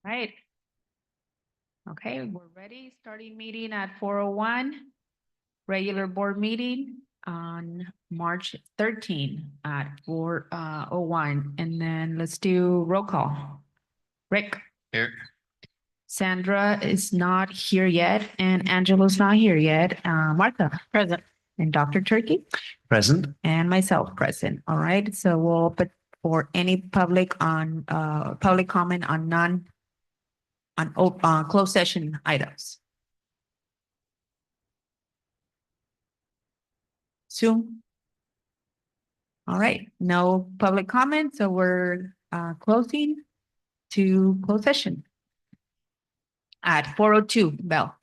Right. Okay, we're ready. Starting meeting at 4:01. Regular board meeting on March 13 at 4:01. And then let's do roll call. Rick, Here. Sandra is not here yet, and Angela's not here yet. Martha, present. And Dr. Turkey? Present. And myself present. All right, so we'll put for any public comment on closed session items. Sue? All right, no public comment, so we're closing to closed session at 4:02, bell.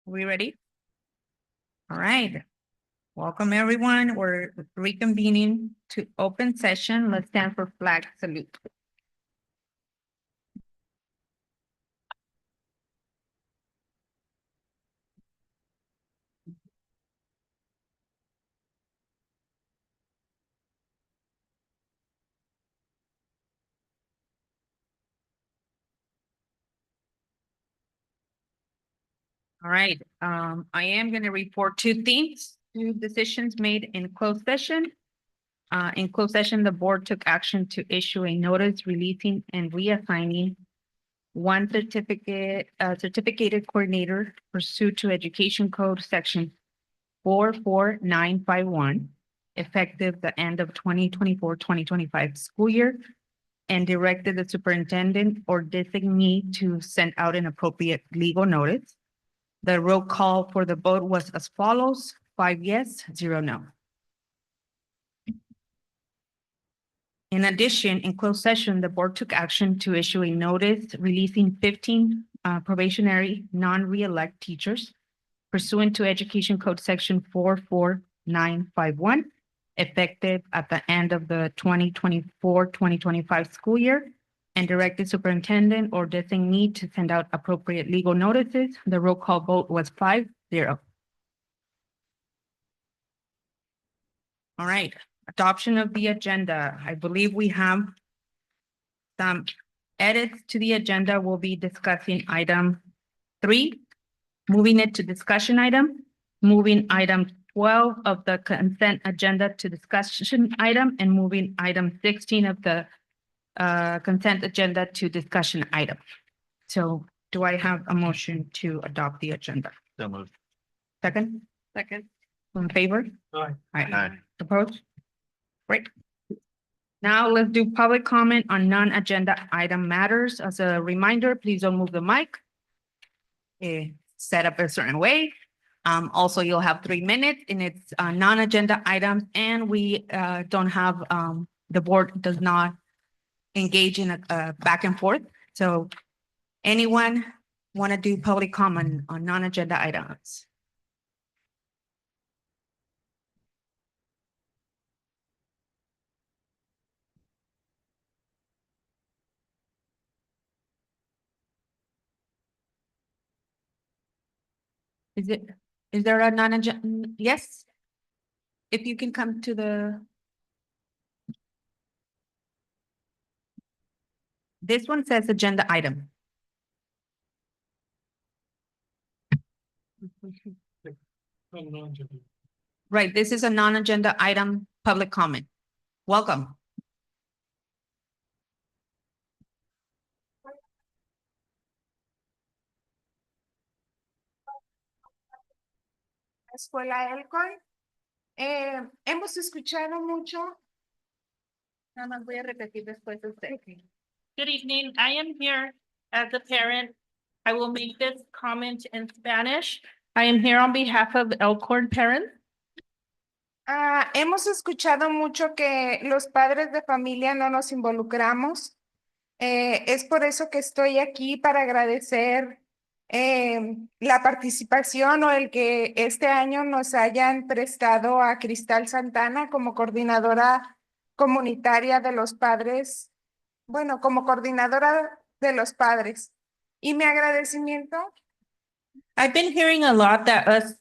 We ready? All right. Welcome, everyone. We're reconvening to open session. Let's stand for flag salute. All right, I am going to report two decisions made in closed session. In closed session, the board took action to issue a notice releasing and reassigning one certificated coordinator pursuant to Education Code Section 44951, effective the end of 2024-2025 school year, and directed the superintendent or designee to send out an appropriate legal notice. The roll call for the vote was as follows: 5 yes, 0 no. In addition, in closed session, the board took action to issue a notice releasing 15 probationary non-reelect teachers pursuant to Education Code Section 44951, effective at the end of the 2024-2025 school year, and directed superintendent or designee to send out appropriate legal notices. The roll call vote was 5-0. All right, adoption of the agenda. I believe we have some edits to the agenda. We'll be discussing item 3, moving it to discussion item, moving item 12 of the consent agenda to discussion item, and moving item 16 of the consent agenda to discussion item. So do I have a motion to adopt the agenda? So moved. Second? Second. In favor? Aye. Aye. Opposed? Great. Now let's do public comment on non-agenda item matters. As a reminder, please don't move the mic. Set up a certain way. Also, you'll have 3 minutes and it's non-agenda items, and we don't have, the board does not engage in a back and forth. So anyone want to do public comment on non-agenda items? Is there a non-agenda? Yes? If you can come to the. This one says agenda item. Right, this is a non-agenda item, public comment. Welcome. Escuela Elkhorn. Hemos escuchado mucho. Nada más voy a repetir después de usted. Good evening. I am here as a parent. I will make this comment in Spanish. I am here on behalf of Elkhorn parents. Hemos escuchado mucho que los padres de familia no nos involucramos. Es por eso que estoy aquí para agradecer la participación o el que este año nos hayan prestado a Cristal Santana como coordinadora comunitaria de los padres, bueno, como coordinadora de los padres. Y mi agradecimiento. I've been hearing a lot that us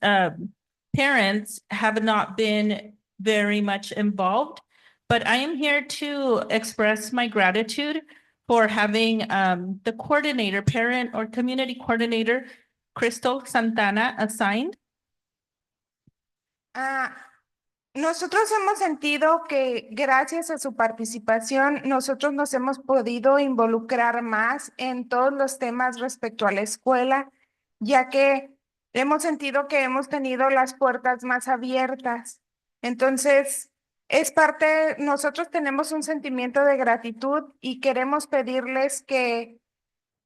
parents have not been very much involved, but I am here to express my gratitude for having the coordinator, parent or community coordinator, Crystal Santana, assigned. Nosotros hemos sentido que gracias a su participación, nosotros nos hemos podido involucrar más en todos los temas respecto a la escuela, ya que hemos sentido que hemos tenido las puertas más abiertas. Entonces, es parte, nosotros tenemos un sentimiento de gratitud y queremos pedirles que,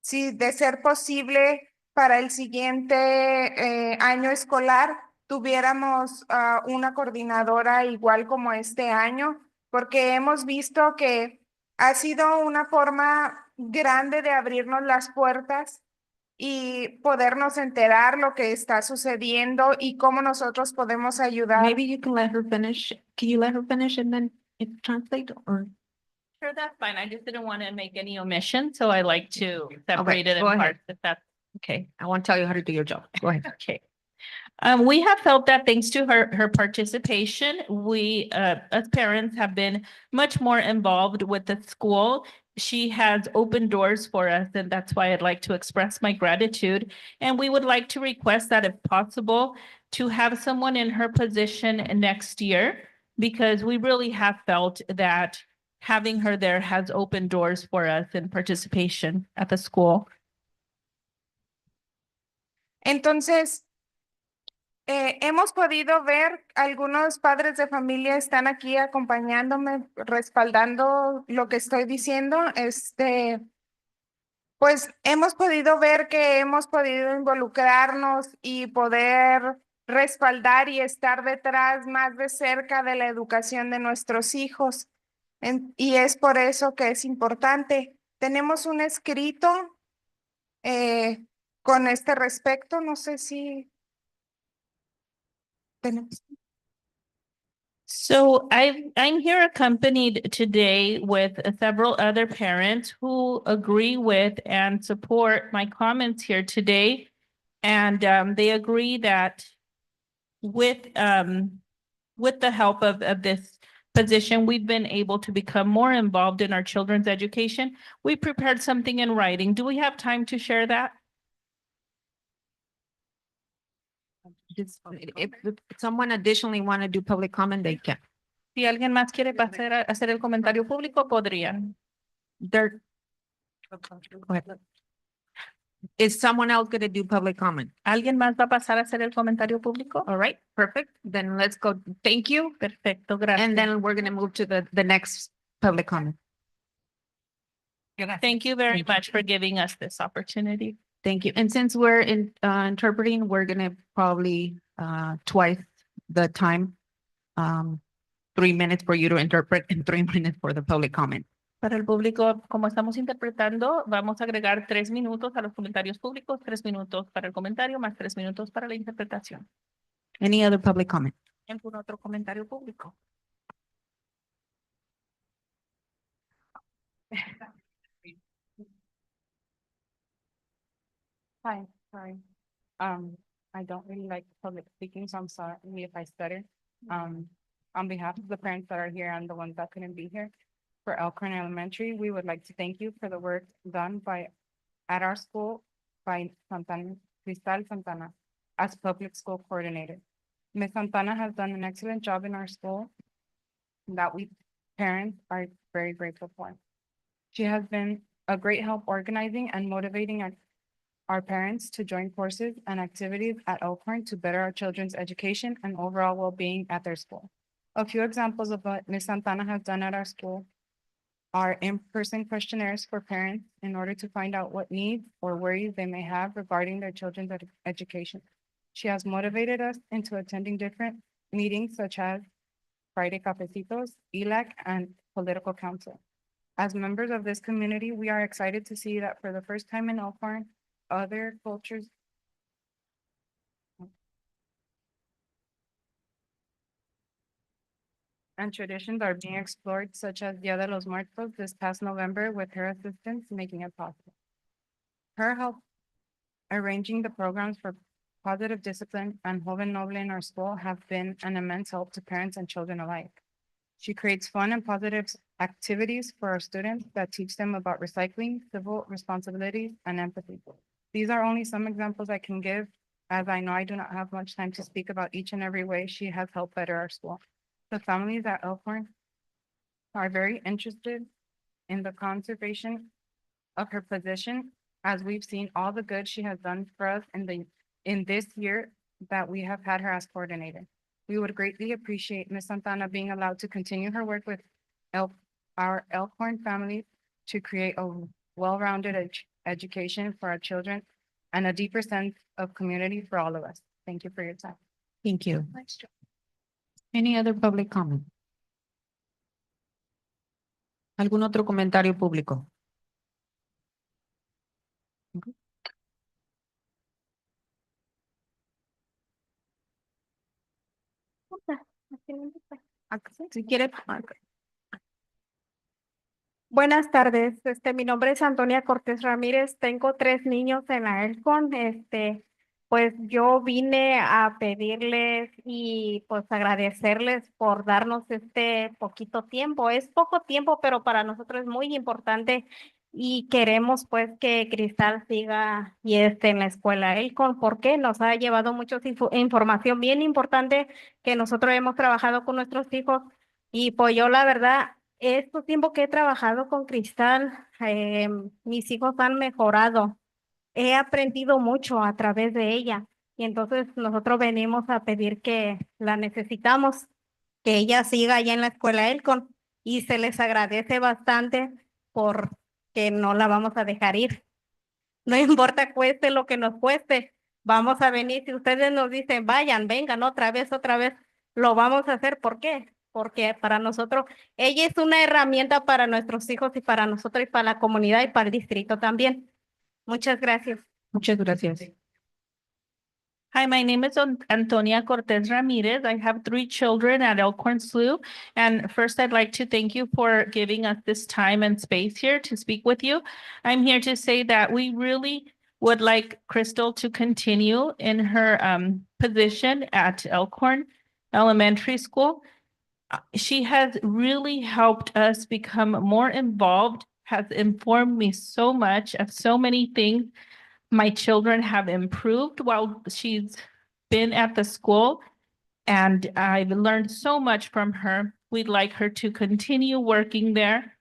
si de ser posible, para el siguiente año escolar, tuviéramos una coordinadora igual como este año, porque hemos visto que ha sido una forma grande de abrirnos las puertas y podernos enterar lo que está sucediendo y cómo nosotros podemos ayudar. Maybe you can let her finish. Can you let her finish and then it translate or? Sure, that's fine. I just didn't want to make any omission, so I like to separate it in go ahead. parts, if that's okay. I want to tell you how to do your job. Go ahead. Okay. We have felt that thanks to her participation, we, as parents have been much more involved with the school. She has opened doors for us, and that's why I'd like to express my gratitude. And we would like to request that if possible, to have someone in her position next year, because we really have felt that having her there has opened doors for us in participation at the school. Entonces, hemos podido ver, algunos padres de familia están aquí acompañándome, respaldando lo que estoy diciendo. Pues hemos podido ver que hemos podido involucrarnos y poder respaldar y estar detrás más de cerca de la educación de nuestros hijos. Y es por eso que es importante. Tenemos un escrito con este respecto. No sé si tenemos. So I'm here accompanied today with several other parents who agree with and support my comments here today. And they agree that with the help of this position, we've been able to become more involved in our children's education. We prepared something in writing. Do we have time to share that? If someone additionally want to do public comment, they can. Si alguien más quiere pasar a hacer el comentario público, podrían. There. Go ahead. Is someone else going to do public comment? ¿Alguien más va a pasar a hacer el comentario público? All right, perfect. Then let's go. Thank you. Perfecto, gracias. And then we're going to move to the next public comment. Thank you very Thank you. much for giving us this opportunity. Thank you. And since we're interpreting, we're going to probably twice the time. 3 minutes for you to interpret and 3 minutes for the public comment. Para el público, como estamos interpretando, vamos a agregar 3 minutos a los comentarios públicos, 3 minutos para el comentario, más 3 minutos para la interpretación. Any other public comment? ¿Algún otro comentario público? Hi, sorry. I don't really like public speaking, so I'm sorry if I stutter. On behalf of the parents that are here and the ones that couldn't be here, for Elkhorn Elementary, we would like to thank you for the work done at our school by Cristal Santana as public school coordinator. Ms. Santana has done an excellent job in our school that we parents are very grateful for. She has been a great help organizing and motivating our parents to join courses and activities at Elkhorn to better our children's education and overall well-being at their school. A few examples of what Ms. Santana has done at our school are in-person questionnaires for parents in order to find out what needs or worries they may have regarding their children's education. She has motivated us into attending different meetings such as Friday Cafecitos, ELAC, and Political Council. As members of this community, we are excited to see that for the first time in Elkhorn, other cultures and traditions are being explored, such as Dia de los Muertos this past November, with her assistance making it possible. Her help arranging the programs for positive discipline and Joven Noble in our school have been an immense help to parents and children alike. She creates fun and positive activities for our students that teach them about recycling, civil responsibilities, and empathy. These are only some examples I can give, as I know I do not have much time to speak about each and every way she has helped better our school. The families at Elkhorn are very interested in the conservation of her position, as we've seen all the good she has done for us in this year that we have had her as coordinator. We would greatly appreciate Ms. Santana being allowed to continue her work with our Elkhorn families to create a well-rounded education for our children and a deeper sense of community for all of us. Thank you for your time. Thank you. Any other public comment? ¿Algún otro comentario público? Si quiere. Buenas tardes, mi nombre es Antonia Cortés Ramírez, tengo 3 niños en la Elkhorn, pues yo vine a pedirles y pues agradecerles por darnos este poquito tiempo, es poco tiempo, pero para nosotros es muy importante y queremos pues que Cristal siga y esté en la escuela Elkhorn, porque nos ha llevado mucha información bien importante que nosotros hemos trabajado con nuestros hijos y pues yo la verdad estos tiempos que he trabajado con Cristal, mis hijos han mejorado. He aprendido mucho a través de ella. Y entonces nosotros venimos a pedir que la necesitamos, que ella siga allá en la escuela Elcon. Y se les agradece bastante por que no la vamos a dejar ir. No importa cueste lo que nos cueste, vamos a venir. Si ustedes nos dicen, vayan, vengan otra vez, lo vamos a hacer. ¿Por qué? Porque para nosotros, ella es una herramienta para nuestros hijos y para nosotros y para la comunidad y para el distrito también. Muchas gracias. Muchas gracias. Hi, my name is Antonia Cortez Ramirez. I have 3 children at Elkhorn Slough. And first, I'd like to thank you for giving us this time and space here to speak with you. I'm here to say that we really would like Crystal to continue in her position at Elkhorn Elementary School. She has really helped us become more involved, has informed me so much of so many things. My children have improved while she's been at the school, and I've learned so much from her. We'd like her to continue working there.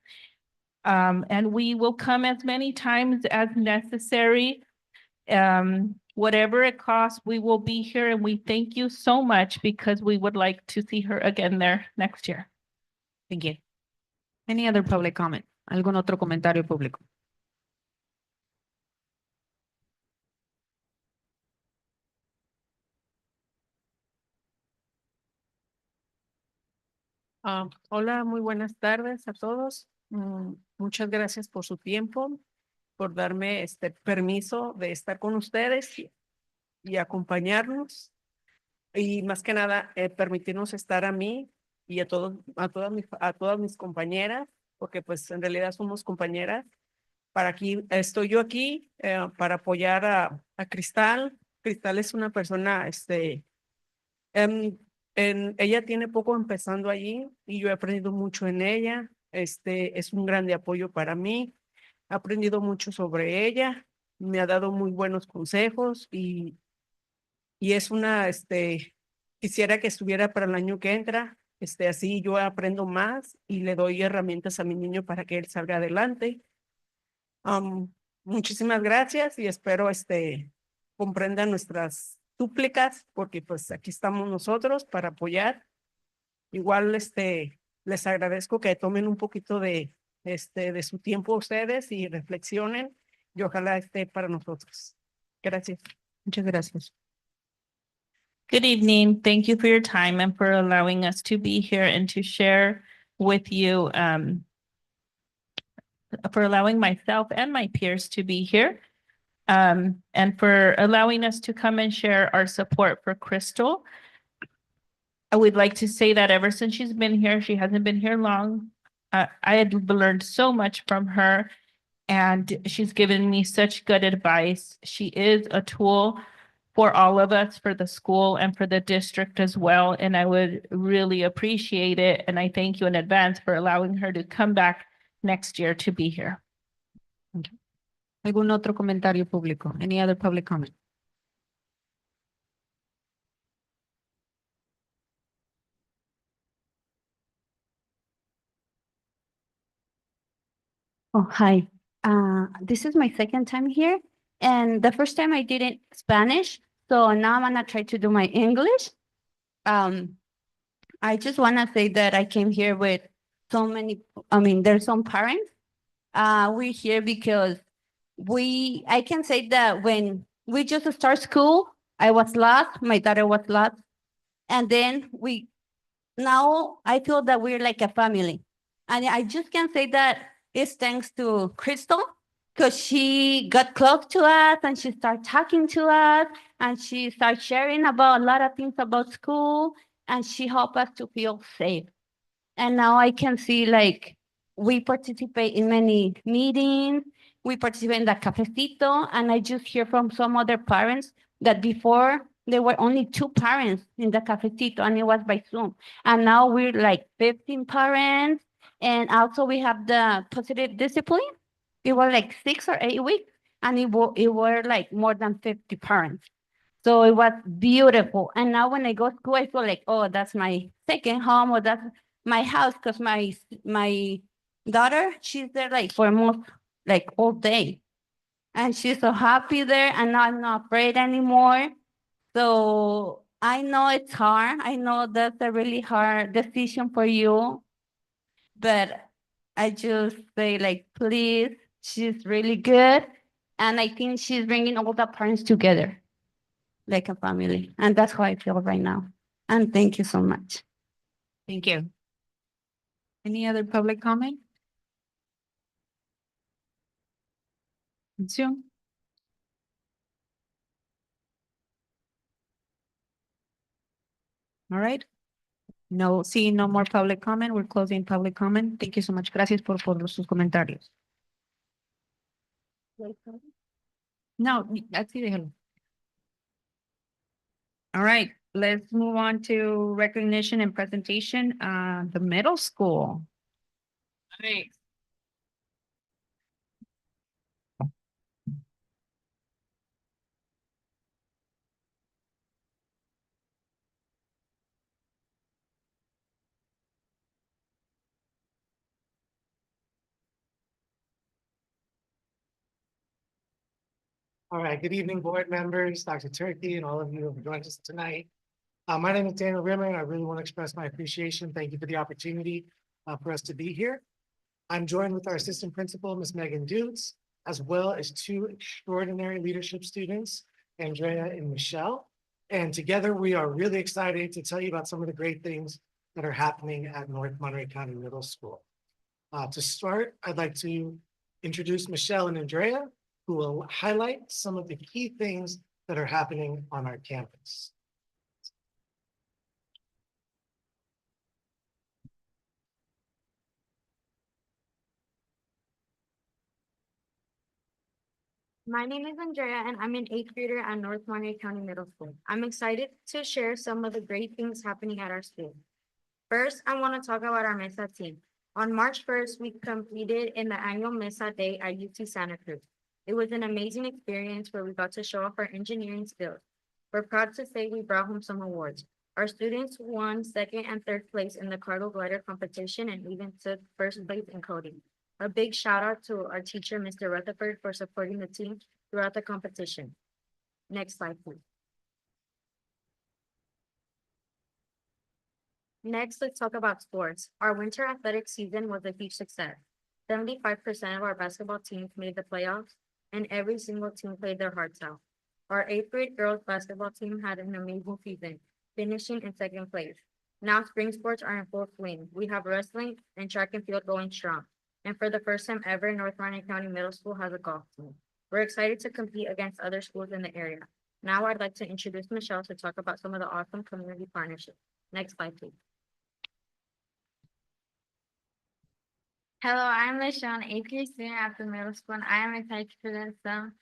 And we will come as many times as necessary. Whatever it costs, we will be here, and we thank you so much because we would like to see her again there next year. Thank you. Any other public comment? ¿Algún otro comentario público? Hola, muy buenas tardes a todos. Muchas gracias por su tiempo, por darme este permiso de estar con ustedes y acompañarnos. Y más que nada, permitirnos estar a mí y a todas mis compañeras, porque pues en realidad somos compañeras. Estoy yo aquí para apoyar a Cristal. Cristal es una persona, ella tiene poco empezando allí y yo he aprendido mucho en ella. Es un grande apoyo para mí. He aprendido mucho sobre ella. Me ha dado muy buenos consejos y es quisiera que estuviera para el año que entra. Así yo aprendo más y le doy herramientas a mi niño para que él salga adelante. Muchísimas gracias y espero comprendan nuestras súplicas, porque pues aquí estamos nosotros para apoyar. Igual les agradezco que tomen un poquito de su tiempo ustedes y reflexionen y ojalá esté para nosotros. Gracias. Muchas gracias. Good evening. Thank you for your time and for allowing us to be here and to share with you, for allowing myself and my peers to be here, and for allowing us to come and share our support for Crystal. I would like to say that ever since she's been here, she hasn't been here long. I had learned so much from her, and she's given me such good advice. She is a tool for all of us, for the school and for the district as well. And I would really appreciate it. And I thank you in advance for allowing her to come back next year to be here. ¿Algún otro comentario público? Any other public comment? Oh, hi. This is my second time here, and the first time I didn't Spanish, so now I'm gonna try to do my English. I just wanna say that I came here with so many, there's some parents. We're here because I can say that when we just start school, I was lost, my daughter was lost, and then now I feel that we're like a family. And I just can say that it's thanks to Crystal, because she got close to us and she started talking to us and she started sharing about a lot of things about school. and she helped us to feel safe. And now I can see like we participate in many meetings, we participate in the cafecito, and I just hear from some other parents that before there were only 2 parents in the cafecito and it was by Zoom. And now we're like 15 parents. And also we have the positive discipline. It was like 6 or 8 weeks and it were like more than 50 parents. So it was beautiful. And now when I go to school, I feel like, oh, that's my second home or that's my house because my daughter, she's there like for almost like all day. And she's so happy there and now I'm not afraid anymore. So I know it's hard. I know that's a really hard decision for you, but I just say like, please, she's really good. And I think she's bringing all the parents together like a family. And that's how I feel right now. And thank you so much. Thank you. Any other public comment? Zoom? All right. No, seeing no more public comment, we're closing public comment. Thank you so much. Gracias por sus comentarios. No, así déjalo. All right, let's move on to recognition and presentation, the middle school. Right. All right, good evening, board members, Dr. Turkey, and all of you who have joined us tonight. My name is Daniel Rimmer, and I really want to express my appreciation. Thank you for the opportunity for us to be here. I'm joined with our assistant principal, Ms. Megan Dukes, as well as 2 extraordinary leadership students, Andrea and Michelle. And together we are really excited to tell you about some of the great things that are happening at North Monterey County Middle School. To start, I'd like to introduce Michelle and Andrea, who will highlight some of the key things that are happening on our campus. My name is Andrea and I'm an 8th grader at North Monterey County Middle School. I'm excited to share some of the great things happening at our school. First, I want to talk about our Mesa team. On March 1st, we competed in the annual Mesa Day at UT Santa Cruz. It was an amazing experience where we got to show off our engineering skills. We're proud to say we brought home some awards. Our students won 2nd and 3rd place in the cargo glider competition and even took 1st place in coding. A big shout out to our teacher, Mr. Rutherford, for supporting the team throughout the competition. Next slide, please. Next, let's talk about sports. Our winter athletic season was a huge success. 75% of our basketball teams made the playoffs, and every single team played their hearts out. Our 8th grade girls basketball team had an amazing season, finishing in 2nd place. Now spring sports are in full swing. We have wrestling and track and field going strong. And for the first time ever, North Monterey County Middle School has a golf team. We're excited to compete against other schools in the area. Now I'd like to introduce Michelle to talk about some of the awesome community partnerships. Next slide, please. Hello, I'm Michelle, an 8th grade student at the middle school, and I am excited to present some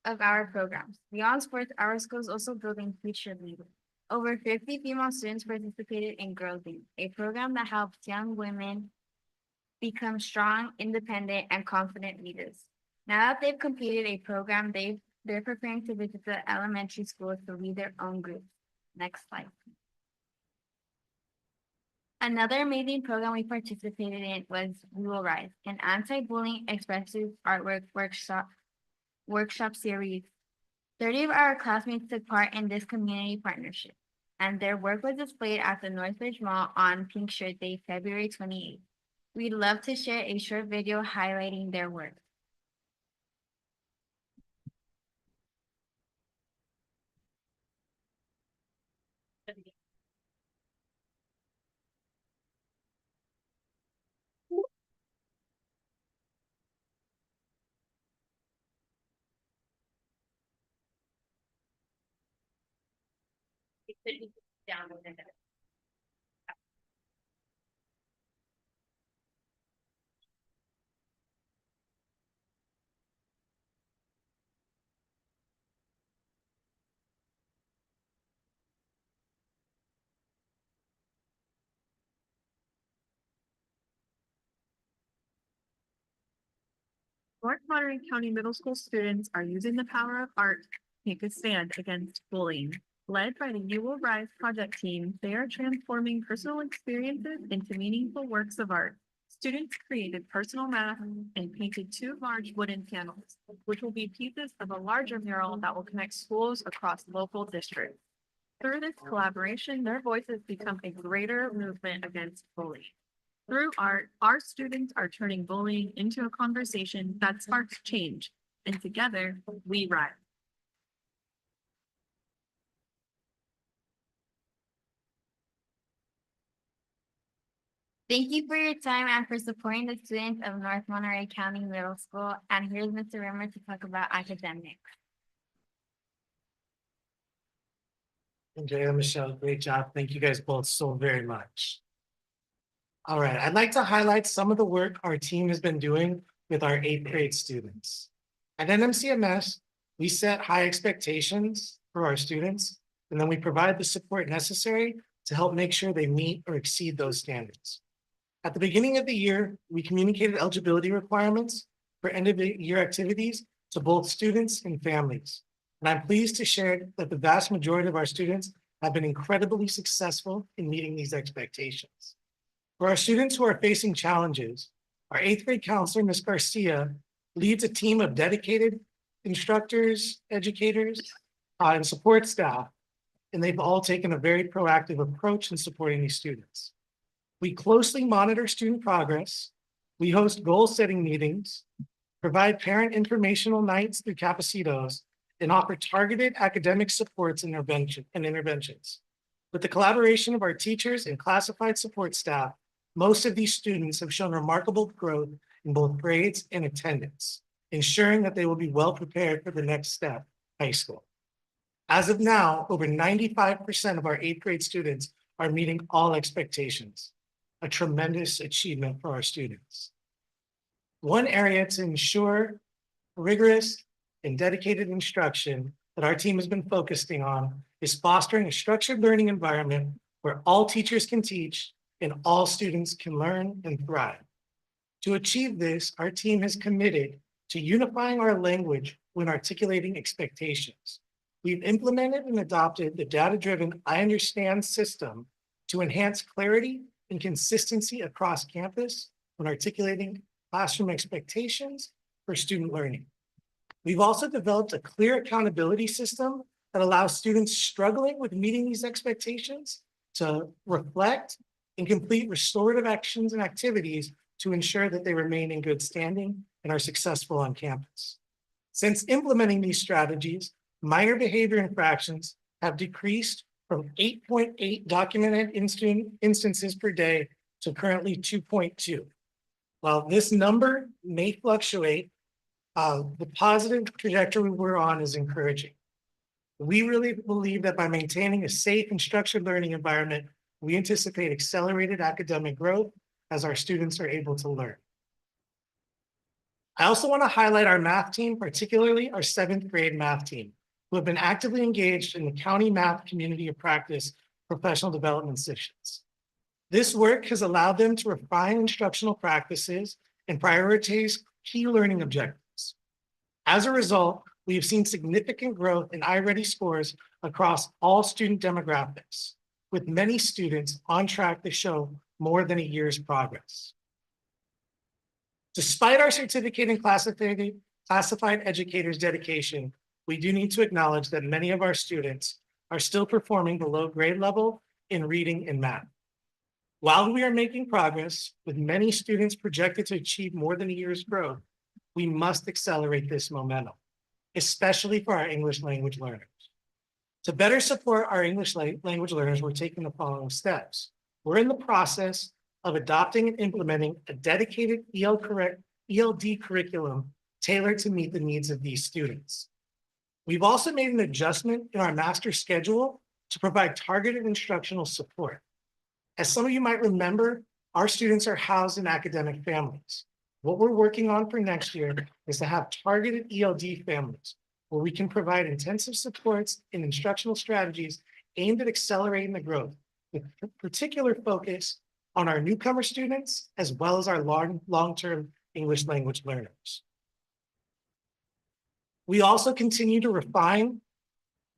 of our programs. Beyond sports, our school is also building future leaders. Over 50 female students participated in Girls League, a program that helps young women become strong, independent, and confident leaders. Now that they've completed a program, they're preparing to visit the elementary schools to lead their own groups. Next slide. Another amazing program we participated in was We Will Rise, an anti-bullying expressive artwork workshop series. 30 of our classmates took part in this community partnership, and their work was displayed at the Northridge Mall on Pink Shirt Day, February 28th. We'd love to share a short video highlighting their work. North Monterey County Middle School students are using the power of art to take a stand against bullying. Led by the You Will Rise project team, they are transforming personal experiences into meaningful works of art. Students created personal maps and painted 2 large wooden panels, which will be pieces of a larger mural that will connect schools across local districts. Through this collaboration, their voices become a greater movement against bullying. Through art, our students are turning bullying into a conversation that sparks change, and together we rise. Thank you for your time and for supporting the students of North Monterey County Middle School. And here's Mr. Rimmer to talk about academics. Andrea and Michelle, great job. Thank you guys both so very much. All right, I'd like to highlight some of the work our team has been doing with our 8th grade students. At NMCMS, we set high expectations for our students, and then we provide the support necessary to help make sure they meet or exceed those standards. At the beginning of the year, we communicated eligibility requirements for end-of-year activities to both students and families. And I'm pleased to share that the vast majority of our students have been incredibly successful in meeting these expectations. For our students who are facing challenges, our 8th grade counselor, Ms. Garcia, leads a team of dedicated instructors, educators, and support staff, and they've all taken a very proactive approach in supporting these students. We closely monitor student progress. We host goal-setting meetings, provide parent informational nights through Capecitos, and offer targeted academic supports and interventions. With the collaboration of our teachers and classified support staff, most of these students have shown remarkable growth in both grades and attendance, ensuring that they will be well prepared for the next step, high school. As of now, over 95% of our 8th grade students are meeting all expectations, a tremendous achievement for our students. One area to ensure rigorous and dedicated instruction that our team has been focusing on is fostering a structured learning environment where all teachers can teach and all students can learn and thrive. To achieve this, our team has committed to unifying our language when articulating expectations. We've implemented and adopted the data-driven I Understand system to enhance clarity and consistency across campus when articulating classroom expectations for student learning. We've also developed a clear accountability system that allows students struggling with meeting these expectations to reflect and complete restorative actions and activities to ensure that they remain in good standing and are successful on campus. Since implementing these strategies, minor behavior infractions have decreased from 8.8 documented instances per day to currently 2.2. While this number may fluctuate, the positive trajectory we're on is encouraging. We really believe that by maintaining a safe and structured learning environment, we anticipate accelerated academic growth as our students are able to learn. I also want to highlight our math team, particularly our 7th grade math team, who have been actively engaged in the County Math Community of Practice professional development sessions. This work has allowed them to refine instructional practices and prioritize key learning objectives. As a result, we have seen significant growth in iReady scores across all student demographics, with many students on track to show more than a year's progress. Despite our certificate and classified educators' dedication, we do need to acknowledge that many of our students are still performing below grade level in reading and math. While we are making progress, with many students projected to achieve more than a year's growth, we must accelerate this momentum, especially for our English language learners. To better support our English language learners, we're taking the following steps. We're in the process of adopting and implementing a dedicated ELD curriculum tailored to meet the needs of these students. We've also made an adjustment in our master schedule to provide targeted instructional support. As some of you might remember, our students are housed in academic families. What we're working on for next year is to have targeted ELD families where we can provide intensive supports and instructional strategies aimed at accelerating the growth, with particular focus on our newcomer students, as well as our long-term English language learners. We also continue to refine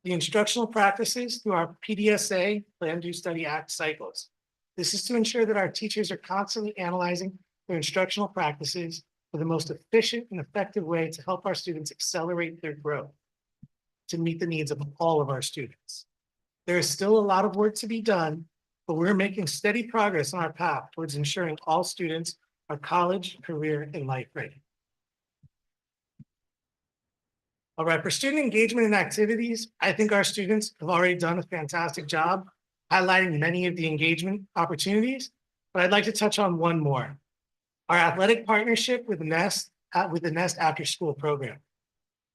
the instructional practices through our PDSA, Plan, Do, Study, Act cycles. This is to ensure that our teachers are constantly analyzing their instructional practices for the most efficient and effective way to help our students accelerate their growth to meet the needs of all of our students. There is still a lot of work to be done, but we're making steady progress on our path towards ensuring all students are college, career, and life ready. All right, for student engagement and activities, I think our students have already done a fantastic job highlighting many of the engagement opportunities, but I'd like to touch on one more. Our athletic partnership with the Nest After School program.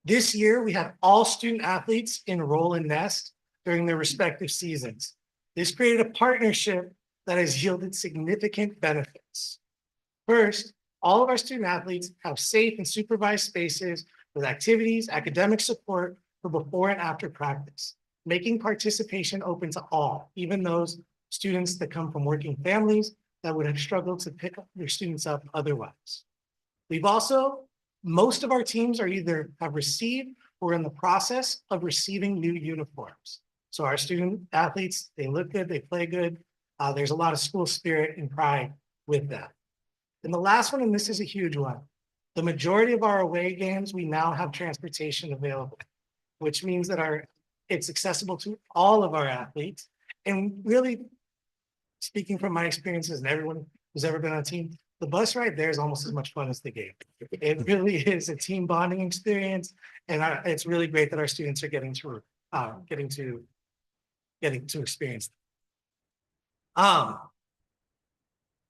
This year, we had all student athletes enroll in Nest during their respective seasons. This created a partnership that has yielded significant benefits. First, all of our student athletes have safe and supervised spaces with activities, academic support for before and after practice, making participation open to all, even those students that come from working families that would have struggled to pick their students up otherwise. We've also, most of our teams are either have received or in the process of receiving new uniforms. So our student athletes, they look good, they play good. There's a lot of school spirit and pride with that. And the last one, and this is a huge one, the majority of our away games, we now have transportation available, which means that it's accessible to all of our athletes. And really, speaking from my experiences and everyone who's ever been on a team, the bus ride there is almost as much fun as the game. It really is a team bonding experience. And it's really great that our students are getting to experience that.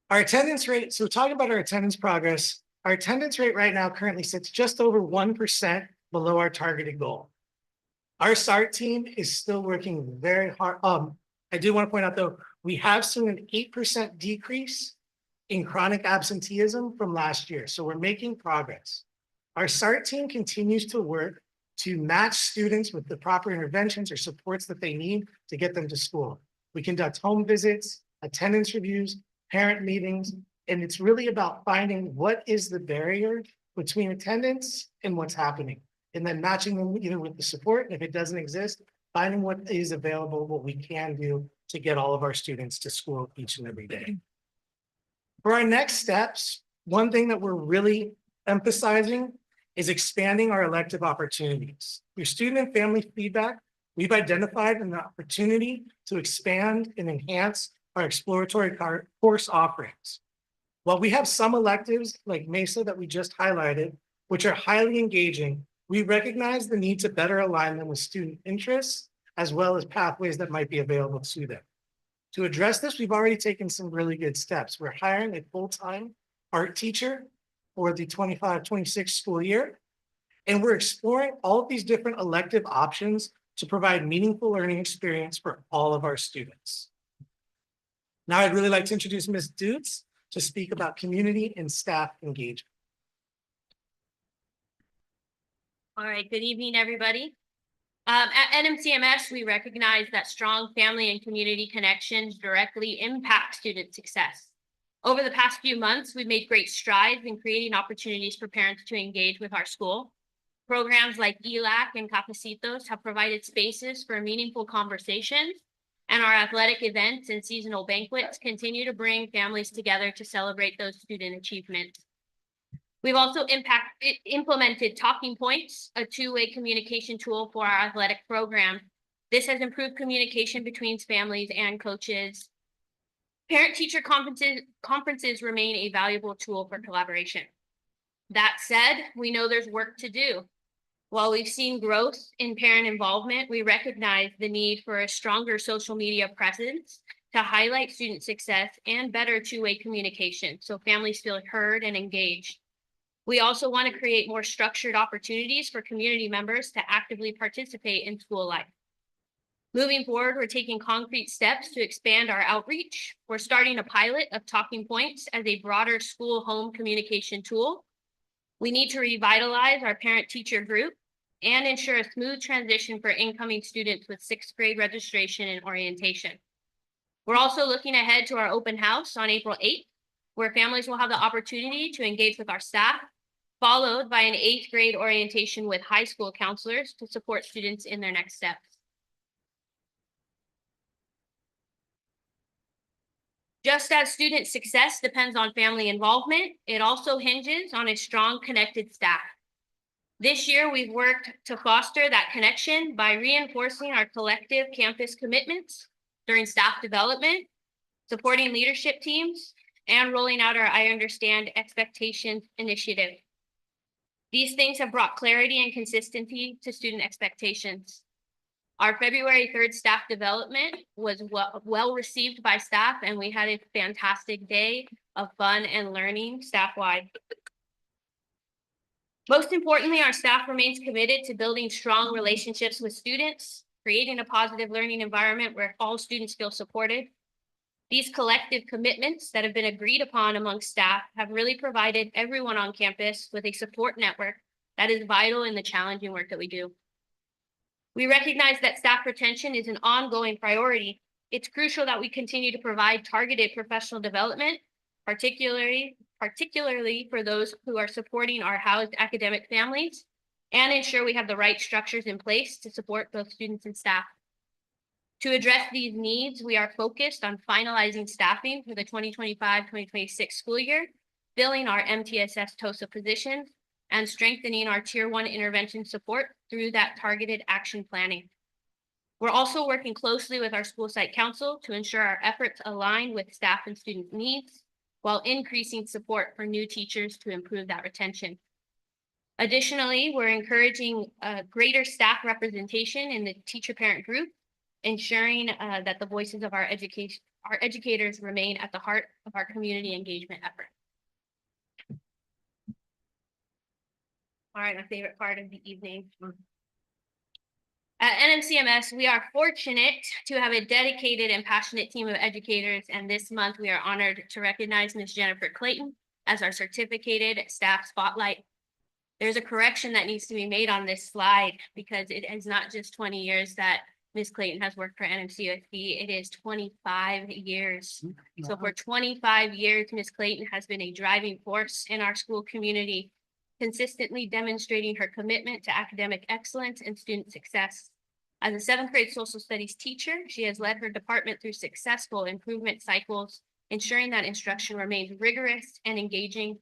Our attendance rate, so talking about our attendance progress, our attendance rate right now currently sits just over 1% below our targeted goal. Our SART team is still working very hard. I do want to point out though, we have seen an 8% decrease in chronic absenteeism from last year. So we're making progress. Our SART team continues to work to match students with the proper interventions or supports that they need to get them to school. We conduct home visits, attendance reviews, parent meetings, and it's really about finding what is the barrier between attendance and what's happening, and then matching them either with the support, and if it doesn't exist, finding what is available, what we can do to get all of our students to school each and every day. For our next steps, one thing that we're really emphasizing is expanding our elective opportunities. Through student and family feedback, we've identified an opportunity to expand and enhance our exploratory course offerings. While we have some electives like MESA that we just highlighted, which are highly engaging, we recognize the need to better align them with student interests, as well as pathways that might be available to them. To address this, we've already taken some really good steps. We're hiring a full-time art teacher for the 25-26 school year, and we're exploring all of these different elective options to provide meaningful learning experience for all of our students. Now I'd really like to introduce Ms. Dutz to speak about community and staff engagement. All right, good evening, everybody. At NMCMS, we recognize that strong family and community connections directly impact student success. Over the past few months, we've made great strides in creating opportunities for parents to engage with our school. Programs like ELAC and Cafecitos have provided spaces for meaningful conversations, and our athletic events and seasonal banquets continue to bring families together to celebrate those student achievements. We've also implemented Talking Points, a two-way communication tool for our athletic program. This has improved communication between families and coaches. Parent-teacher conferences remain a valuable tool for collaboration. That said, we know there's work to do. While we've seen growth in parent involvement, we recognize the need for a stronger social media presence to highlight student success and better two-way communication so families feel heard and engaged. We also want to create more structured opportunities for community members to actively participate in school life. Moving forward, we're taking concrete steps to expand our outreach. We're starting a pilot of Talking Points as a broader school-home communication tool. We need to revitalize our parent-teacher group and ensure a smooth transition for incoming students with 6th grade registration and orientation. We're also looking ahead to our open house on April 8th, where families will have the opportunity to engage with our staff, followed by an 8th grade orientation with high school counselors to support students in their next steps. Just as student success depends on family involvement, it also hinges on a strong, connected staff. This year, we've worked to foster that connection by reinforcing our collective campus commitments during staff development, supporting leadership teams, and rolling out our I Understand Expectations initiative. These things have brought clarity and consistency to student expectations. Our February 3rd staff development was well received by staff, and we had a fantastic day of fun and learning staff-wide. Most importantly, our staff remains committed to building strong relationships with students, creating a positive learning environment where all students feel supported. These collective commitments that have been agreed upon among staff have really provided everyone on campus with a support network that is vital in the challenging work that we do. We recognize that staff retention is an ongoing priority. It's crucial that we continue to provide targeted professional development, particularly for those who are supporting our housed academic families, and ensure we have the right structures in place to support both students and staff. To address these needs, we are focused on finalizing staffing for the 2025-2026 school year, filling our MTSS TOSA positions, and strengthening our Tier 1 intervention support through that targeted action planning. We're also working closely with our school site council to ensure our efforts align with staff and student needs, while increasing support for new teachers to improve that retention. Additionally, we're encouraging greater staff representation in the teacher-parent group, ensuring that the voices of our educators remain at the heart of our community engagement effort. All right, my favorite part of the evening. At NMCMS, we are fortunate to have a dedicated and passionate team of educators, and this month we are honored to recognize Ms. Jennifer Clayton as our certificated staff spotlight. There's a correction that needs to be made on this slide because it is not just 20 years that Ms. Clayton has worked for NMCUSD, it is 25 years. So for 25 years, Ms. Clayton has been a driving force in our school community, consistently demonstrating her commitment to academic excellence and student success. As a 7th grade social studies teacher, she has led her department through successful improvement cycles, ensuring that instruction remains rigorous and engaging.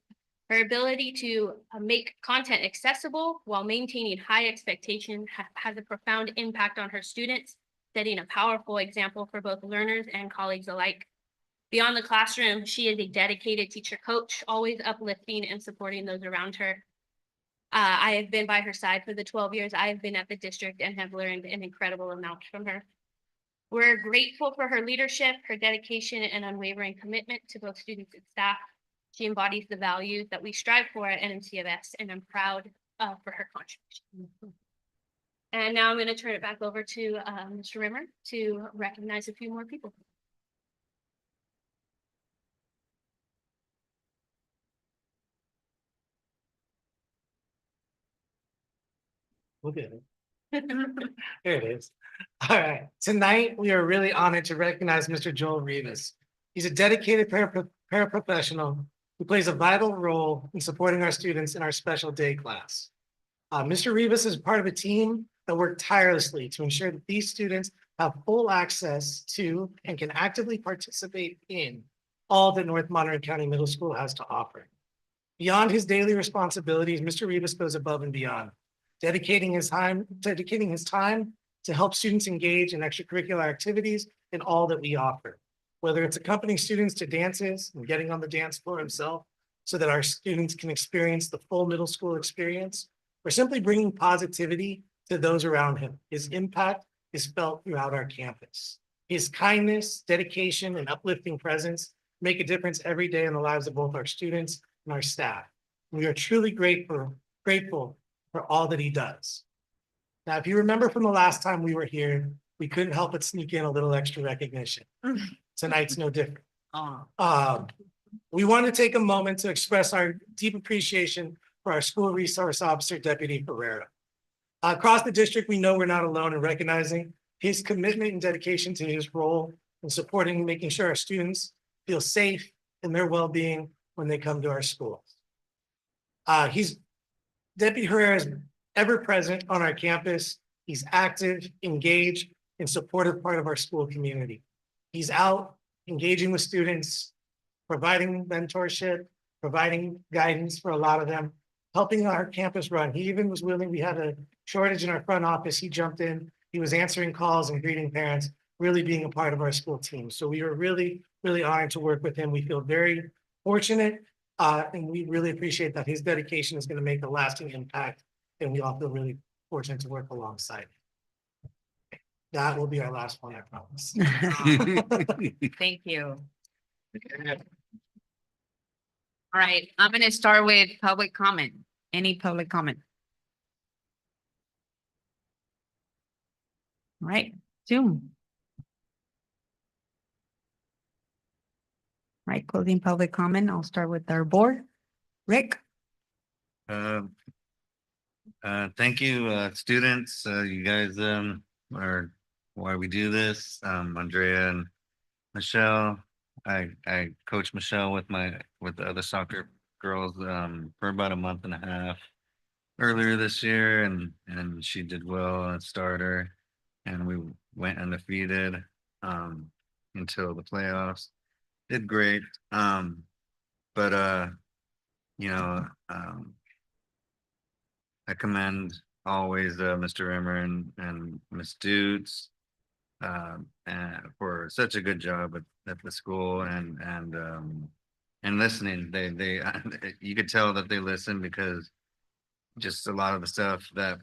Her ability to make content accessible while maintaining high expectations has a profound impact on her students, setting a powerful example for both learners and colleagues alike. Beyond the classroom, she is a dedicated teacher coach, always uplifting and supporting those around her. I have been by her side for the 12 years I have been at the district and have learned an incredible amount from her. We're grateful for her leadership, her dedication, and unwavering commitment to both students and staff. She embodies the values that we strive for at NMCMS, and I'm proud for her contribution. And now I'm going to turn it back over to Mr. Rimmer to recognize a few more people. Look at it. There it is. All right. Tonight, we are really honored to recognize Mr. Joel Rivas. He's a dedicated paraprofessional who plays a vital role in supporting our students in our special day class. Mr. Rivas is part of a team that worked tirelessly to ensure that these students have full access to and can actively participate in all that North Monterey County Middle School has to offer. Beyond his daily responsibilities, Mr. Rivas goes above and beyond, dedicating his time to help students engage in extracurricular activities in all that we offer, whether it's accompanying students to dances and getting on the dance floor himself so that our students can experience the full middle school experience, or simply bringing positivity to those around him. His impact is felt throughout our campus. His kindness, dedication, and uplifting presence make a difference every day in the lives of both our students and our staff. We are truly grateful for all that he does. Now, if you remember from the last time we were here, we couldn't help but sneak in a little extra recognition. Tonight's no different. We want to take a moment to express our deep appreciation for our school resource officer, Deputy Herrera. Across the district, we know we're not alone in recognizing his commitment and dedication to his role in supporting and making sure our students feel safe in their well-being when they come to our schools. He's Deputy Herrera is ever present on our campus. He's active, engaged, and supportive part of our school community. He's out engaging with students, providing mentorship, providing guidance for a lot of them, helping our campus run. He even was willing, we had a shortage in our front office. He jumped in, he was answering calls and greeting parents, really being a part of our school team. So we were really, really honored to work with him. We feel very fortunate, and we really appreciate that his dedication is going to make a lasting impact. And we all feel really fortunate to work alongside. That will be our last one, I promise. Thank you. All right, I'm gonna start with public comment. Any public comment? All right, Zoom. All right, closing public comment. I'll start with our board. Rick? Thank you, students. You guys are why we do this. Andrea and Michelle. I coached Michelle with the other soccer girls for about a month and a half earlier this year, and she did well at starter, and we went undefeated until the playoffs. Did great. But you know, I commend always Mr. Rimmer and Ms. Dukes and for such a good job at the school and listening. They you could tell that they listen because just a lot of the stuff that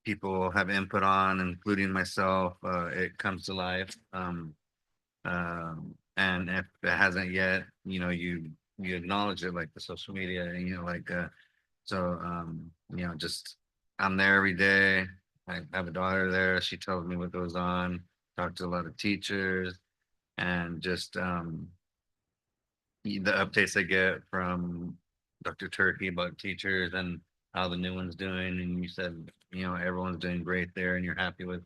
people have input on, including myself, it comes to life. And if it hasn't yet, you acknowledge it, like the social media, just I'm there every day. I have a daughter there. She tells me what goes on. Talk to a lot of teachers, and just the updates I get from Dr. Turkey about teachers and how the new one's doing. And you said, everyone's doing great there, and you're happy with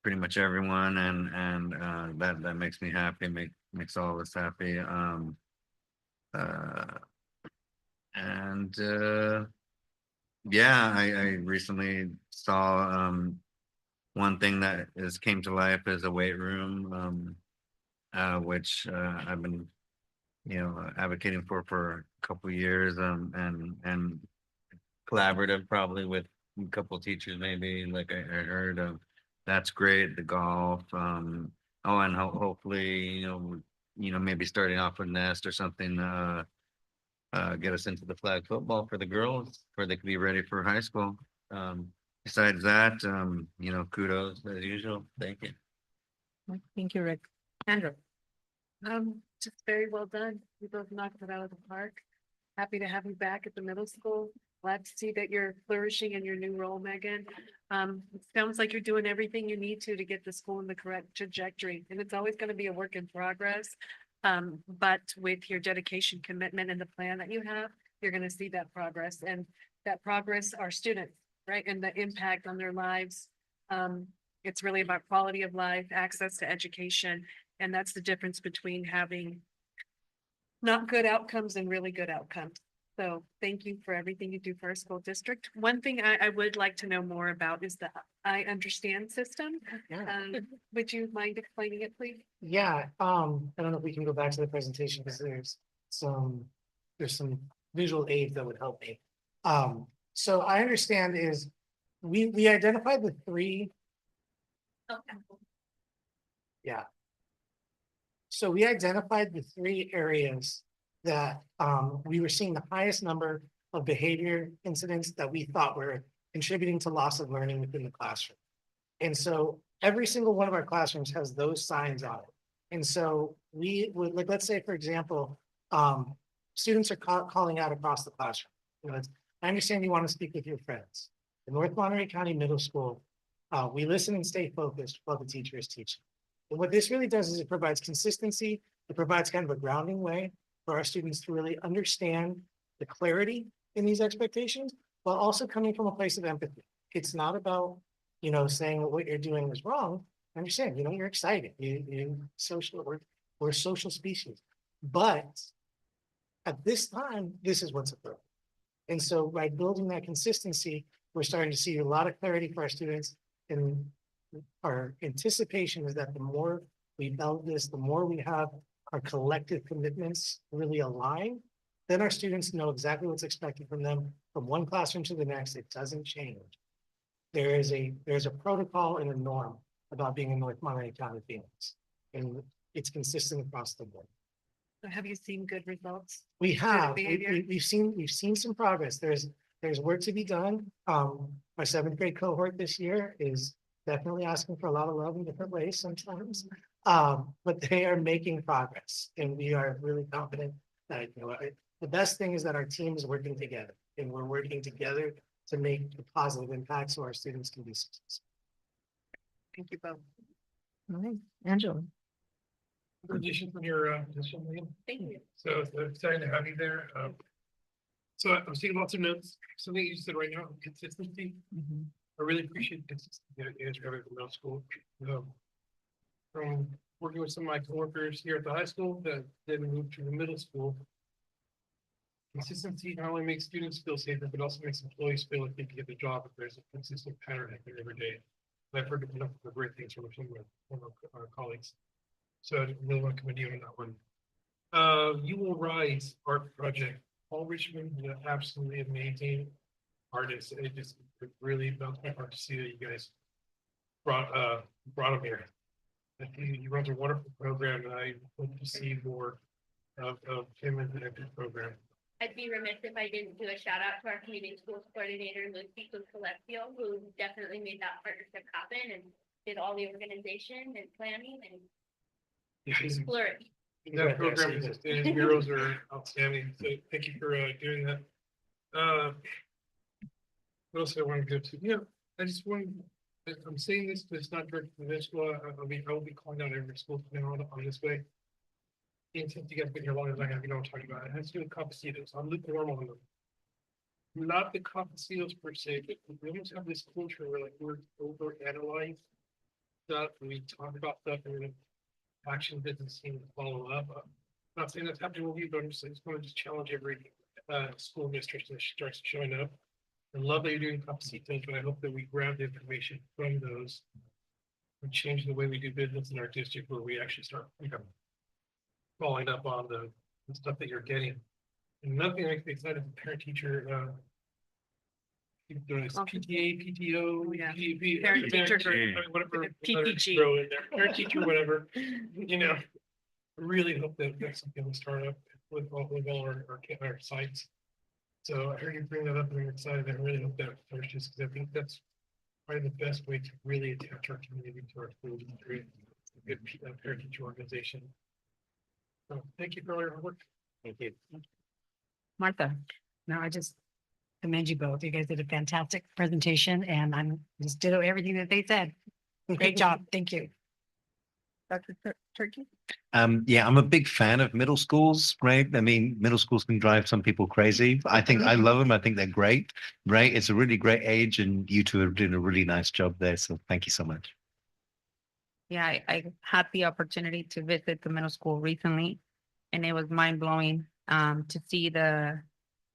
pretty much everyone, and that makes me happy. Makes all of us happy. Yeah, I recently saw one thing that came to life is a weight room, which I've been advocating for a couple of years, and collaborative probably with a couple of teachers, maybe, like I heard of. That's great. The golf, and hopefully maybe starting off with Nest or something, get us into the flag football for the girls, where they could be ready for high school. Besides that, kudos as usual. Thank you. Thank you, Rick. Andrew? Just very well done. You both knocked it out of the park. Happy to have you back at the middle school. Glad to see that you're flourishing in your new role, Megan. It sounds like you're doing everything you need to get the school in the correct trajectory, and it's always going to be a work in progress. But with your dedication, commitment, and the plan that you have, you're going to see that progress, and that progress are students, right? And the impact on their lives. It's really about quality of life, access to education, and that's the difference between having not good outcomes and really good outcomes. So thank you for everything you do for our school district. One thing I would like to know more about is the I Understand system. Yeah. Would you mind explaining it, please? Yeah, I don't know if we can go back to the presentation because there's some visual aids that would help me. So I understand is we identified the three. Yeah. So we identified the three areas that we were seeing the highest number of behavior incidents that we thought were contributing to loss of learning within the classroom. And so every single one of our classrooms has those signs on it. And so we would, like, let's say, for example, students are calling out across the classroom. I understand you want to speak with your friends. In North Monterey County Middle School, we listen and stay focused while the teacher is teaching. And what this really does is it provides consistency. It provides kind of a grounding way for our students to really understand the clarity in these expectations, while also coming from a place of empathy. It's not about, saying what you're doing is wrong. I understand, you're excited. We're a social species. But at this time, this is what's appropriate. And so by building that consistency, we're starting to see a lot of clarity for our students. And our anticipation is that the more we build this, the more we have our collective commitments really align, then our students know exactly what's expected from them from one classroom to the next. It doesn't change. There's a protocol and a norm about being in North Monterey County Phoenix. And it's consistent across the board. So have you seen good results? We have, behavior? we've seen some progress. There's work to be done. Our seventh grade cohort this year is definitely asking for a lot of love in different ways sometimes. But they are making progress, and we are really confident that, you know, the best thing is that our team is working together, and we're working together to make a positive impact so our students can be successful. Thank you both. All right, Angela. Congratulations on your position, Liam. Thank you. So it's exciting to have you there. So I'm seeing lots of notes. Something you said right now, consistency. I really appreciate consistency that you guys are having at the middle school. From working with some of my coworkers here at the high school that then moved to the middle school. Consistency not only makes students feel safer, but also makes employees feel like they can get the job if there's a consistent pattern happening every day. And I've heard enough of great things from some of our colleagues. So I really want to commend you on that one. You Will Rise art project. Paul Richmond is an absolutely amazing artist. It really melts my heart to see that you guys brought him here. I think he runs a wonderful program, and I hope to see more of him in the program. I'd be remiss if I didn't do a shout out to our community schools coordinator, Lucy Celestio, who definitely made that partnership happen and did all the organization and planning and Yeah, he's flourish. that program and his heroes are outstanding. So thank you for doing that. What else I want to go to? Yeah, I just want. I'm saying this, but it's not directed to this school. I will be calling out every school from now on this way. And since you guys have been here longer than I have, you know what I'm talking about. It has to do with cafecitos. I'm lukewarm on them. Not the cafecitos per se, but we almost have this culture where like we're overanalyze stuff. We talk about stuff and then action doesn't seem to follow up. I'm not saying that's happening with you, but I'm just going to just challenge every school district that starts showing up. I love that you're doing cafecitos, but I hope that we grab the information from those and change the way we do business in our district where we actually start following up on the stuff that you're getting. And nothing makes me excited as a parent teacher. There's PTA, PTO, Yeah. PTP, Parent teacher I mean, whatever. PPG. Throw in there, parent teacher, whatever, you know. I really hope that that's something we start up with all our sites. So I heard you bring that up and I'm excited. I really hope that flourishes because I think that's probably the best way to really attach our community to our schools and create a good parent teacher organization. So thank you for all your hard work. Thank you. Martha. No, I just commend you both. You guys did a fantastic presentation and I'm just ditto everything that they said. Great job. Thank you. Dr. Turkey? Yeah, I'm a big fan of middle schools, right? I mean, middle schools can drive some people crazy. I think I love them. I think they're great, right? It's a really great age and you two are doing a really nice job there. So thank you so much. Yeah, I had the opportunity to visit the middle school recently, and it was mind blowing to see the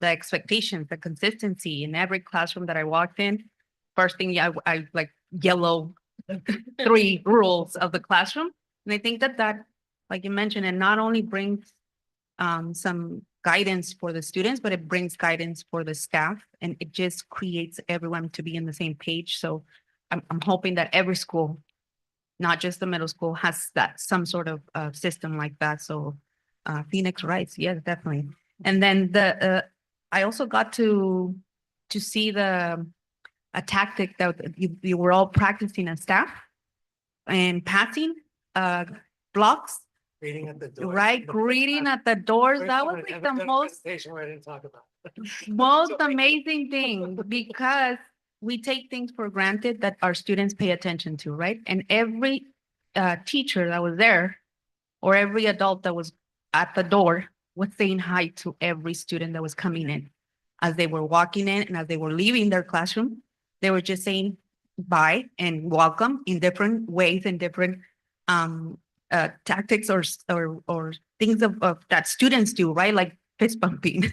expectations, the consistency in every classroom that I walked in. First thing, I like yellow 3 rules of the classroom, and I think that like you mentioned, it not only brings some guidance for the students, but it brings guidance for the staff, and it just creates everyone to be in the same page. So I'm hoping that every school, not just the middle school, has that some sort of system like that. So Phoenix Rights, yes, definitely. And then I also got to see a tactic that you were all practicing as staff and passing blocks. Greeting at the door. Right, greeting at the doors. That was like the most Where I didn't talk about. most amazing thing, because we take things for granted that our students pay attention to, right? And every teacher that was there or every adult that was at the door was saying hi to every student that was coming in. As they were walking in and as they were leaving their classroom, they were just saying bye and welcome in different ways and different tactics or things of that students do, right? Like fist bumping,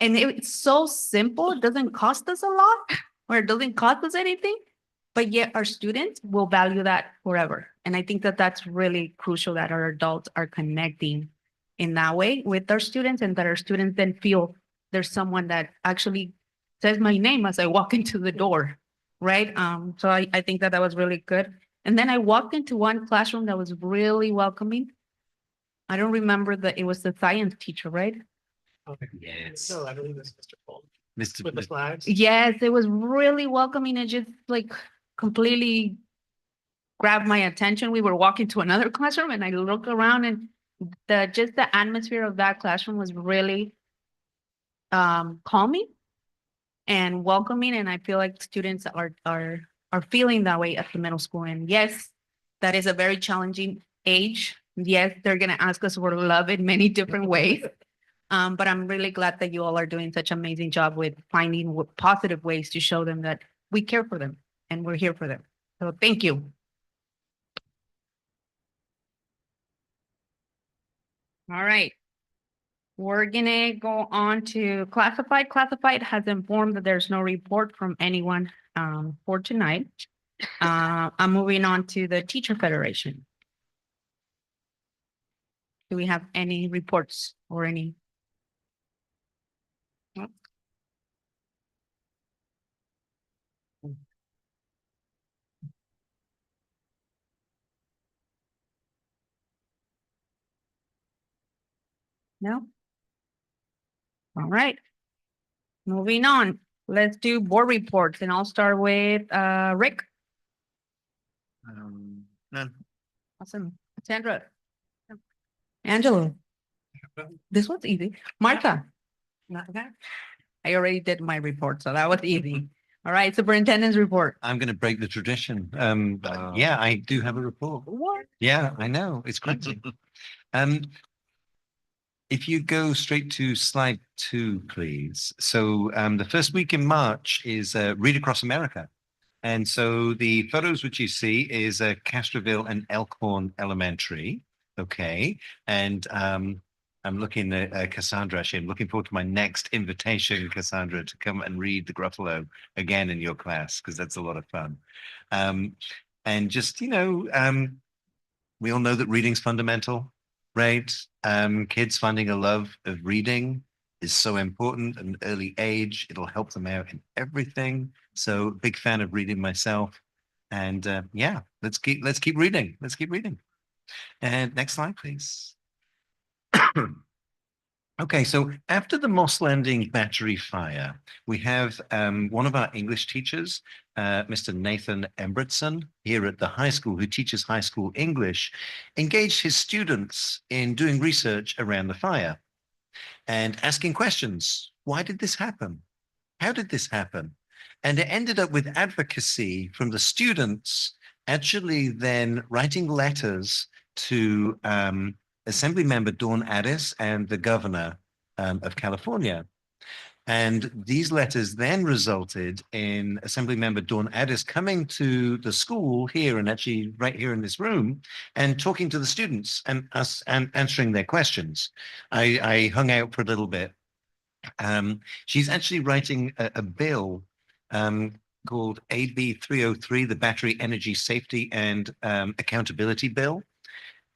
And it's so simple, it doesn't cost us a lot, or it doesn't cost us anything, but yet our students will value that forever. And I think that that's really crucial, that our adults are connecting in that way with our students, and that our students then feel there's someone that actually says my name as I walk into the door, right? So I think that that was really good. And then I walked into one classroom that was really welcoming. I don't remember it was the science teacher, right? Okay. Yes. No, I believe it's Mr. Paul. Mr. With the flags. Yes, it was really welcoming and just like completely grabbed my attention. We were walking to another classroom and I looked around, and the atmosphere of that classroom was really calming and welcoming. And I feel like students are feeling that way at the middle school. And yes, that is a very challenging age. Yes, they're gonna ask us for love in many different ways. But I'm really glad that you all are doing such an amazing job with finding positive ways to show them that we care for them and we're here for them. So thank you. All right. We're gonna go on to classified. Classified has informed that there's no report from anyone for tonight. I'm moving on to the Teacher Federation. Do we have any reports or any? Nope. No? All right. Moving on. Let's do board reports, and I'll start with Rick. None. Awesome. Sandra. Angela. This one's easy. Martha. Not that. I already did my report, so that was easy. All right, superintendent's report. I'm going to break the tradition. Yeah, I do have a report. What? Yeah, I know. It's crazy. If you go straight to slide 2, please. So the first week in March is Read Across America. And so the photos which you see is Castroville and Elkhorn Elementary. Okay. And I'm looking at Cassandra. Actually, I'm looking forward to my next invitation, Cassandra, to come and read the Gruffalo again in your class, because that's a lot of fun. And just, we all know that reading's fundamental, right? Kids finding a love of reading is so important at an early age. It'll help them out in everything. So big fan of reading myself. And yeah, let's keep reading. Let's keep reading. And next slide, please. Okay, so after the Moss Landing battery fire, we have one of our English teachers, Mr. Nathan Embretson, here at the high school, who teaches high school English, engaged his students in doing research around the fire and asking questions. Why did this happen? How did this happen? And it ended up with advocacy from the students actually then writing letters to Assembly Member Dawn Addis and the governor of California. And these letters then resulted in Assembly Member Dawn Addis coming to the school here, and actually right here in this room, and talking to the students and us and answering their questions. I hung out for a little bit. She's actually writing a bill called AB 303, the Battery Energy Safety and Accountability Bill.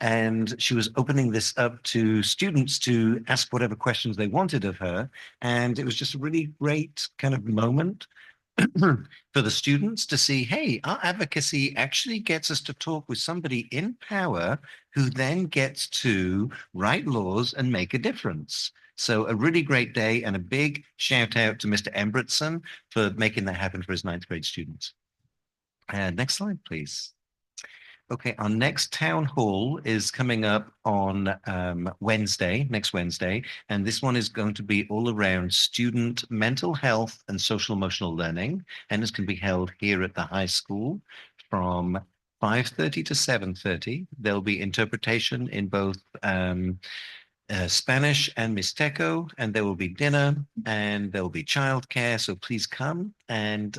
And she was opening this up to students to ask whatever questions they wanted of her. And it was just a really great kind of moment for the students to see, hey, our advocacy actually gets us to talk with somebody in power who then gets to write laws and make a difference. So a really great day, and a big shout out to Mr. Embretson for making that happen for his 9th grade students. Next slide, please. Okay, our next town hall is coming up on next Wednesday, and this one is going to be all around student mental health and social emotional learning, and this can be held here at the high school from 5:30 to 7:30. There'll be interpretation in both Spanish and Mixteco, and there will be dinner and there will be childcare. So please come and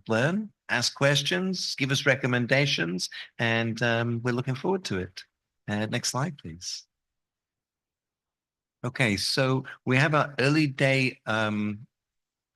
learn, ask questions, give us recommendations, and we're looking forward to it. Next slide, please. Okay, so we have our early day, our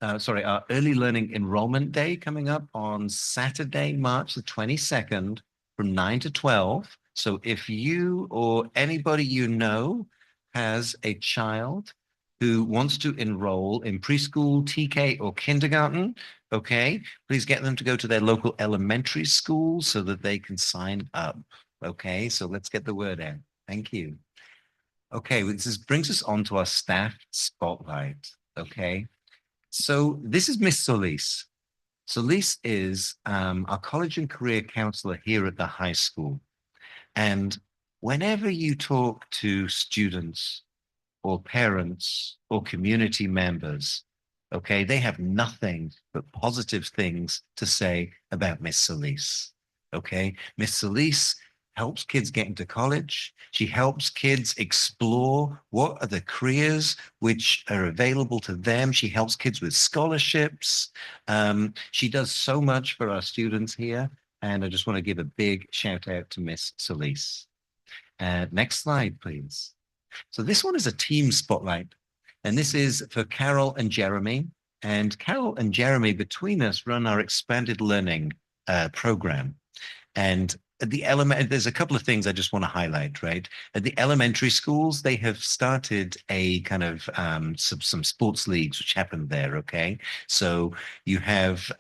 early learning enrollment day coming up on Saturday, March the 22nd from 9 to 12. So if you or anybody you know has a child who wants to enroll in preschool, TK, or kindergarten, okay, please get them to go to their local elementary school so that they can sign up. Okay, so let's get the word out. Thank you. Okay, this brings us on to our staff spotlight. Okay, so this is Miss Solis. Solis is our college and career counselor here at the high school. And whenever you talk to students or parents or community members, okay, they have nothing but positive things to say about Miss Solis. Okay, Miss Solis helps kids get into college. She helps kids explore what are the careers which are available to them. She helps kids with scholarships. She does so much for our students here. And I just want to give a big shout out to Miss Solis. Next slide, please. So this one is a team spotlight. And this is for Carol and Jeremy. And Carol and Jeremy, between us, run our expanded learning program. And at the there's a couple of things I just want to highlight, right? At the elementary schools, they have started a kind of some sports leagues which happen there, okay? So you have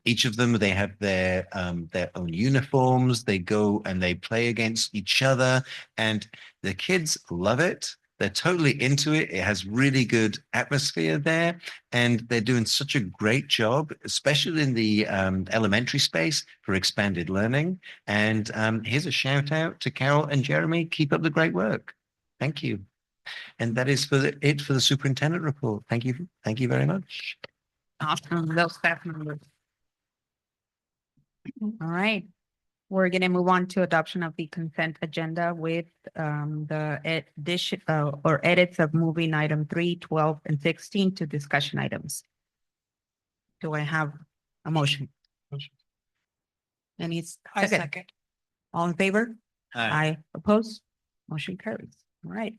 each of them, they have their own uniforms, they go and they play against each other, and the kids love it. They're totally into it. It has really good atmosphere there. And they're doing such a great job, especially in the elementary space for expanded learning. And here's a shout out to Carol and Jeremy. Keep up the great work. Thank you. And that is it for the superintendent report. Thank you. Thank you very much. Awesome, those staff members. All right, we're gonna move on to adoption of the consent agenda with the addition or edits of moving item 3, 12, and 16 to discussion items. Do I have a motion? Any second? All in favor? Aye. Opposed? Motion carries. All right.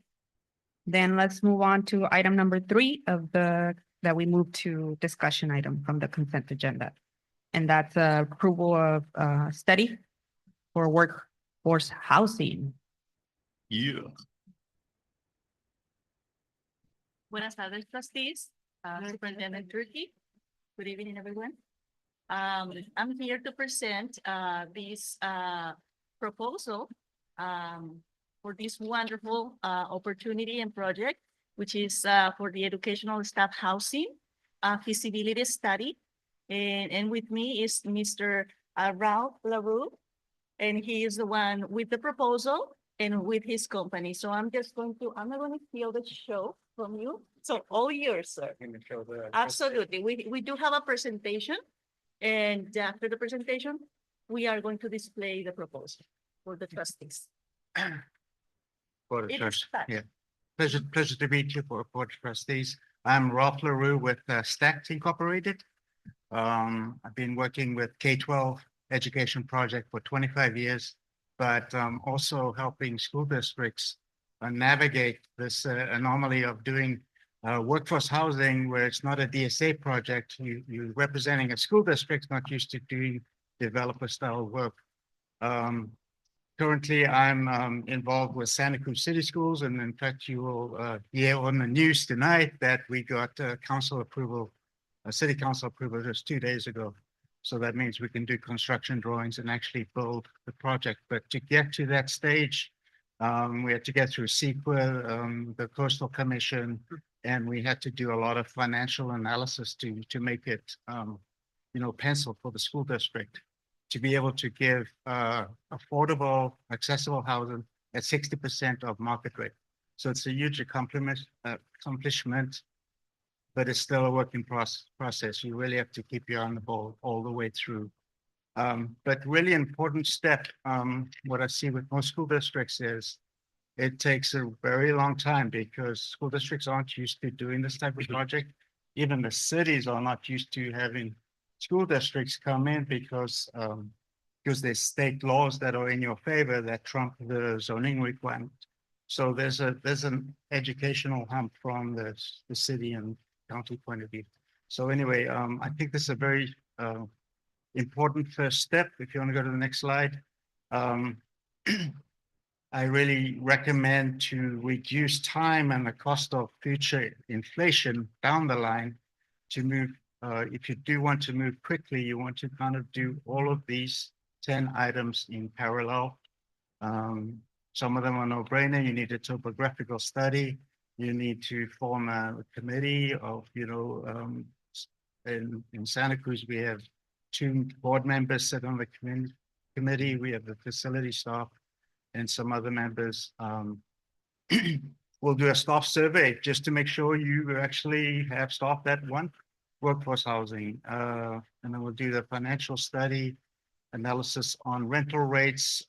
Then let's move on to item number 3 of that we move to discussion item from the consent agenda. And that's approval of study for workforce housing. Yeah. Buenas tardes, trustees, Superintendent Turkey. Good evening, everyone. I'm here to present this proposal for this wonderful opportunity and project, which is for the educational staff housing feasibility study. And with me is Mr. Ralph LaRue, and he is the one with the proposal and with his company. So I'm not going to steal the show from you. So all yours, sir. Absolutely. We do have a presentation, and after the presentation, we are going to display the proposal for the trustees. Board of It is Trustees. fun. Yeah. Pleasure to meet you, Board of Trustees. I'm Ralph LaRue with Stacked Incorporated. I've been working with K-12 education project for 25 years, but also helping school districts navigate this anomaly of doing workforce housing where it's not a DSA project. You're representing a school district not used to doing developer style work. Currently, I'm involved with Santa Cruz City Schools, and in fact, you will hear on the news tonight that we got council approval, city council approval just 2 days ago. So that means we can do construction drawings and actually build the project. But to get to that stage, we had to get through CEQA, the Coastal Commission, and we had to do a lot of financial analysis to make it, pencil for the school district to be able to give affordable, accessible housing at 60% of market rate. So it's a huge accomplishment, but it's still a working process. You really have to keep your eye on the ball all the way through. But really important step, what I see with most school districts is it takes a very long time because school districts aren't used to doing this type of project. Even the cities are not used to having school districts come in because there's state laws that are in your favor that trump the zoning requirement. So there's an educational hump from the city and county point of view. So anyway, I think this is a very important first step. If you want to go to the next slide. I really recommend to reduce time and the cost of future inflation down the line to move. If you do want to move quickly, you want to kind of do all of these 10 items in parallel. Some of them are no-brainer. You need a topographical study. You need to form a committee of, in Santa Cruz, we have 2 board members sit on the committee. We have the facility staff and some other members. We'll do a staff survey just to make sure you actually have staff that want workforce housing. And then we'll do the financial study, analysis on rental rates,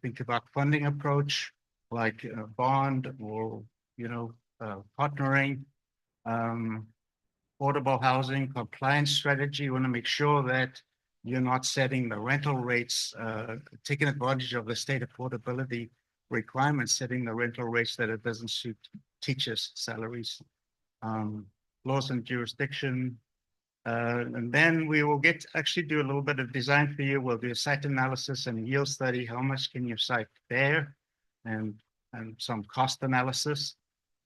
think about funding approach, like a bond or, partnering, affordable housing, compliance strategy. You want to make sure that you're not setting the rental rates, taking advantage of the state affordability requirements, setting the rental rates that it doesn't suit teachers' salaries, laws and jurisdiction. And then we will actually do a little bit of design for you. We'll do a site analysis and yield study. How much can your site bear? And some cost analysis.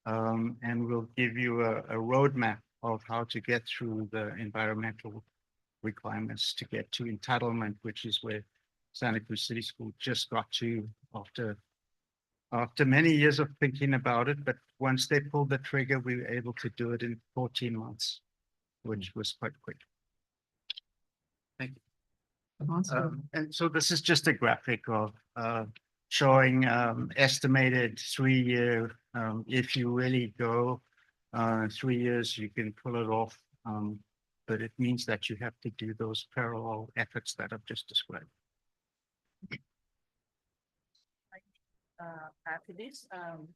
And we'll give you a roadmap of how to get through the environmental requirements to get to entitlement, which is where Santa Cruz City School just got to after many years of thinking about it. But once they pulled the trigger, we were able to do it in 14 months, which was quite quick. Thank you. Awesome. And so this is just a graphic of showing estimated 3-year, if you really go 3 years, you can pull it off. But it means that you have to do those parallel efforts that I've just described. After this,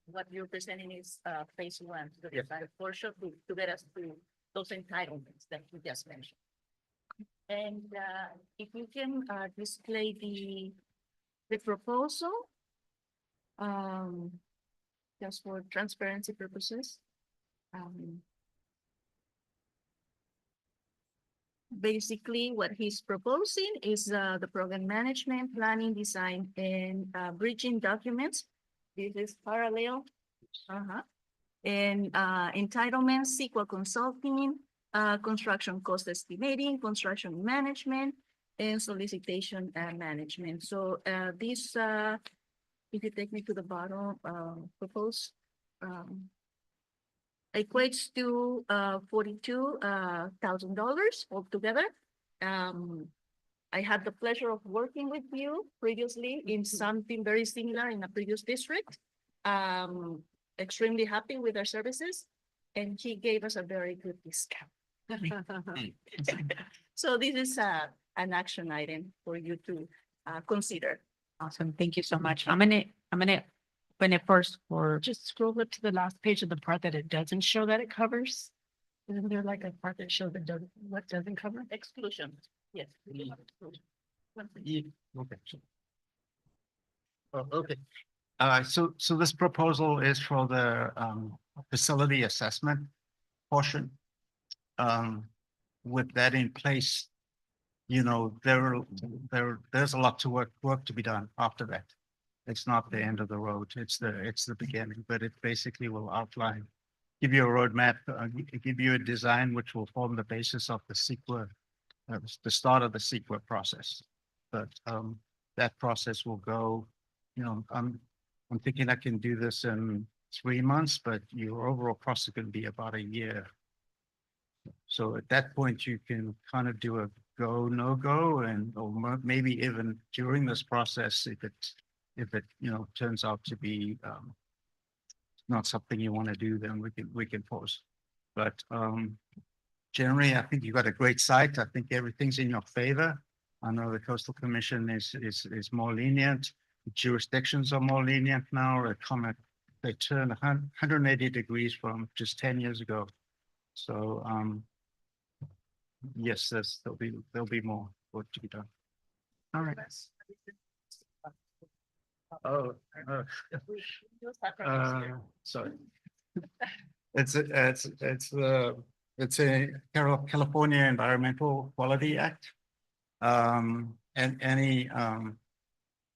what you're presenting is phase 1, the Yes. design portion to get us to those entitlements that you just mentioned. And if you can display the proposal, just for transparency purposes. Basically, what he's proposing is the program management, planning, design, and bridging documents. This is parallel. And entitlements, SQL consulting, construction cost estimating, construction management, and solicitation and management. So this, if you take me to the bottom, proposed equates to $42,000 altogether. I had the pleasure of working with you previously in something very similar in a previous district. Extremely happy with our services, and he gave us a very good discount. So this is an action item for you to consider. Awesome. Thank you so much. I'm gonna open it first for Just scroll up to the last page of the part that it doesn't show that it covers. Isn't there like a part that shows that what doesn't cover? Exclusion, yes. we do have exclusion. Okay. Oh, okay. So this proposal is for the facility assessment portion. With that in place, there's a lot to work to be done after that. It's not the end of the road. It's the beginning, but it basically will outline, give you a roadmap, give you a design which will form the basis of the CEQA, the start of the CEQA process. But that process will go, I'm thinking I can do this in 3 months, but your overall process is going to be about a year. So at that point, you can kind of do a go, no go, or maybe even during this process, if it turns out to be not something you want to do, then we can pause. But generally, I think you've got a great site. I think everything's in your favor. I know the Coastal Commission is more lenient. The jurisdictions are more lenient now. They turn 180 degrees from just 10 years ago. So yes, there'll be more work to be done. all right. Oh, Sorry. It's a California Environmental Quality Act. And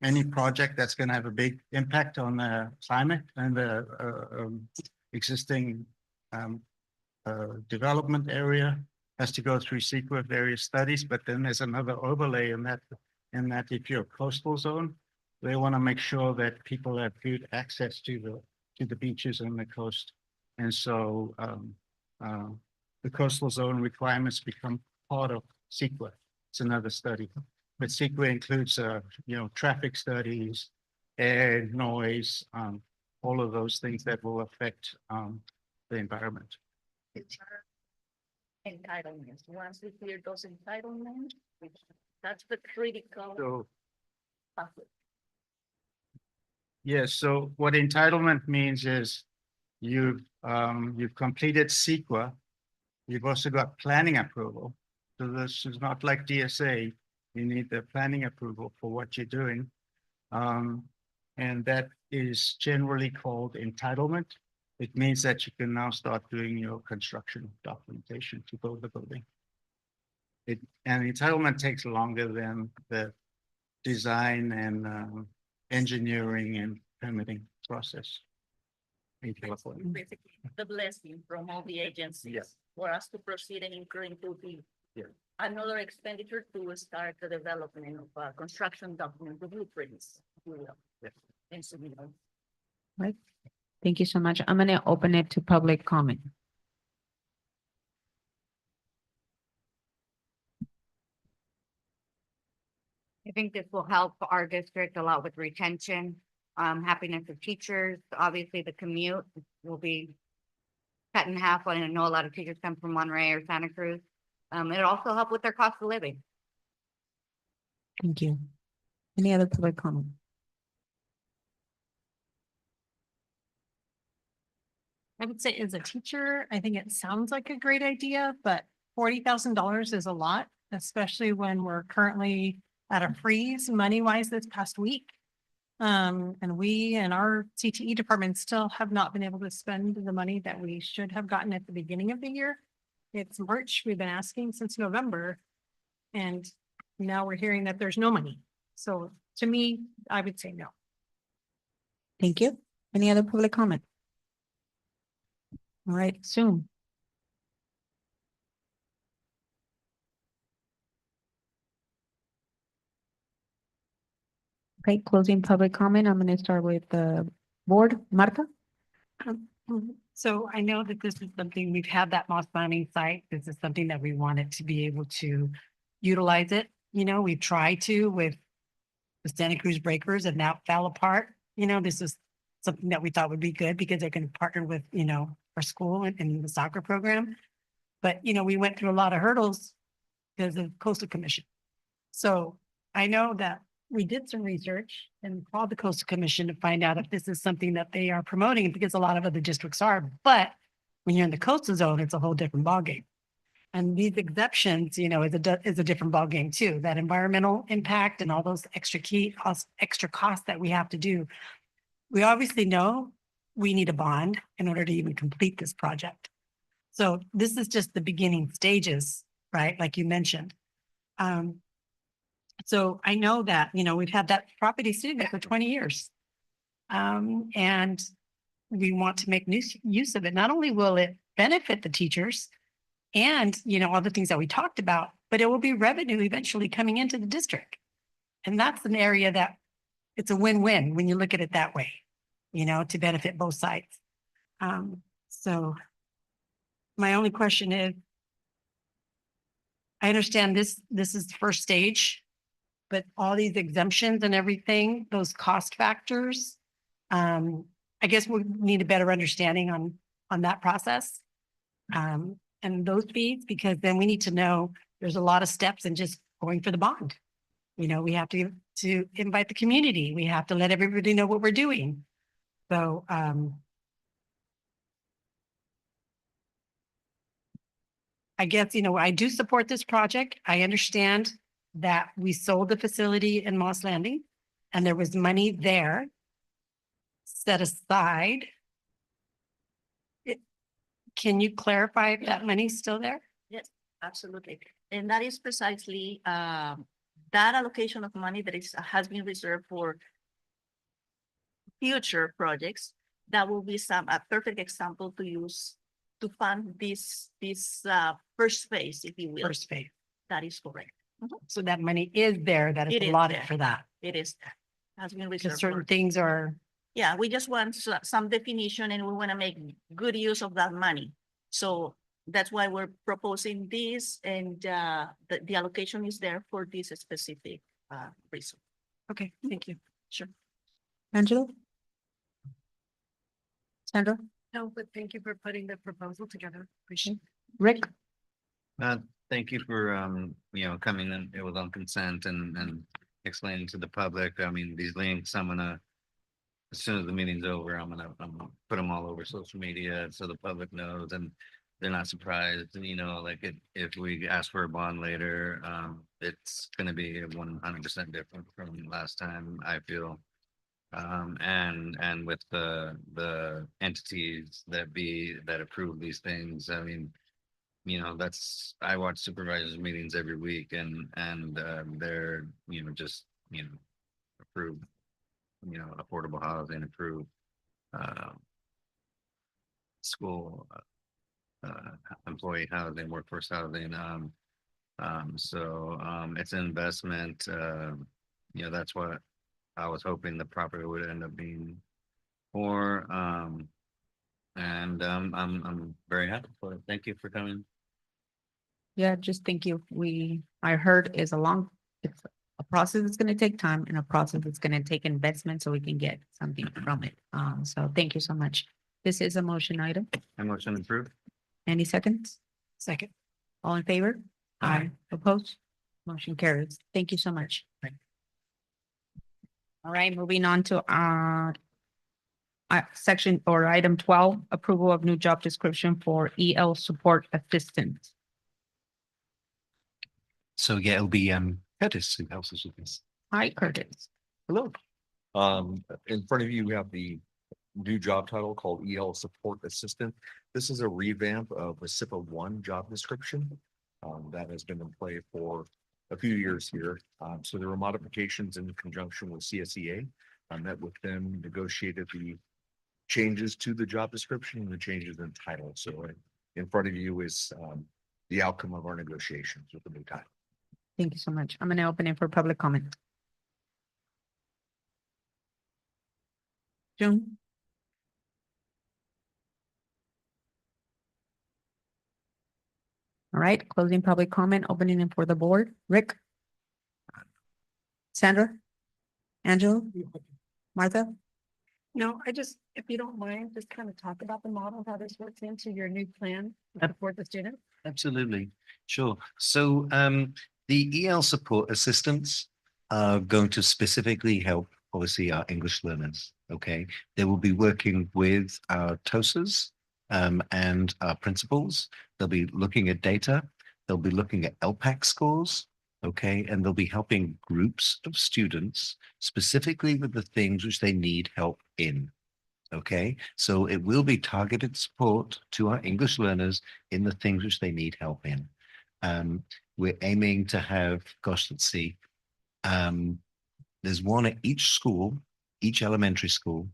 any project that's going to have a big impact on the climate and the existing development area has to go through CEQA various studies, but then there's another overlay in that if you're a coastal zone, they want to make sure that people have good access to the beaches and the coast. And so the coastal zone requirements become part of CEQA. It's another study. But CEQA includes, traffic studies, air, noise, all of those things that will affect the environment. Entitlements. Once we clear those entitlements, that's the critical. So, yes, so what entitlement means is you've completed CEQA. You've also got planning approval. So this is not like DSA. You need the planning approval for what you're doing. And that is generally called entitlement. It means that you can now start doing your construction documentation to build the building. And entitlement takes longer than the design and engineering and permitting process in California. Basically, the blessing from all the agencies. Yeah. For us to proceed and incur into another expenditure to start the development of construction document, the blueprints. And so, Right. Thank you so much. I'm gonna open it to public comment. I think this will help our district a lot with retention, happiness of teachers. Obviously, the commute will be cut in half. I know a lot of teachers come from Monterey or Santa Cruz. It'll also help with their cost of living. Thank you. Any other public comment? I would say as a teacher, I think it sounds like a great idea, but $40,000 is a lot, especially when we're currently at a freeze money-wise this past week. And we and our CTE department still have not been able to spend the money that we should have gotten at the beginning of the year. It's March, we've been asking since November, and now we're hearing that there's no money. So to me, I would say no. Thank you. Any other public comment? All right, soon. Okay, closing public comment. I'm gonna start with the board. Martha? So I know that this is something, we've had that moss landing site. This is something that we wanted to be able to utilize it. We've tried to with the Santa Cruz Breakers and that fell apart. This is something that we thought would be good because they're going to partner with, our school and the soccer program. But, we went through a lot of hurdles because of Coastal Commission. So I know that we did some research and called the Coastal Commission to find out if this is something that they are promoting, because a lot of other districts are, but when you're in the coastal zone, it's a whole different ballgame. And these exceptions, is a different ballgame too. That environmental impact and all those extra costs that we have to do. We obviously know we need a bond in order to even complete this project. So this is just the beginning stages, right? Like you mentioned. So I know that, we've had that property sitting there for 20 years. And we want to make use of it. Not only will it benefit the teachers and, all the things that we talked about, but it will be revenue eventually coming into the district. And that's an area that it's a win-win when you look at it that way, to benefit both sides. So my only question is, I understand this is the first stage, but all these exemptions and everything, those cost factors, I guess we need a better understanding on that process. And those fees, because then we need to know there's a lot of steps in just going for the bond. We have to invite the community. We have to let everybody know what we're doing. So, I guess, I do support this project. I understand that we sold the facility in Moss Landing and there was money there. set aside. Can you clarify if that money's still there? Yes, absolutely. And that is precisely that allocation of money that has been reserved for future projects. That will be a perfect example to use to fund this first phase, if you will. First phase. That is correct. So that money is there, that is It is allotted there. for that. It is there. Has been Because reserved. certain for- things are, Yeah, we just want some definition and we want to make good use of that money. So that's why we're proposing this and the allocation is there for this specific reason. okay, thank you. Sure. Angela? Sandra? No, but thank you for putting the proposal together. Appreciate it. Rick? Thank you for, coming in, it was on consent and explaining to the public. I mean, these links, I'm gonna, as soon as the meeting's over, I'm gonna put them all over social media so the public knows and they're not surprised, like if we ask for a bond later, it's gonna be 100% different from last time, I feel. And with the entities that approve these things, I mean, I watch supervisors meetings every week and they're, just, approve, affordable housing, approve, school, employee housing, workforce housing. So it's an investment, that's what I was hoping the property would end up being for, and I'm very happy for it. Thank you for coming. Yeah, just thank you. I heard it's a process that's gonna take time and a process that's gonna take investment so we can get something from it. So thank you so much. This is a motion item. I motion approved. Any seconds? Second. All in favor? Aye. Opposed? Motion carries. Thank you so much. All right, moving on to section or item 12, approval of new job description for EL support assistant. So yeah, it'll be Curtis who helps us with this. Hi, Curtis. Hello. In front of you, we have the new job title called EL Support Assistant. This is a revamp of a SIPA 1 job description that has been in play for a few years here. So there were modifications in conjunction with CSEA. I met with them, negotiated the changes to the job description and the changes in title. So in front of you is the outcome of our negotiations with the new title. Thank you so much. I'm gonna open it for public comment. June? All right, closing public comment, opening it for the board. Rick? Sandra? Angela? Martha? No, if you don't mind, just kind of talk about the model, how this works into your new plan to support the students. Absolutely, sure. So the EL support assistants are going to specifically help, obviously, our English learners. Okay, they will be working with our TOSAs and our principals. They'll be looking at data. They'll be looking at LPAC scores. Okay, and they'll be helping groups of students specifically with the things which they need help in. Okay, so it will be targeted support to our English learners in the things which they need help in. We're aiming to have, gosh, let's see, there's one at each school, each elementary school,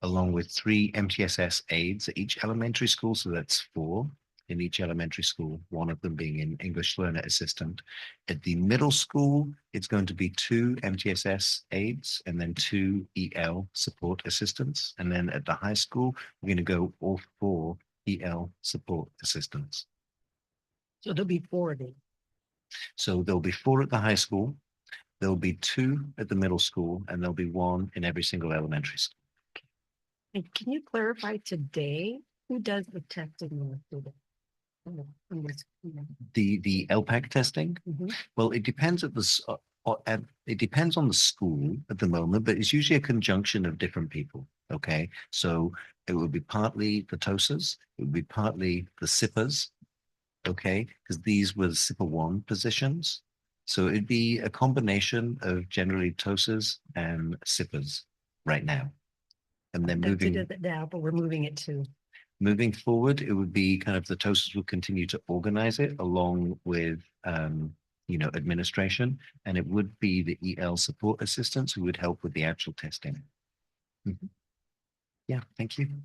along with 3 MTSS aides at each elementary school. So that's 4 in each elementary school, one of them being an English learner assistant. At the middle school, it's going to be 2 MTSS aides and then 2 EL support assistants. And then at the high school, we're going to go all 4 EL support assistants. So there'll be 4 of them. So there'll be 4 at the high school, there'll be 2 at the middle school, and there'll be 1 in every single elementary school. And can you clarify today, who does the testing on the student? The LPAC testing? Well, it depends it depends on the school at the moment, but it's usually a conjunction of different people. Okay, so it would be partly the TOSAs, it would be partly the SIPAs. Okay, because these were the SIPA 1 positions. So it'd be a combination of generally TOSAs and SIPAs right now. And then That's moving. it now, but we're moving it to. Moving forward, it would be kind of the TOSAs will continue to organize it along with, administration, and it would be the EL support assistants who would help with the actual testing. Mhm. Yeah, thank you.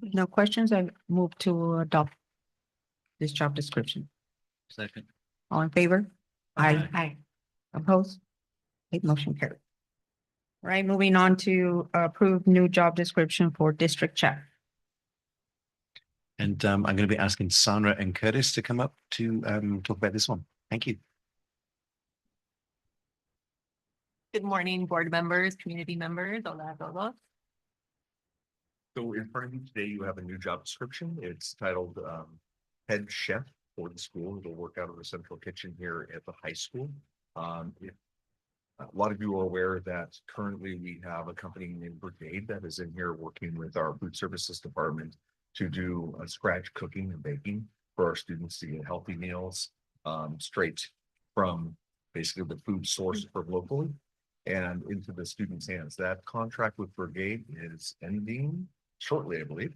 No questions. I move to adopt this job description. Second. All in favor? Aye. Aye. Opposed? Okay, motion carried. All right, moving on to approve new job description for district chair. And I'm going to be asking Sandra and Curtis to come up to talk about this one. Thank you. Good morning, board members, community members. Hola a todos. So in front of you today, you have a new job description. It's titled Head Chef for the school. It'll work out of the central kitchen here at the high school. A lot of you are aware that currently we have a company named Brigade that is in here working with our food services department to do scratch cooking and baking for our students to get healthy meals straight from basically the food source from locally and into the students' hands. That contract with Brigade is ending shortly, I believe.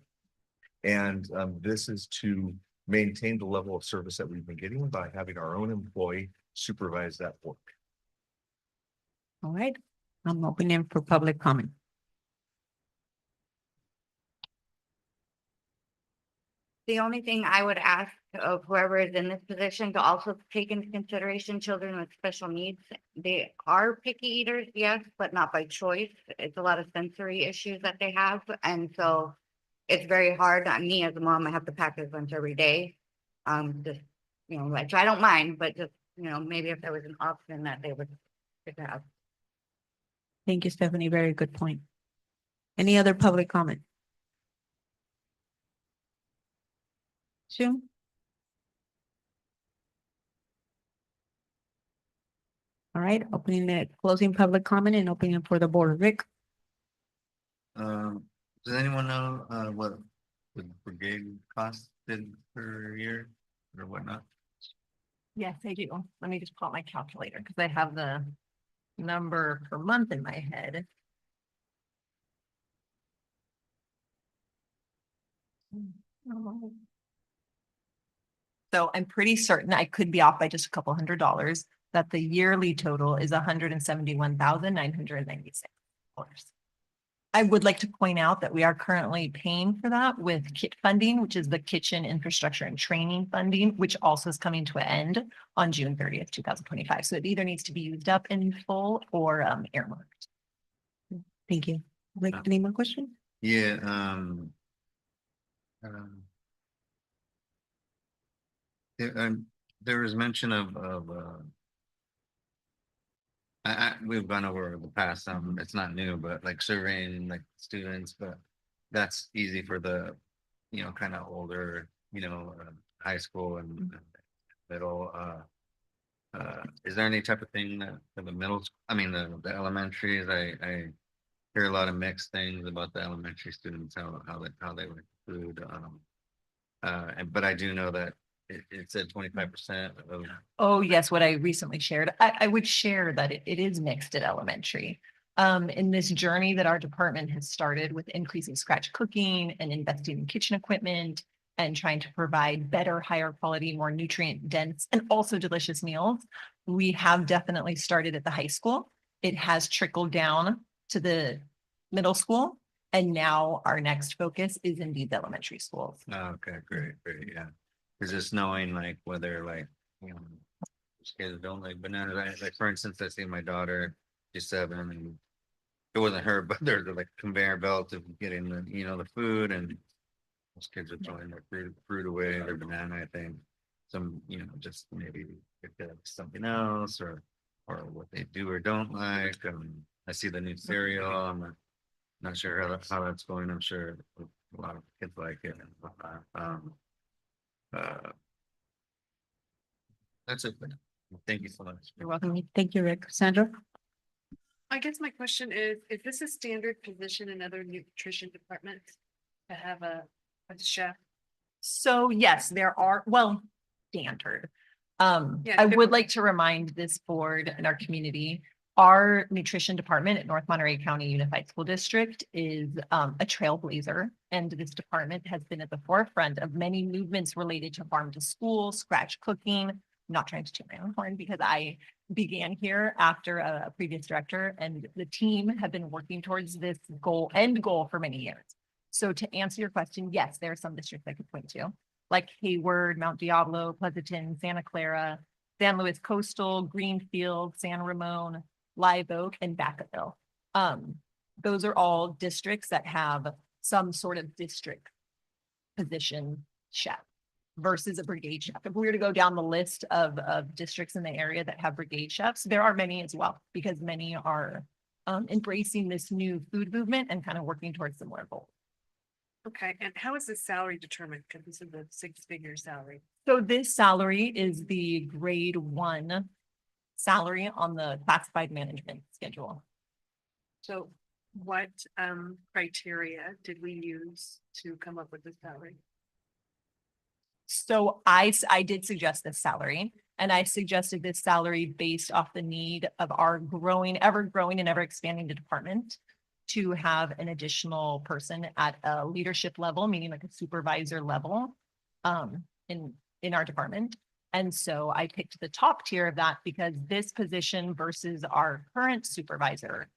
And this is to maintain the level of service that we've been getting by having our own employee supervise that work. All right, I'm opening for public comment. The only thing I would ask of whoever is in this position to also take into consideration children with special needs. They are picky eaters, yes, but not by choice. It's a lot of sensory issues that they have. And so it's very hard on me as a mom. I have to pack his lunch every day. Just, which I don't mind, but just, maybe if there was an option that they would have. Thank you, Stephanie. Very good point. Any other public comment? Sue? All right, opening it, closing public comment and opening it for the board. Rick? Does anyone know what the brigade costed per year or whatnot? Yes, I do. Let me just pull out my calculator because I have the number per month in my head. So I'm pretty certain, I could be off by just a couple $100, that the yearly total is $171,996. I would like to point out that we are currently paying for that with KIT funding, which is the Kitchen Infrastructure and Training funding, which also is coming to an end on June 30th, 2025. So it either needs to be used up in full or earmarked. Thank you. Rick, any more questions? Yeah, there was mention of we've gone over the past, it's not new, but like surveying like students, but that's easy for the, kind of older, high school and middle, is there any type of thing that for the middle, the elementaries, I hear a lot of mixed things about the elementary students, how they like food, but I do know that it said 25% of. Oh, yes, what I recently shared. I would share that it is mixed at elementary. In this journey that our department has started with increasing scratch cooking and investing in kitchen equipment and trying to provide better, higher quality, more nutrient dense and also delicious meals, we have definitely started at the high school. It has trickled down to the middle school. And now our next focus is indeed the elementary schools. Okay, great, yeah. Cause just knowing like whether like, kids don't like bananas, like for instance, I see my daughter, she's 7 and it wasn't her, but there's like conveyor belt of getting the, the food and those kids are throwing their fruit away, their banana, I think. Some, just maybe if there's something else or what they do or don't like. I see the new cereal, I'm not sure how that's going. I'm sure a lot of kids like it and whatnot. That's it. Thank you so much. You're welcome. Thank you, Rick. Sandra? I guess my question is this a standard position in other nutrition departments to have a chef? So yes, there are, standard. Yeah, I would like to remind this board and our community Our nutrition department at North Monterey County Unified School District is a trailblazer, and this department has been at the forefront of many movements related to farm to school, scratch cooking. I'm not trying to toot my own horn because I began here after a previous director, and the team have been working towards this end goal for many years. So to answer your question, yes, there are some districts I could point to, like Hayward, Mount Diablo, Pleasanton, Santa Clara, San Luis Coastal, Greenfield, San Ramon, Live Oak, and Vacaville. Those are all districts that have some sort of district position chef versus a brigade chef. If we were to go down the list of districts in the area that have brigade chefs, there are many as well, because many are embracing this new food movement and kind of working towards similar goals. Okay, and how is the salary determined? Because this is a six-figure salary. So this salary is the grade 1 salary on the classified management schedule. So what criteria did we use to come up with this salary? So I did suggest this salary, and I suggested this salary based off the need of our ever growing and ever expanding department to have an additional person at a leadership level, meaning like a supervisor level in our department. And so I picked the top tier of that because this position versus our current supervisor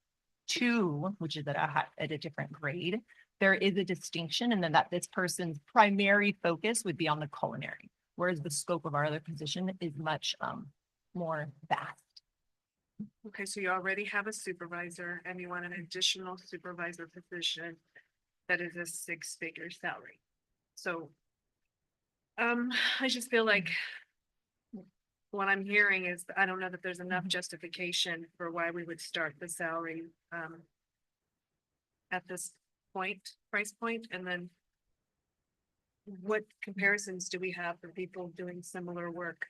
2, which is at a different grade, there is a distinction, and then that this person's primary focus would be on the culinary, whereas the scope of our other position is much more vast. Okay, so you already have a supervisor and you want an additional supervisor position that is a six-figure salary. So I just feel like what I'm hearing is, I don't know that there's enough justification for why we would start the salary at this price point, and then what comparisons do we have for people doing similar work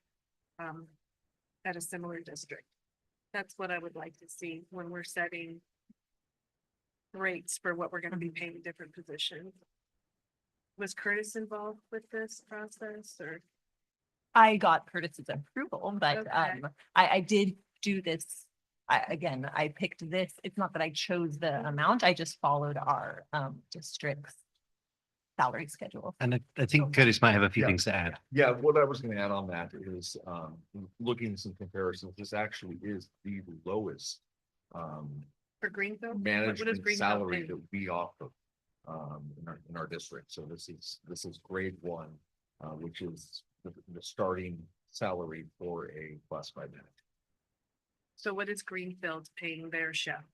at a similar district? That's what I would like to see when we're setting rates for what we're going to be paying different positions. Was Curtis involved with this process, or? I got Curtis's approval, but Okay. I did do this. I picked this. It's not that I chose the amount. I just followed our district's salary schedule. And I think Curtis might have a few Yeah. things to add. Yeah, what I was gonna add on that is, looking at some comparisons, this actually is the lowest For Greenfield? What does management Greenfield salary pay? that we offer in our district. So this is grade 1, which is the starting salary for a classified manager. So what is Greenfield paying their chef?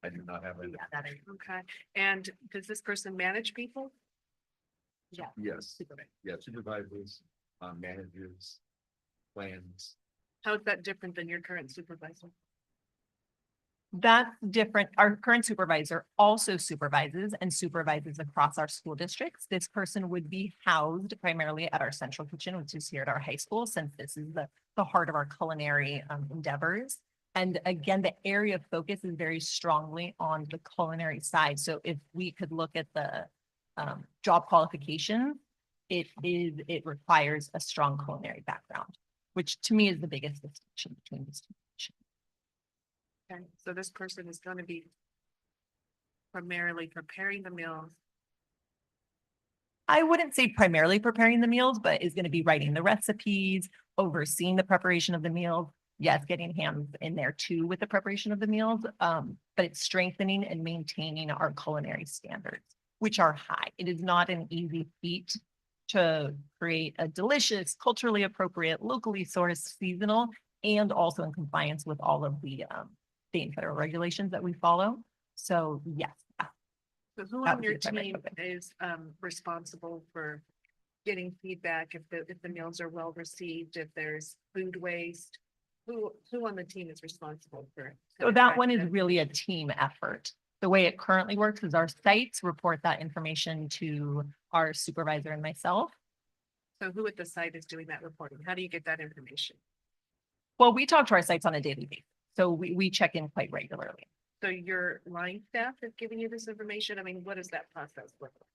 I do not have it. Okay, and does this person manage people? Yeah. Yes, yeah, supervisors, managers, plans. How is that different than your current supervisor? That's different. Our current supervisor also supervises across our school districts. This person would be housed primarily at our central kitchen, which is here at our high school, since this is the heart of our culinary endeavors. And again, the area of focus is very strongly on the culinary side. So if we could look at the job qualification, it requires a strong culinary background, which to me is the biggest distinction between these two. Okay, so this person is going to be primarily preparing the meals. I wouldn't say primarily preparing the meals, but is going to be writing the recipes, overseeing the preparation of the meals. Yes, getting hands in there too with the preparation of the meals, but it's strengthening and maintaining our culinary standards, which are high. It is not an easy feat to create a delicious, culturally appropriate, locally sourced, seasonal, and also in compliance with all of the state and federal regulations that we follow. So yes. So who that on would your be the primary team focus. is responsible for getting feedback if the meals are well received, if there's food waste? Who on the team is responsible for? So that one is really a team effort. The way it currently works is our sites report that information to our supervisor and myself. So who at the site is doing that reporting? How do you get that information? Well, we talk to our sites on a daily basis, so we check in quite regularly. So your line staff is giving you this information? I mean, what does that process look like?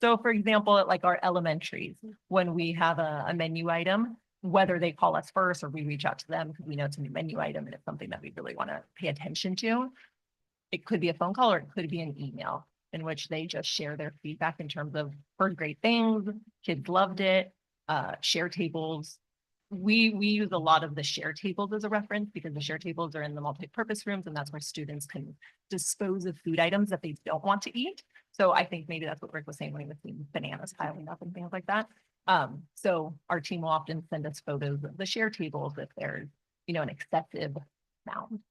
So for example, at like our elementaries, when we have a menu item, whether they call us first or we reach out to them because we know it's a new menu item and it's something that we really want to pay attention to. It could be a phone call or it could be an email in which they just share their feedback in terms of heard great things, kids loved it, share tables. We use a lot of the share tables as a reference because the share tables are in the multi-purpose rooms and that's where students can dispose of food items that they don't want to eat. So I think maybe that's what Rick was saying when he was seeing bananas piling up and things like that. So our team will often send us photos of the share tables if there's, you know, an excessive amount.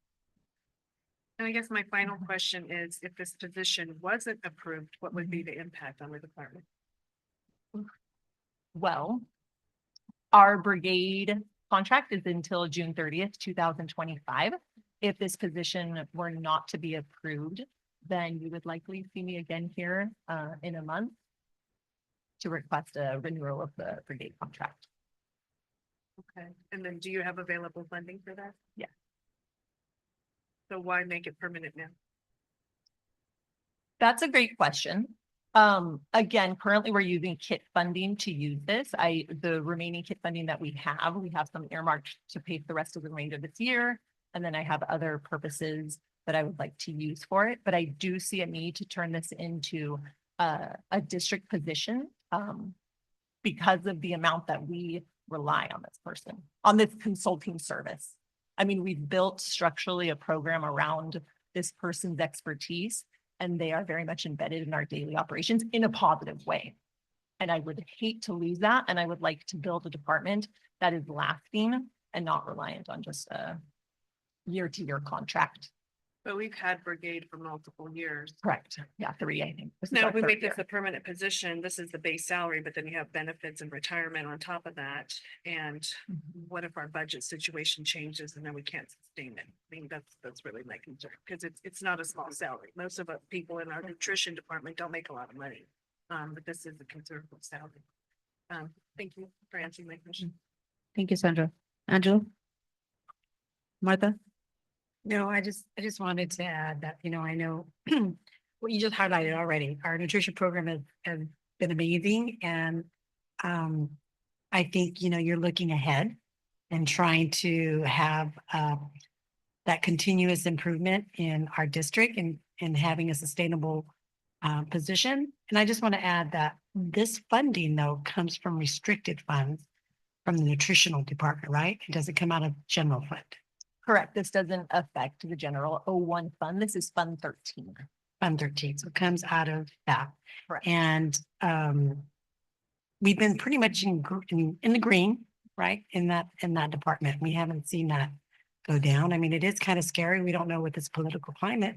And I guess my final question is, if this position wasn't approved, what would be the impact on the department? Well, our brigade contract is until June 30th, 2025. If this position were not to be approved, then you would likely see me again here in a month to request a renewal of the brigade contract. Okay, and then do you have available funding for that? Yeah. So why make it permanent now? That's a great question. Again, currently we're using KIT funding to use this. The remaining KIT funding that we have some earmarked to pay for the rest of the remainder of this year. And then I have other purposes that I would like to use for it, but I do see a need to turn this into a district position because of the amount that we rely on this person, on this consulting service. I mean, we've built structurally a program around this person's expertise, and they are very much embedded in our daily operations in a positive way. And I would hate to lose that. And I would like to build a department that is lasting and not reliant on just a year-to-year contract. But we've had brigade for multiple years. Correct. Yeah, 3, I think. This is Now, our if we third make year. this a permanent position, this is the base salary, but then you have benefits and retirement on top of that. And what if our budget situation changes and then we can't sustain it? I mean, that's really my concern, because it's not a small salary. Most of us people in our nutrition department don't make a lot of money. But this is a considerable salary. Thank you for answering my question. Thank you, Sandra. Angela? Martha? No, I just wanted to add that, you know, I know what you just highlighted already. Our nutrition program has been amazing. And I think, you know, you're looking ahead and trying to have that continuous improvement in our district and having a sustainable position. And I just want to add that this funding, though, comes from restricted funds from the nutritional department, right? It doesn't come out of general fund. Correct. This doesn't affect the general 01 fund. This is Fund 13. Fund 13, so it comes out of that. Correct. And we've been pretty much in the green, right? In that department. We haven't seen that go down. I mean, it is kind of scary. We don't know what this political climate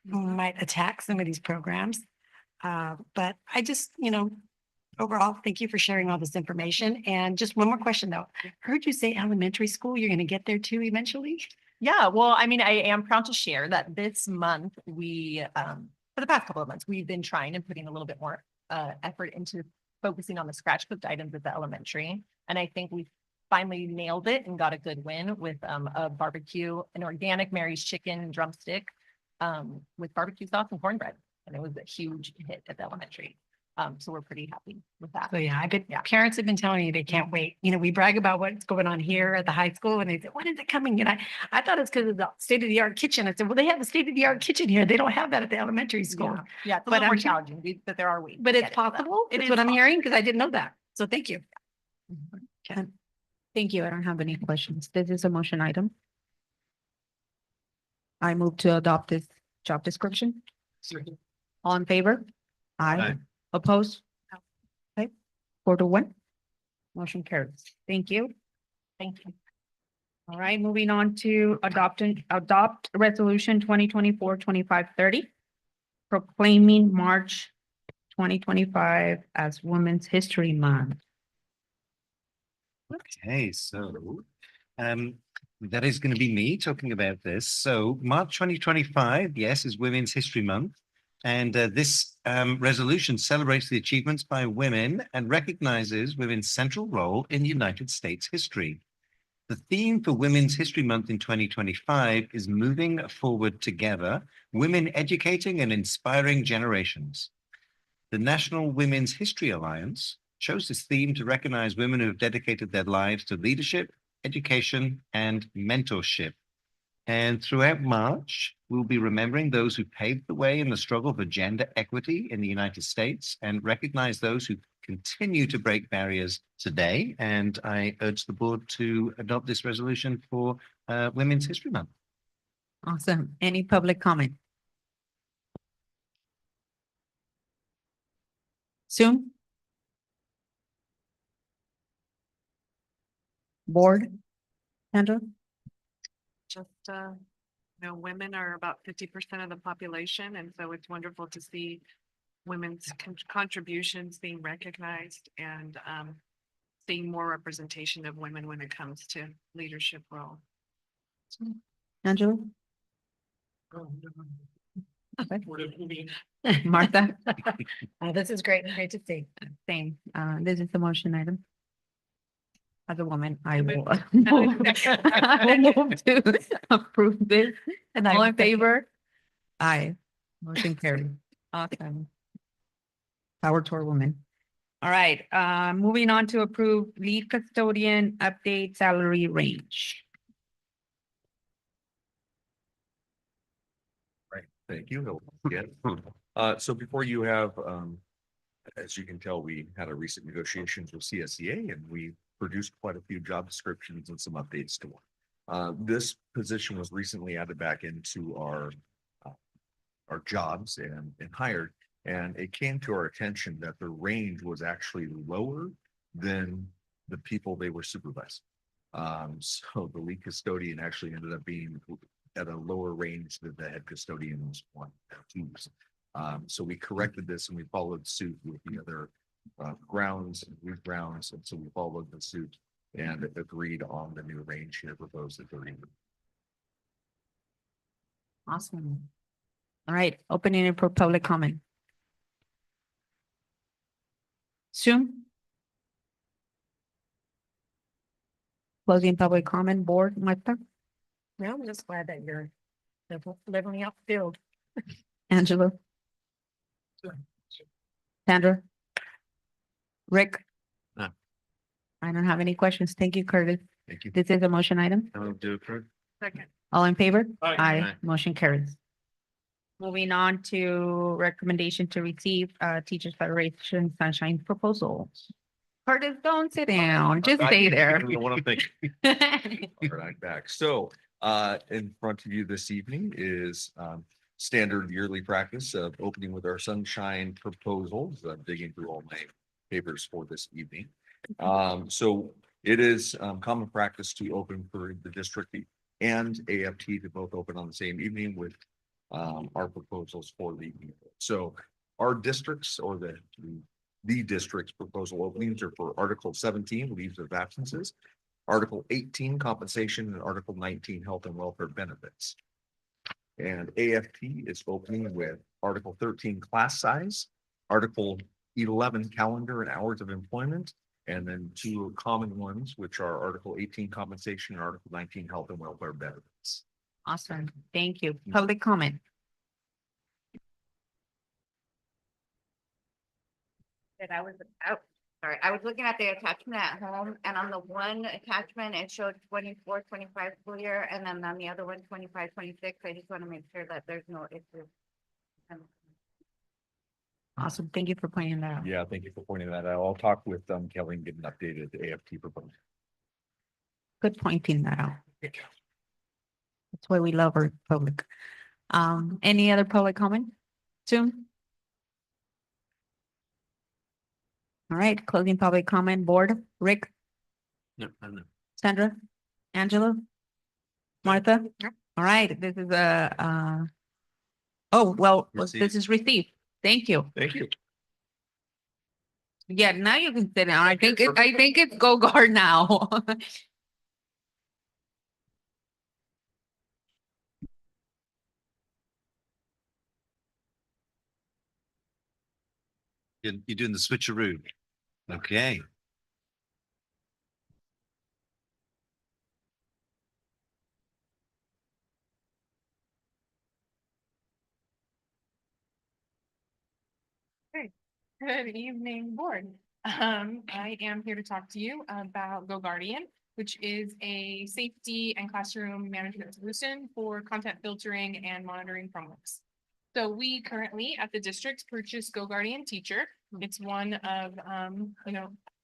might attack some of these programs. But I just, you know, overall, thank you for sharing all this information. And just one more question though. Heard you say elementary school, you're going to get there too eventually? Yeah, well, I mean, I am proud to share that this month we, for the past couple of months, we've been trying and putting a little bit more effort into focusing on the scratch cooked items at the elementary. And I think we finally nailed it and got a good win with a barbecue, an organic Mary's chicken drumstick with barbecue sauce and cornbread. And it was a huge hit at the elementary. So we're pretty happy with that. So yeah, parents have been telling me they can't wait. You know, we brag about what's going on here at the high school and they say, when is it coming? And I thought it's because of the state-of-the-art kitchen. I said, well, they have a state-of-the-art kitchen here. They don't have that at the elementary school. Yeah, it's a little more challenging, but there are ways. But to it's get it, so possible. it It's is what I'm possible. hearing because I didn't know that. So thank you. Thank you. I don't have any questions. This is a motion item. I move to adopt this job description. Second. All in favor? Aye. Aye. Opposed? Okay, 4-1. Motion carries. Thank you. Thank you. All right, moving on to adopt resolution 2024-2530, proclaiming March 2025 as Women's History Month. Okay, so that is going to be me talking about this. So March 2025, yes, is Women's History Month. And this resolution celebrates the achievements by women and recognizes women's central role in United States history. The theme for Women's History Month in 2025 is Moving Forward Together, Women Educating and Inspiring Generations. The National Women's History Alliance chose this theme to recognize women who have dedicated their lives to leadership, education, and mentorship. And throughout March, we'll be remembering those who paved the way in the struggle for gender equity in the United States and recognize those who continue to break barriers today. And I urge the board to adopt this resolution for Women's History Month. Awesome. Any public comment? Soon? Board? Andrew? Just, women are about 50% of the population, and so it's wonderful to see women's contributions being recognized and seeing more representation of women when it comes to leadership role. Angela? Oh, Martha? This is great. Great to see. Same. This is the motion item. As a woman, I will I will move to approve this. And I All will in favor? Aye. Motion carried. Awesome. Power to our women. All right, moving on to approve lead custodian update salary range. Right, thank you. Yeah. So before you have, as you can tell, we had a recent negotiations with CSEA and we produced quite a few job descriptions and some updates to one. This position was recently added back into our jobs and hired. And it came to our attention that the range was actually lower than the people they were supervising. So the lead custodian actually ended up being at a lower range than the head custodians want to use. So we corrected this and we followed suit with the other grounds and root grounds. And so we followed the suit and agreed on the new range here proposed at 30. Awesome. All right, opening it for public comment. Soon? Closing public comment, board, Martha? No, I'm just glad that you're leveling up field. Angela? Sandra? Rick? No. I don't have any questions. Thank you, Curtis. Thank you. This is a motion item. I will do approve. Second. All in favor? Aye. Aye. Motion carries. Moving on to recommendation to receive Teachers Federation Sunshine proposals. Curtis, don't sit down. Just stay there. I want to thank All right, back. So in front of you this evening is standard yearly practice of opening with our sunshine proposals. I'm digging through all my papers for this evening. So it is common practice to open for the district and AFT to both open on the same evening with our proposals for the evening. So our districts or the district's proposal openings are for Article 17, leaves of absences, Article 18, compensation, and Article 19, health and welfare benefits. And AFT is opening with Article 13, class size, Article 11, calendar and hours of employment, and then two common ones, which are Article 18, compensation, and Article 19, health and welfare benefits. Awesome. Thank you. Public comment. I was looking at the attachment at home and on the one attachment, it showed 24-25 school year. And then on the other one, 25-26. I just want to make sure that there's no issue. Awesome. Thank you for pointing that out. Yeah, thank you for pointing that out. I'll talk with Kelly and get an updated AFT proposal. Good pointing that out. That's why we love our public. Any other public comment? Soon? All right, closing public comment, board, Rick, No, I don't know. Sandra, Angela, Martha? All right, this is oh, well, this Received. is received. Thank you. Thank you. Yeah, now you can sit down. I think it's go guard now. You're doing the switcheroo. Okay. Good evening, board. I am here to talk to you about GoGuardian, which is a safety and classroom management solution for content filtering and monitoring Chromebooks. So we currently at the district purchased GoGuardian Teacher. It's one of,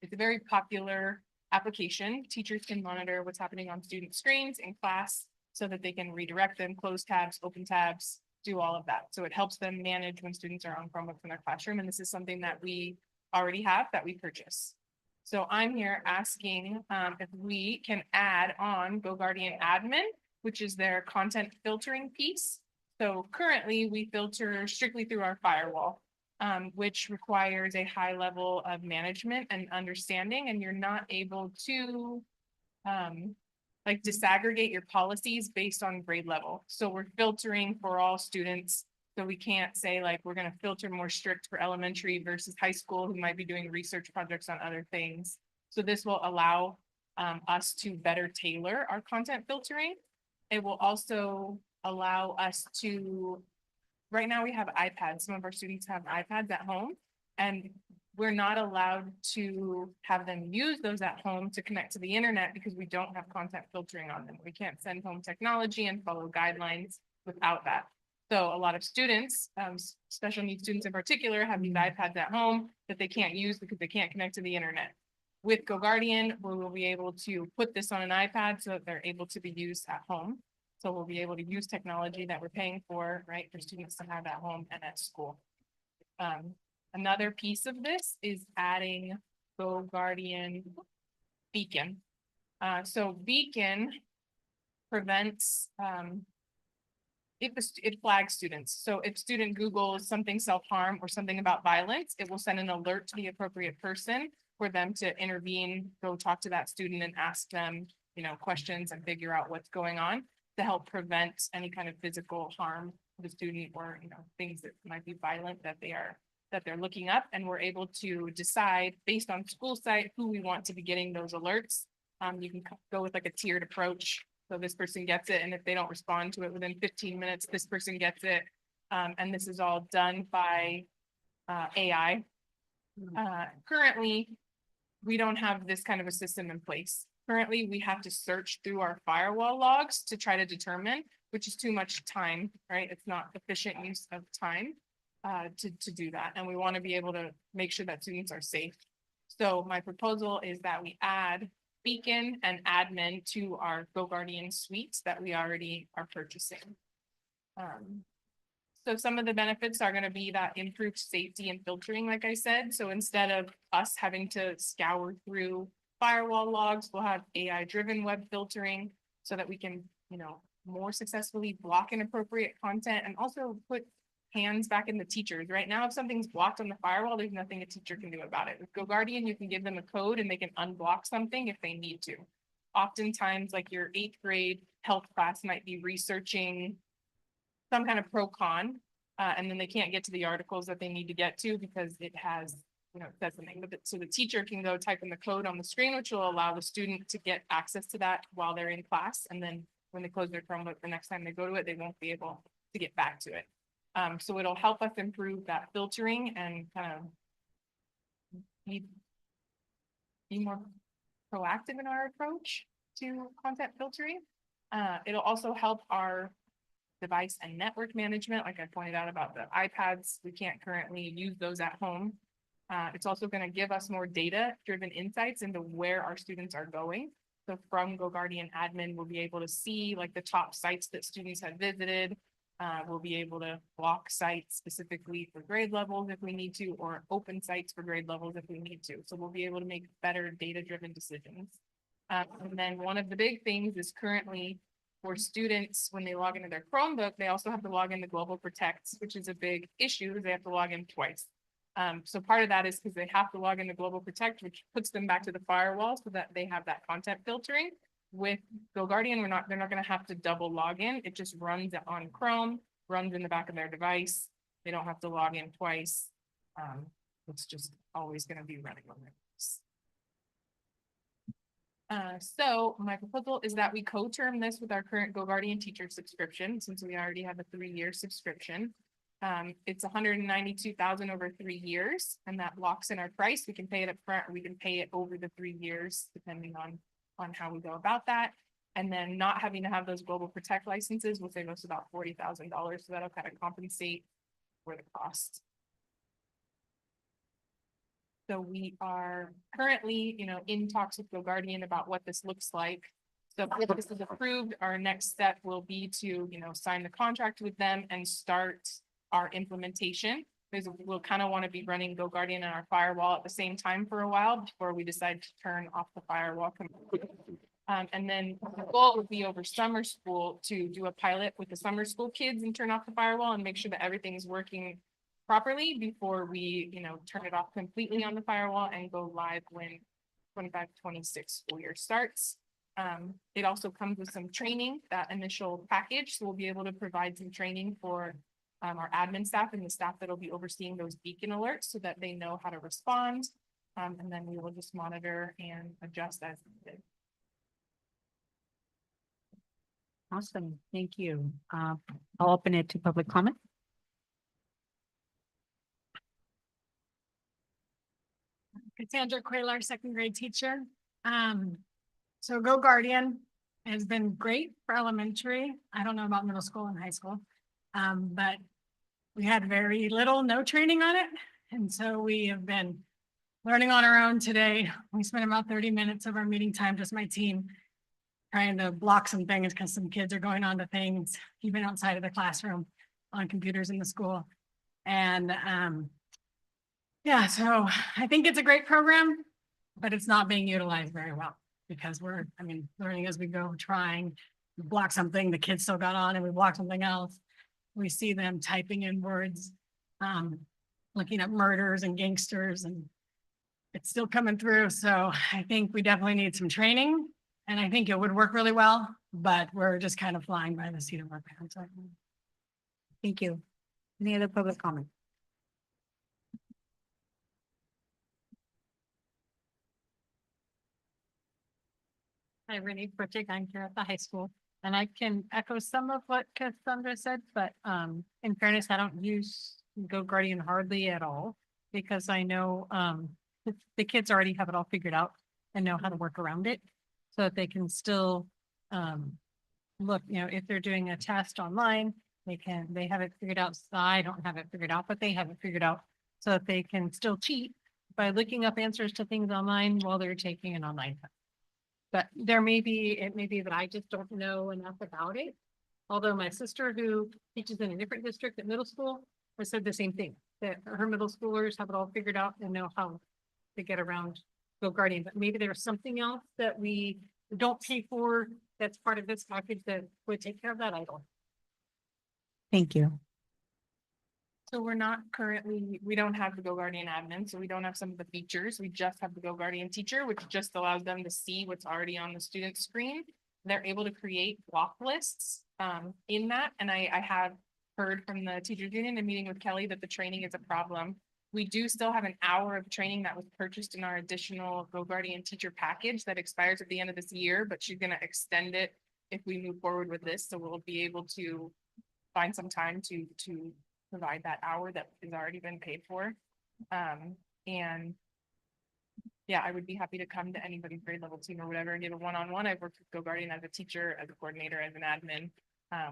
it's a very popular application. Teachers can monitor what's happening on student screens in class so that they can redirect them, close tabs, open tabs, do all of that. So it helps them manage when students are on Chromebooks in their classroom. And this is something that we already have that we purchase. So I'm here asking if we can add on GoGuardian Admin, which is their content filtering piece. So currently we filter strictly through our firewall, which requires a high level of management and understanding, and you're not able to like disaggregate your policies based on grade level. So we're filtering for all students. So we can't say like, we're going to filter more strict for elementary versus high school who might be doing research projects on other things. So this will allow us to better tailor our content filtering. It will also allow us to, right now we have iPads. Some of our students have iPads at home, and we're not allowed to have them use those at home to connect to the internet because we don't have content filtering on them. We can't send home technology and follow guidelines without that. So a lot of students, special needs students in particular, have these iPads at home that they can't use because they can't connect to the internet. With GoGuardian, we will be able to put this on an iPad so that they're able to be used at home. So we'll be able to use technology that we're paying for, right, for students to have at home and at school. Another piece of this is adding GoGuardian Beacon. So Beacon prevents, it flags students. So if student Googles something self-harm or something about violence, it will send an alert to the appropriate person for them to intervene, go talk to that student and ask them, questions and figure out what's going on to help prevent any kind of physical harm to the student or, things that might be violent that they're looking up. And we're able to decide based on school site who we want to be getting those alerts. You can go with like a tiered approach. So this person gets it, and if they don't respond to it within 15 minutes, this person gets it. And this is all done by AI. Currently, we don't have this kind of a system in place. Currently, we have to search through our firewall logs to try to determine, which is too much time, right? It's not efficient use of time to do that. And we want to be able to make sure that students are safe. So my proposal is that we add Beacon and Admin to our GoGuardian suites that we already are purchasing. So some of the benefits are going to be that improved safety and filtering, like I said. So instead of us having to scour through firewall logs, we'll have AI-driven web filtering so that we can, more successfully block inappropriate content and also put hands back in the teachers. Right now, if something's blocked on the firewall, there's nothing a teacher can do about it. With GoGuardian, you can give them a code and they can unblock something if they need to. Oftentimes, like your 8th grade health class might be researching some kind of pro-con, and then they can't get to the articles that they need to get to because it has, it says something. So the teacher can go type in the code on the screen, which will allow the student to get access to that while they're in class. And then when they close their Chromebook, the next time they go to it, they won't be able to get back to it. So it'll help us improve that filtering and kind of be more proactive in our approach to content filtering. It'll also help our device and network management. Like I pointed out about the iPads, we can't currently use those at home. It's also going to give us more data-driven insights into where our students are going. So from GoGuardian Admin, we'll be able to see like the top sites that students have visited. We'll be able to block sites specifically for grade levels if we need to, or open sites for grade levels if we need to. So we'll be able to make better data-driven decisions. And then one of the big things is currently for students, when they log into their Chromebook, they also have to log into Global Protect, which is a big issue. They have to log in twice. So part of that is because they have to log into Global Protect, which puts them back to the firewall so that they have that content filtering. With GoGuardian, they're not going to have to double log in. It just runs on Chrome, runs in the back of their device. They don't have to log in twice. It's just always going to be running on their device. So my proposal is that we co-term this with our current GoGuardian teacher subscription, since we already have a 3-year subscription. It's 192,000 over 3 years, and that locks in our price. We can pay it up front, or we can pay it over the 3 years, depending on how we go about that. And then not having to have those Global Protect licenses will save us about $40,000. So that'll kind of compensate for the cost. So we are currently, in talks with GoGuardian about what this looks like. So if this is approved, our next step will be to, sign the contract with them and start our implementation. Because we'll kind of want to be running GoGuardian and our firewall at the same time for a while before we decide to turn off the firewall completely. And then the goal would be over summer school to do a pilot with the summer school kids and turn off the firewall and make sure that everything is working properly before we, turn it off completely on the firewall and go live when 25-26 school year starts. It also comes with some training, that initial package. So we'll be able to provide some training for our admin staff and the staff that'll be overseeing those beacon alerts so that they know how to respond. And then we will just monitor and adjust as needed. Awesome, thank you. I'll open it to public comment. Cassandra Quaylar, second grade teacher. So GoGuardian has been great for elementary. I don't know about middle school and high school, but we had very little, no training on it. And so we have been learning on our own today. We spent about 30 minutes of our meeting time, just my team, trying to block some things because some kids are going on to things even outside of the classroom on computers in the school. And yeah, so I think it's a great program, but it's not being utilized very well because we're, learning as we go, trying to block something, the kids still got on and we block something else. We see them typing in words, looking at murders and gangsters, and it's still coming through. So I think we definitely need some training, and I think it would work really well, but we're just kind of flying by the seat of our pants right now. Thank you. Any other public comment? Hi, Renee Pritchett, I'm here at the high school, and I can echo some of what Cassandra said, but in fairness, I don't use GoGuardian hardly at all because I know the kids already have it all figured out and know how to work around it so that they can still look, if they're doing a test online, they have it figured out. So I don't have it figured out, but they have it figured out so that they can still cheat by looking up answers to things online while they're taking an online test. But it may be that I just don't know enough about it. Although my sister, who teaches in a different district at middle school, has said the same thing, that her middle schoolers have it all figured out and know how to get around GoGuardian. But maybe there's something else that we don't pay for that's part of this package that would take care of that. I don't. Thank you. So we're not currently, we don't have the GoGuardian admin, so we don't have some of the features. We just have the GoGuardian teacher, which just allows them to see what's already on the student screen. They're able to create block lists in that. And I have heard from the teachers union in meeting with Kelly that the training is a problem. We do still have an hour of training that was purchased in our additional GoGuardian teacher package that expires at the end of this year, but she's going to extend it if we move forward with this. So we'll be able to find some time to provide that hour that has already been paid for. And yeah, I would be happy to come to anybody's grade level team or whatever and give a one-on-one. I've worked with GoGuardian as a teacher, as a coordinator, as an admin. I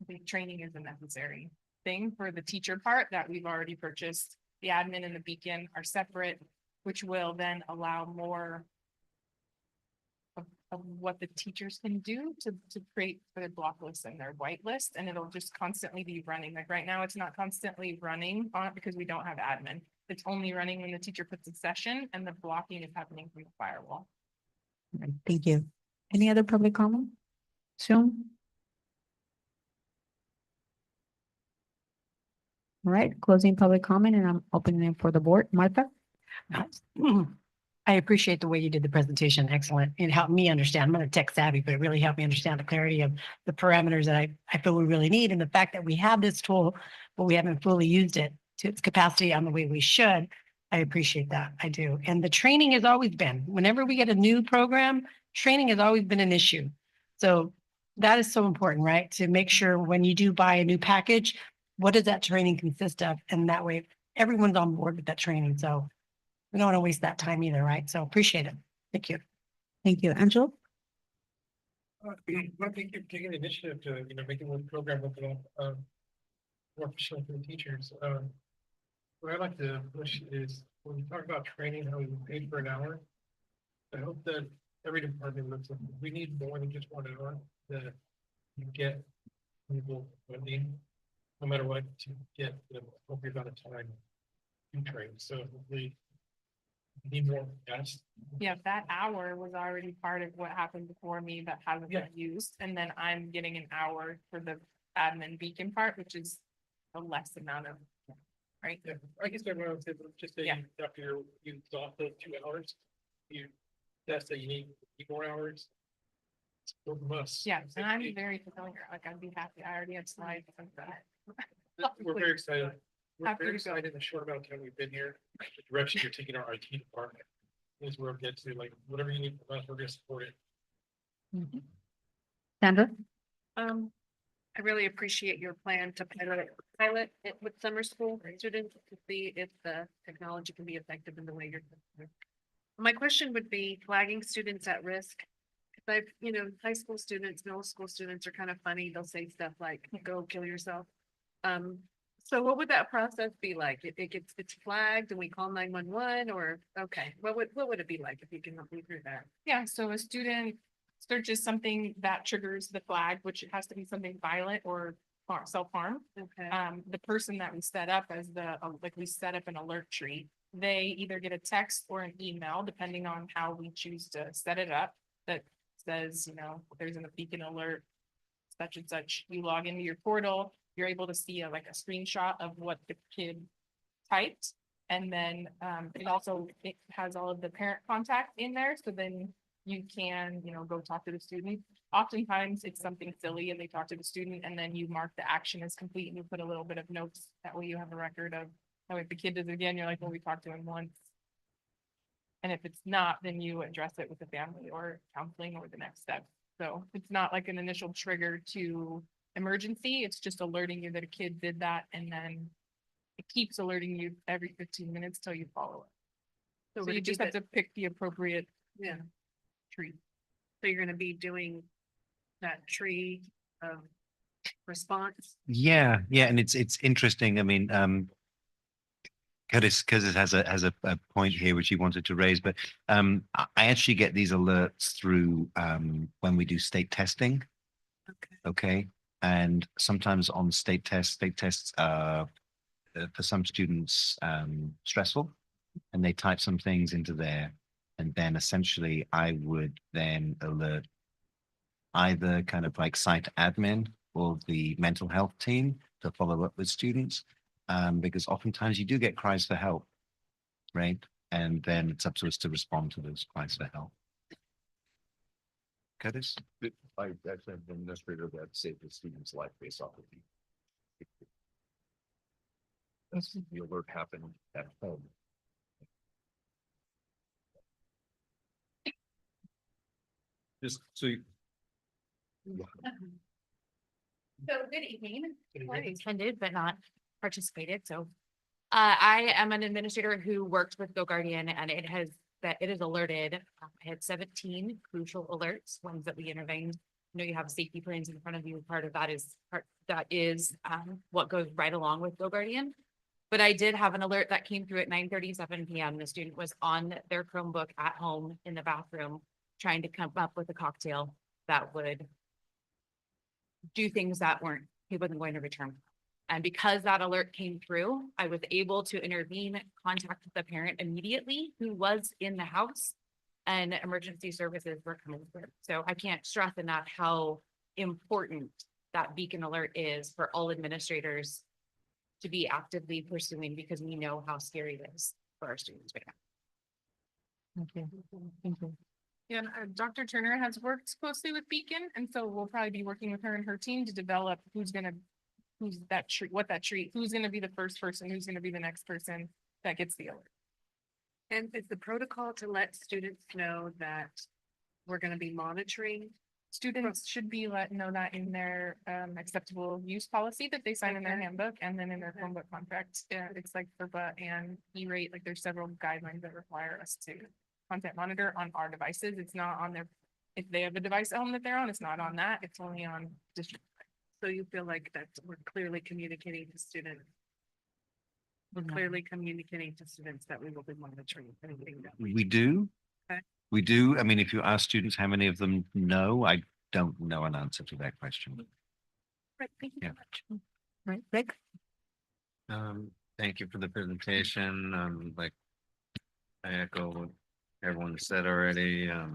think training is a necessary thing for the teacher part that we've already purchased. The admin and the beacon are separate, which will then allow more of what the teachers can do to create their block list and their whitelist, and it'll just constantly be running. Like right now, it's not constantly running on it because we don't have admin. It's only running when the teacher puts a session, and the blocking is happening from the firewall. All right, thank you. Any other public comment? Zoom? All right, closing public comment, and I'm opening it for the board. Martha? I appreciate the way you did the presentation. Excellent. It helped me understand. I'm not tech savvy, but it really helped me understand the clarity of the parameters that I feel we really need. And the fact that we have this tool, but we haven't fully used it to its capacity on the way we should. I appreciate that. I do. And the training has always been, whenever we get a new program, training has always been an issue. So that is so important, right? To make sure when you do buy a new package, what does that training consist of? And that way everyone's on board with that training. So we don't want to waste that time either, right? So appreciate it. Thank you. Thank you. Angelo? Well, thank you for taking the initiative to, making one program with more efficient for the teachers. What I'd like to push is when we talk about training, how we get paid for an hour. I hope that every department looks at, we need more than just 1 hour that you get people funding, no matter what, to get the appropriate amount of time to train. So we need more, yes. Yeah, that hour was already part of what happened before me that hasn't been used, and then I'm getting an hour for the admin beacon part, which is a less amount of, right? Yeah, I guess everyone would say, just say after you exhaust those 2 hours, that's that you need more hours. It's a must. Yeah, and I'm very familiar, like I'd be happy, I already had slides of that. We're very excited. We're Happy very to go. excited in the short amount of time we've been here, the direction you're taking our IT department. Is where we get to, like, whatever you need from us, we're gonna support it. Sandra? I really appreciate your plan to pilot it with summer school students to see if the technology can be effective in the way you're. My question would be flagging students at risk. If high school students, middle school students are kind of funny. They'll say stuff like, go kill yourself. So what would that process be like? It's flagged and we call 911 or, okay, what would it be like if you can help me through that? Yeah, so a student searches something that triggers the flag, which it has to be something violent or self-harm. Okay. The person that we set up as we set up an alert tree, they either get a text or an email, depending on how we choose to set it up, that says, there's a beacon alert, such and such. You log into your portal, you're able to see a screenshot of what the kid typed. And then it has all of the parent contact in there. So then you can, go talk to the student. Oftentimes it's something silly and they talk to the student and then you mark the action as complete and you put a little bit of notes. That way you have a record of, that way if the kid does it again, you're like, well, we talked to him once. And if it's not, then you address it with the family or counseling or the next step. So it's not like an initial trigger to emergency. It's just alerting you that a kid did that. And then it keeps alerting you every 15 minutes till you follow it. So you just have to pick the appropriate tree. So you're gonna be doing that tree of response? Yeah, and it's interesting. I mean, Curtis has a point here which he wanted to raise, but I actually get these alerts through when we do state testing. Okay. And sometimes on state tests are for some students stressful, and they type some things into there, and then essentially I would then alert either kind of like site admin or the mental health team to follow up with students, because oftentimes you do get cries for help, right? And then it's up to us to respond to those cries for help. Curtis? I actually have an administrator that saved the student's life based off of the alert happened at home. Just so you. So good evening. I attended but not participated. So I am an administrator who worked with GoGuardian and it is alerted. I had 17 crucial alerts, ones that we intervened. You know, you have safety plans in front of you. Part of that is what goes right along with GoGuardian. But I did have an alert that came through at 9:37 p.m. The student was on their Chromebook at home in the bathroom trying to come up with a cocktail that would do things that he wasn't going to return. And because that alert came through, I was able to intervene, contact the parent immediately who was in the house, and emergency services were coming through. So I can't stress enough how important that beacon alert is for all administrators to be actively pursuing, because we know how scary it is for our students right now. Okay, thank you. Yeah, and Dr. Turner has worked closely with Beacon, and so we'll probably be working with her and her team to develop who's gonna be the first person, who's gonna be the next person that gets the alert. And is the protocol to let students know that we're gonna be monitoring Students should be let know that in their acceptable use policy that they sign in their handbook and then in their Chromebook contract. It's like FERPA and E-rate, like there's several guidelines that require us to content monitor on our devices. It's not on their, if they have a device at home that they're on, it's not on that. It's only on district. So you feel like that we're clearly communicating to students? We're clearly communicating to students that we will be monitoring anything that We do. Okay. We do. I mean, if you ask students how many of them know, I don't know an answer to that question. Right, thank you Yeah. so much. Right, Rick? Thank you for the presentation. Like I echo what everyone said already, about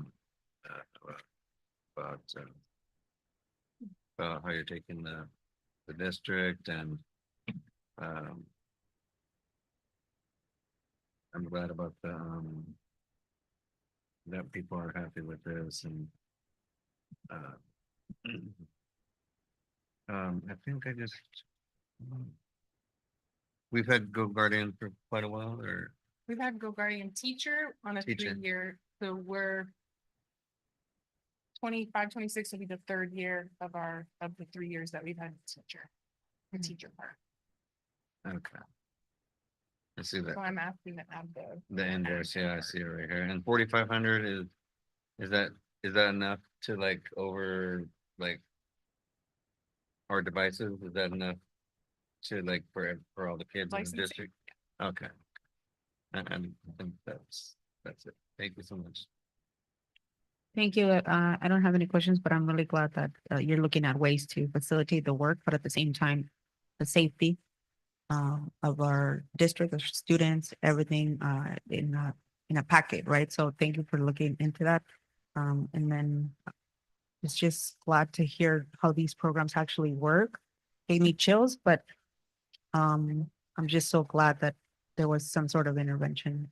how you're taking the district and, I'm glad about the, that people are happy with this and, I think I just, we've had Go Guardian for quite a while, or We've had Go Guardian teacher on a Teacher. 3-year, so we're 25, 26 will be the 3rd year of the 3 years that we've had teacher, the teacher part. okay. I see that. So I'm asking to add The invoice, yeah, I see it right here. And 4,500 is that enough to like over like our devices? Is that enough to like for all the kids in the Licensing. district? Okay. And I think that's it. Thank you so much. Thank you. I don't have any questions, but I'm really glad that you're looking at ways to facilitate the work, but at the same time, the safety of our district, of students, everything in a packet, right? So thank you for looking into that. And then it's just glad to hear how these programs actually work. Gave me chills, but I'm just so glad that there was some sort of intervention.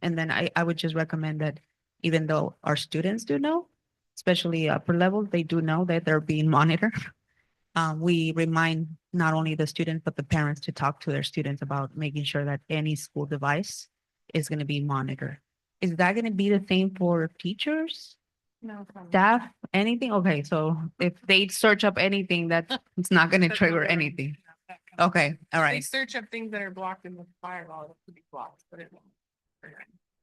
And then I would just recommend that even though our students do know, especially upper level, they do know that they're being monitored. We remind not only the students, but the parents to talk to their students about making sure that any school device is going to be monitored. Is that going to be the same for teachers, No problem. staff, anything? Okay, so if they search up anything, that it's not going to That's trigger not gonna- anything. that kind of- Okay, all They right, search up things that are blocked in the firewall, it could be blocked, but it won't.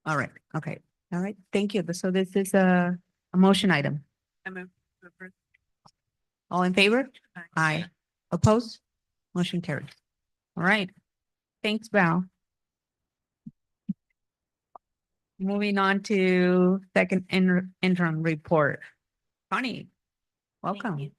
all right, okay, all right. Thank you. So this is a motion item. I move to approve. All in favor? Aye. Aye. Opposed? Motion carried. All right. Thanks, Val. Moving on to second interim report. Connie, welcome.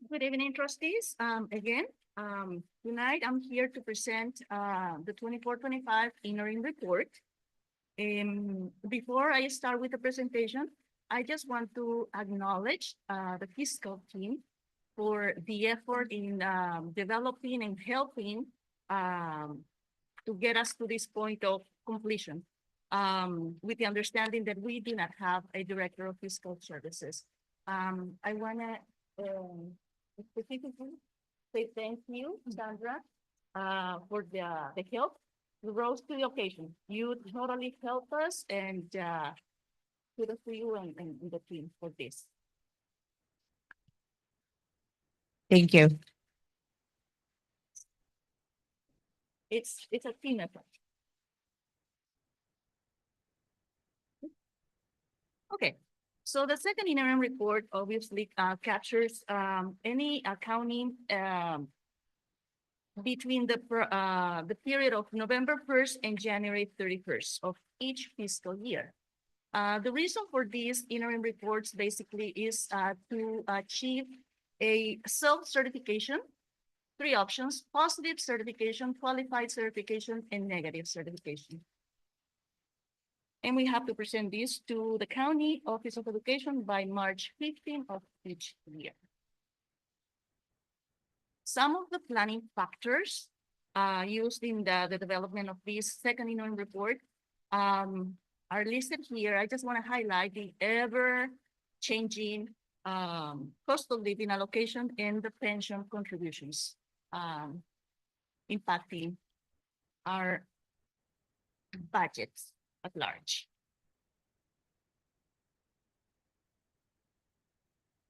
Good evening, trustees. Again, tonight I'm here to present the 24-25 interim report. Before I start with the presentation, I just want to acknowledge the fiscal team for the effort in developing and helping to get us to this point of completion. With the understanding that we do not have a director of fiscal services. I wanna specifically say thank you, Sandra, for the help. You rose to the occasion. You totally helped us and kudos to you and the team for this. Thank you. It's a team effort. Okay, so the second interim report obviously captures any accounting between the period of November 1st and January 31st of each fiscal year. The reason for these interim reports basically is to achieve a self-certification, 3 options: positive certification, qualified certification, and negative certification. And we have to present this to the County Office of Education by March 15 of each year. Some of the planning factors used in the development of this second interim report are listed here. I just want to highlight the ever-changing cost of living allocation and the pension contributions impacting our budgets at large.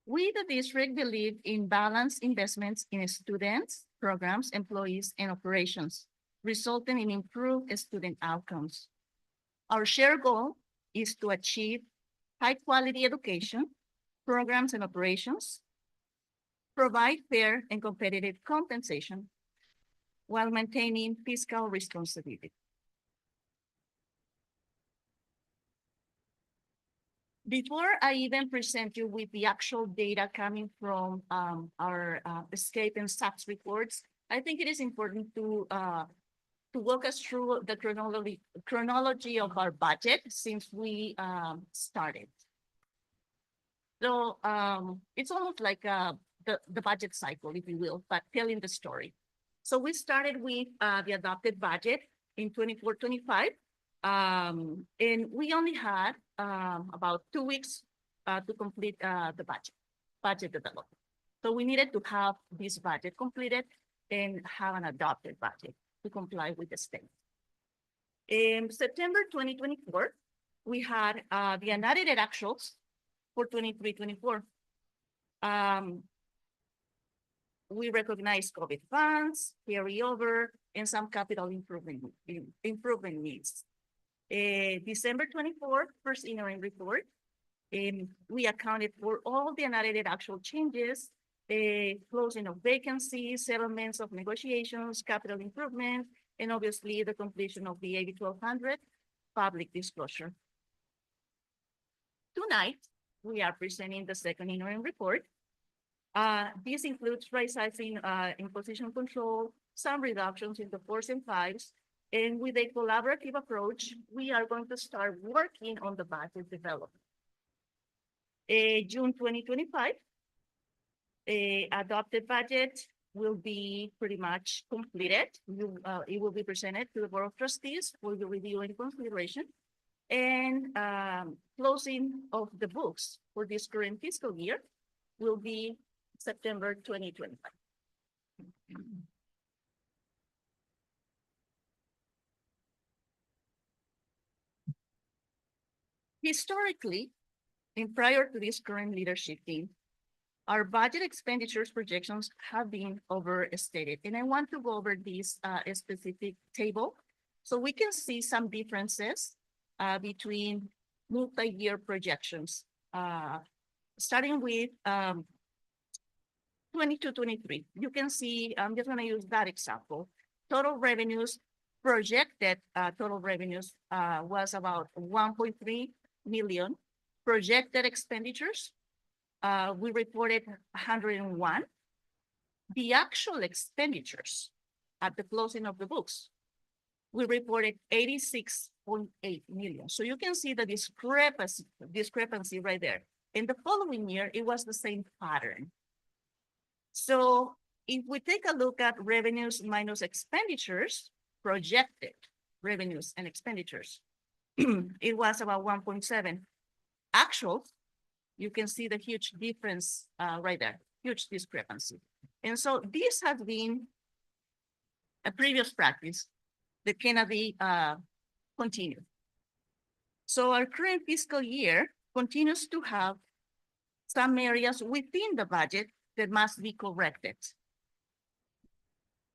We, the district, believe in balanced investments in students, programs, employees, and operations, resulting in improved student outcomes. Our shared goal is to achieve high-quality education, programs, and operations, provide fair and competitive compensation, while maintaining fiscal responsibility. Before I even present you with the actual data coming from our escape and SAPS reports, I think it is important to walk us through the chronology of our budget since we started. So it's almost like the budget cycle, if you will, but telling the story. So we started with the adopted budget in 24-25. And we only had about 2 weeks to complete the budget development. So we needed to have this budget completed and have an adopted budget to comply with the state. In September 2024, we had the unaudited actuals for 23-24. We recognize COVID funds, carryover, and some capital improvement needs. December 24, first interim report, we accounted for all the unaudited actual changes, closing of vacancies, settlements of negotiations, capital improvement, and obviously the completion of the AB 1200 public disclosure. Tonight, we are presenting the second interim report. This includes right-sizing in position control, some reductions in the 4s and 5s, and with a collaborative approach, we are going to start working on the budget development. June 2025, adopted budget will be pretty much completed. It will be presented to the Board of Trustees for the review and consideration. And closing of the books for this current fiscal year will be September 2025. Historically, and prior to this current leadership team, our budget expenditures projections have been overstated. And I want to go over this specific table so we can see some differences between multi-year projections. Starting with 22-23, you can see, I'm just gonna use that example. Total revenues, projected total revenues was about 1.3 million. Projected expenditures, we reported 101. The actual expenditures at the closing of the books, we reported 86.8 million. So you can see the discrepancy right there. In the following year, it was the same pattern. So if we take a look at revenues minus expenditures, projected revenues and expenditures, it was about 1.7. Actual, you can see the huge difference right there, huge discrepancy. And so this has been a previous practice that cannot be continued. So our current fiscal year continues to have some areas within the budget that must be corrected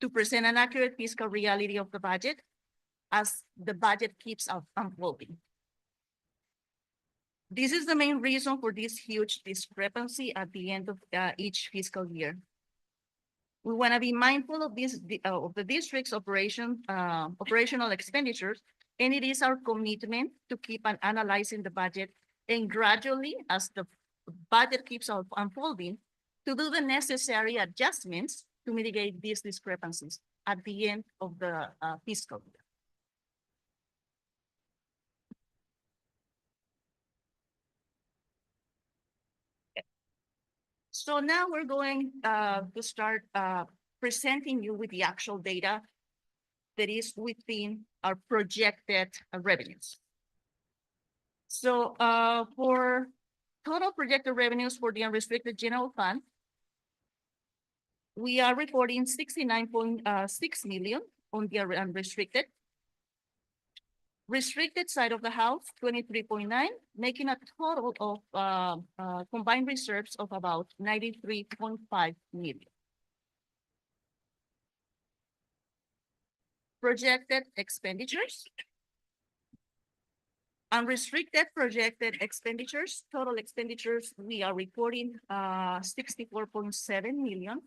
to present an accurate fiscal reality of the budget as the budget keeps unfolding. This is the main reason for this huge discrepancy at the end of each fiscal year. We want to be mindful of this of the district's operational expenditures, and it is our commitment to keep on analyzing the budget, and gradually, as the budget keeps unfolding, to do the necessary adjustments to mitigate these discrepancies at the end of the fiscal year. So now we're going to start presenting you with the actual data that is within our projected revenues. So for total projected revenues for the unrestricted general fund, we are reporting 69.6 million on the unrestricted. Restricted side of the house, 23.9, making a total of combined reserves of about 93.5 million. Projected expenditures. Unrestricted projected expenditures, total expenditures, we are reporting 64.7 million.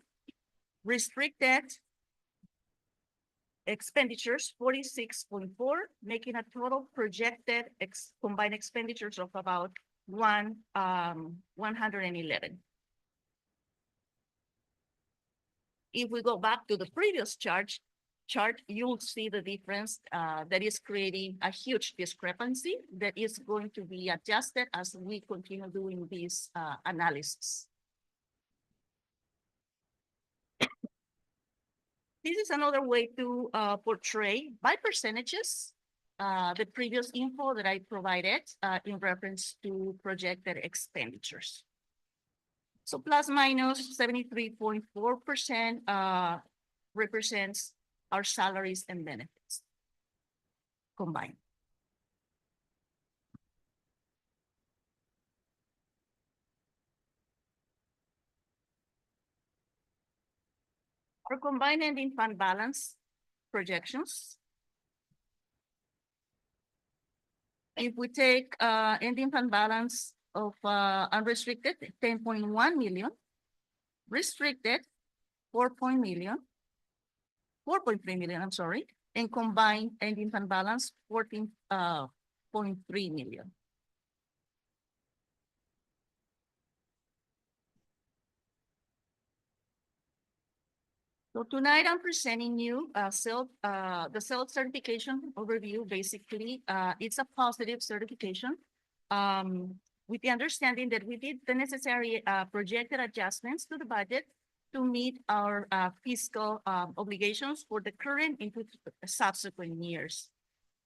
Restricted expenditures, 46.4, making a total projected combined expenditures of about 111. If we go back to the previous chart, you'll see the difference that is creating a huge discrepancy that is going to be adjusted as we continue doing this analysis. This is another way to portray by percentages the previous info that I provided in reference to projected expenditures. So plus minus 73.4% represents our salaries and benefits combined. Our combined ending fund balance projections. If we take ending fund balance of unrestricted, 10.1 million, restricted, 4.3 million, I'm sorry, and combined ending fund balance, 14.3 million. So tonight I'm presenting you the self-certification overview. Basically, it's a positive certification with the understanding that we did the necessary projected adjustments to the budget to meet our fiscal obligations for the current and subsequent years.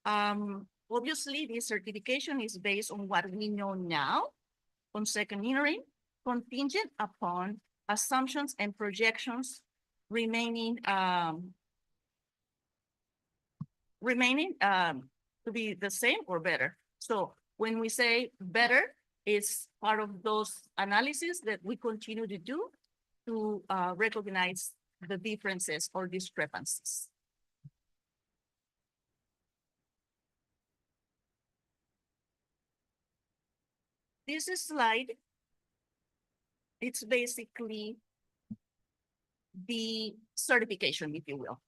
Obviously, this certification is based on what we know now on second interim, contingent upon assumptions and projections remaining to be the same or better. So when we say better, it's part of those analyses that we continue to do to recognize the differences or discrepancies. This slide, it's basically the certification, if you will.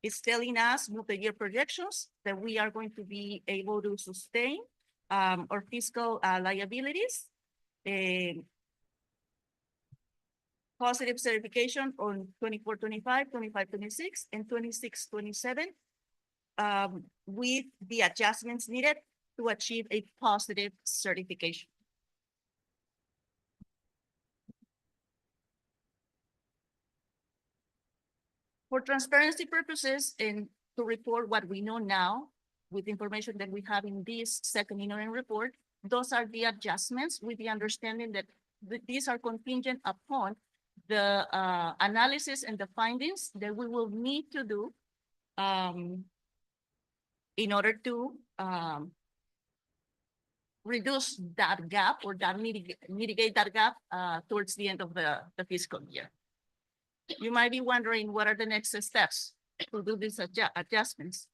It's telling us multi-year projections that we are going to be able to sustain our fiscal liabilities, positive certification on 24-25, 25-26, and 26-27, with the adjustments needed to achieve a positive certification. For transparency purposes and to report what we know now with information that we have in this second interim report, those are the adjustments with the understanding that these are contingent upon the analysis and the findings that we will need to do in order to reduce that gap or that mitigate that gap towards the end of the fiscal year. You might be wondering what are the next steps to do these adjustments.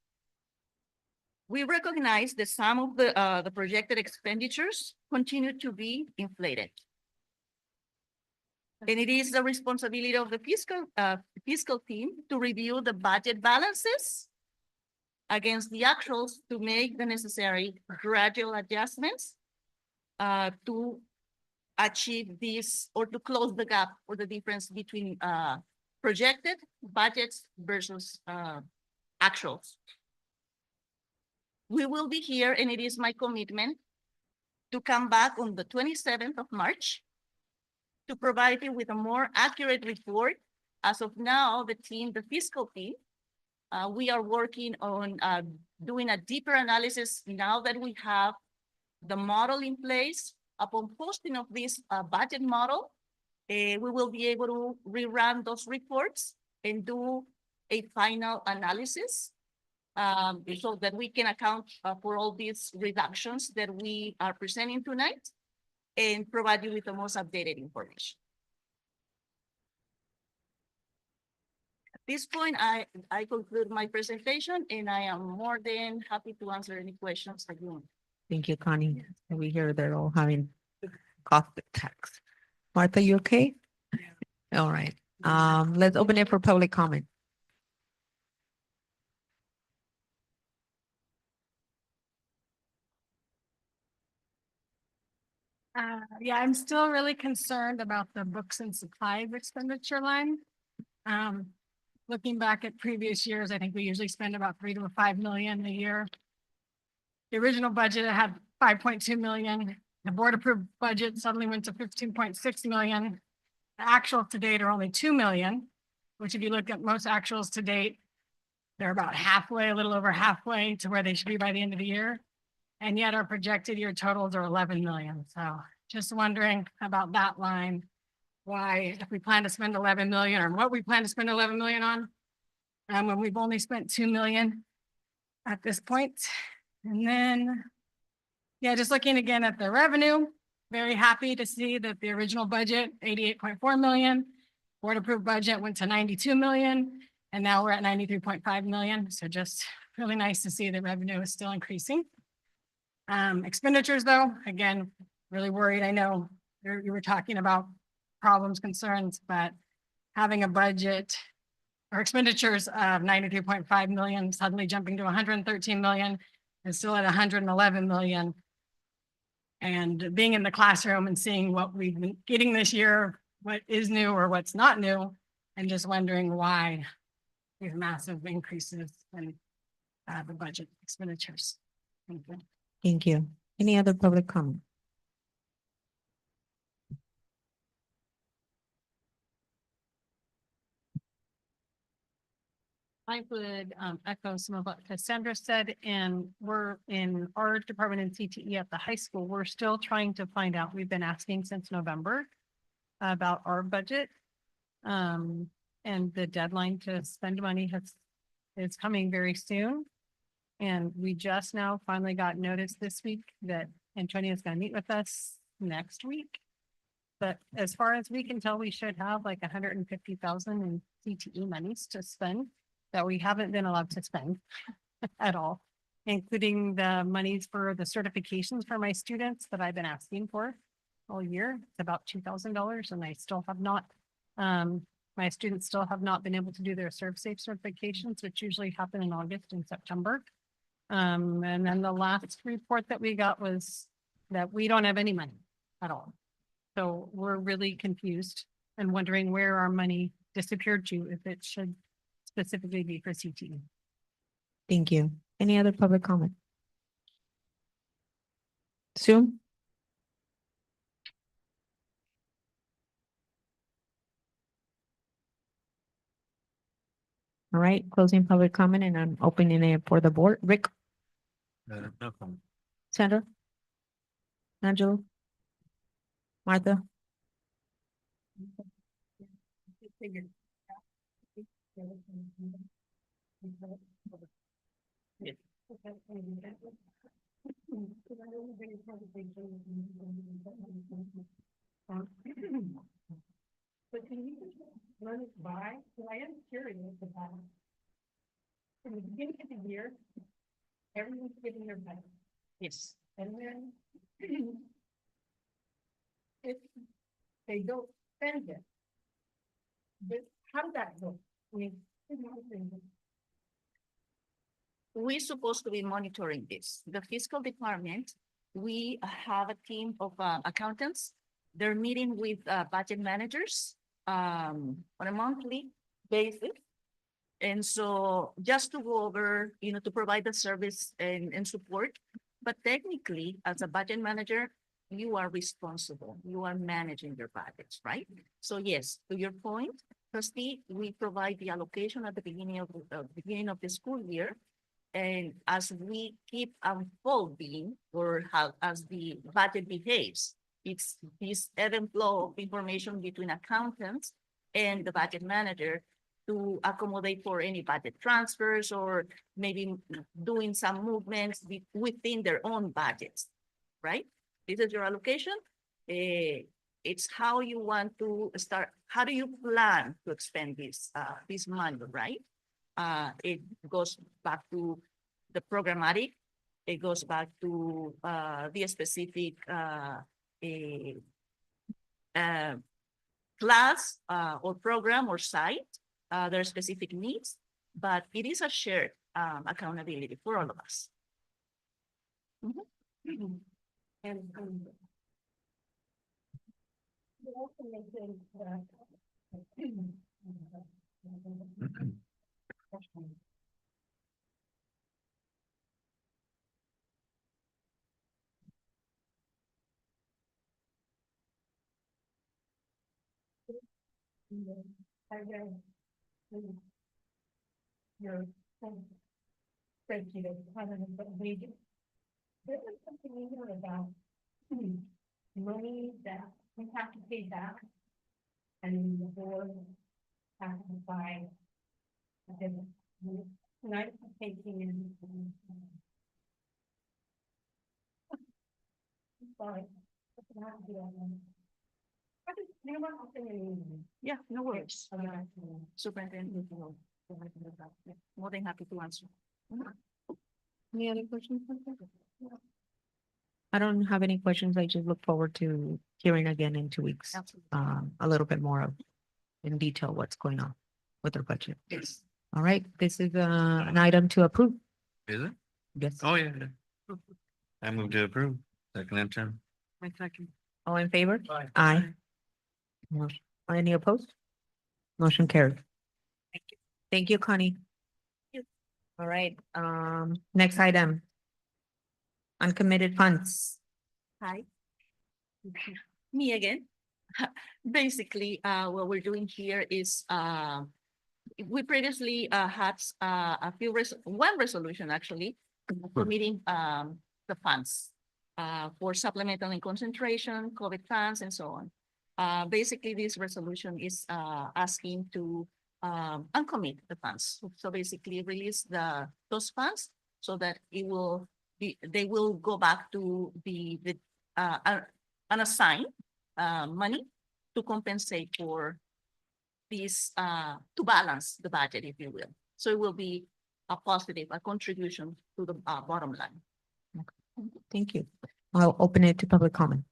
We recognize that some of the projected expenditures continue to be inflated. And it is the responsibility of the fiscal team to review the budget balances against the actuals to make the necessary gradual adjustments to achieve this or to close the gap or the difference between projected budgets versus actuals. We will be here, and it is my commitment to come back on the 27th of March to provide you with a more accurate report. As of now, the fiscal team, we are working on doing a deeper analysis now that we have the model in place. Upon posting of this budget model, we will be able to rerun those reports and do a final analysis so that we can account for all these reductions that we are presenting tonight and provide you with the most updated information. At this point, I conclude my presentation, and I am more than happy to answer any questions that you want. Thank you, Connie. We hear they're all having cost attacks. Martha, you okay? All right. Let's open it for public comment. Yeah, I'm still really concerned about the books and supplies expenditure line. Looking back at previous years, I think we usually spend about 3 to 5 million a year. The original budget had 5.2 million. The board approved budget suddenly went to 15.6 million. The actuals to date are only 2 million, which if you look at most actuals to date, they're about halfway, a little over halfway to where they should be by the end of the year. And yet our projected year totals are 11 million. So just wondering about that line. Why, if we plan to spend 11 million or what we plan to spend 11 million on, when we've only spent 2 million at this point. And then, yeah, just looking again at the revenue, very happy to see that the original budget, 88.4 million, board approved budget went to 92 million, and now we're at 93.5 million. So just really nice to see the revenue is still increasing. Expenditures though, again, really worried. I know you were talking about problems, concerns, but having a budget or expenditures of 93.5 million, suddenly jumping to 113 million and still at 111 million. And being in the classroom and seeing what we've been getting this year, what is new or what's not new, and just wondering why these massive increases in the budget expenditures. Thank you. Thank you. Any other public comment? I would echo some of what Cassandra said, and we're in our department in CTE at the high school. We're still trying to find out. We've been asking since November about our budget. And the deadline to spend money is coming very soon. And we just now finally got notice this week that Antonio is going to meet with us next week. But as far as we can tell, we should have like 150,000 in CTE monies to spend that we haven't been allowed to spend at all, including the monies for the certifications for my students that I've been asking for all year. It's about $2,000, and I still have not, my students still have not been able to do their ServSafe certifications, which usually happen in August and September. And then the last report that we got was that we don't have any money at all. So we're really confused and wondering where our money disappeared to, if it should specifically be for CTE. Thank you. Any other public comment? Sue? All right, closing public comment, and I'm opening it for the board. Rick? No comment. Sandra? Angelo? Martha? But can you just run it by? So I am curious about from the beginning of the year, everyone's giving their budget. Yes. And then if they don't spend it, but how does that go? I mean, we're supposed to be monitoring this. The fiscal department, we have a team of accountants they're meeting with budget managers on a monthly basis. And so just to go over, to provide the service and support, but technically as a budget manager, you are responsible. You are managing your budgets, right? So yes, to your point, trustee, we provide the allocation at the beginning of the school year. And as we keep unfolding or how as the budget behaves, it's this ebb and flow of information between accountants and the budget manager to accommodate for any budget transfers or maybe doing some movements within their own budgets, right? This is your allocation. It's how you want to start. How do you plan to expend this money, right? It goes back to the programmatic. It goes back to the specific class or program or site, their specific needs, but it is a shared accountability for all of us. And you also mentioned that I read your spreadsheet of wages. There was something in here about money that we have to pay back and the board has to decide. Tonight, I'm taking in. Sorry. Yeah, no worries. Superintendent, more than happy to answer. Any other questions? I don't have any questions. I just look forward to hearing again in 2 weeks. Absolutely. A little bit more of in detail what's going on with our budget. Yes. All right, this is an item to approve. Is it? Yes. Oh, yeah. I move to approve. Second and term. My second. All in favor? Aye. Aye. Motion- Any opposed? Motion carried. Thank you, Connie. you. All right, next item. Uncommitted funds. Hi. Me again. Basically, what we're doing here is we previously had one resolution actually committing the funds for supplemental and concentration, COVID funds, and so on. Basically, this resolution is asking to uncommit the funds. So basically, release those funds so that they will go back to the unassigned money to compensate for this to balance the budget, if you will. So it will be a contribution to the bottom line. Thank you. I'll open it to public comment.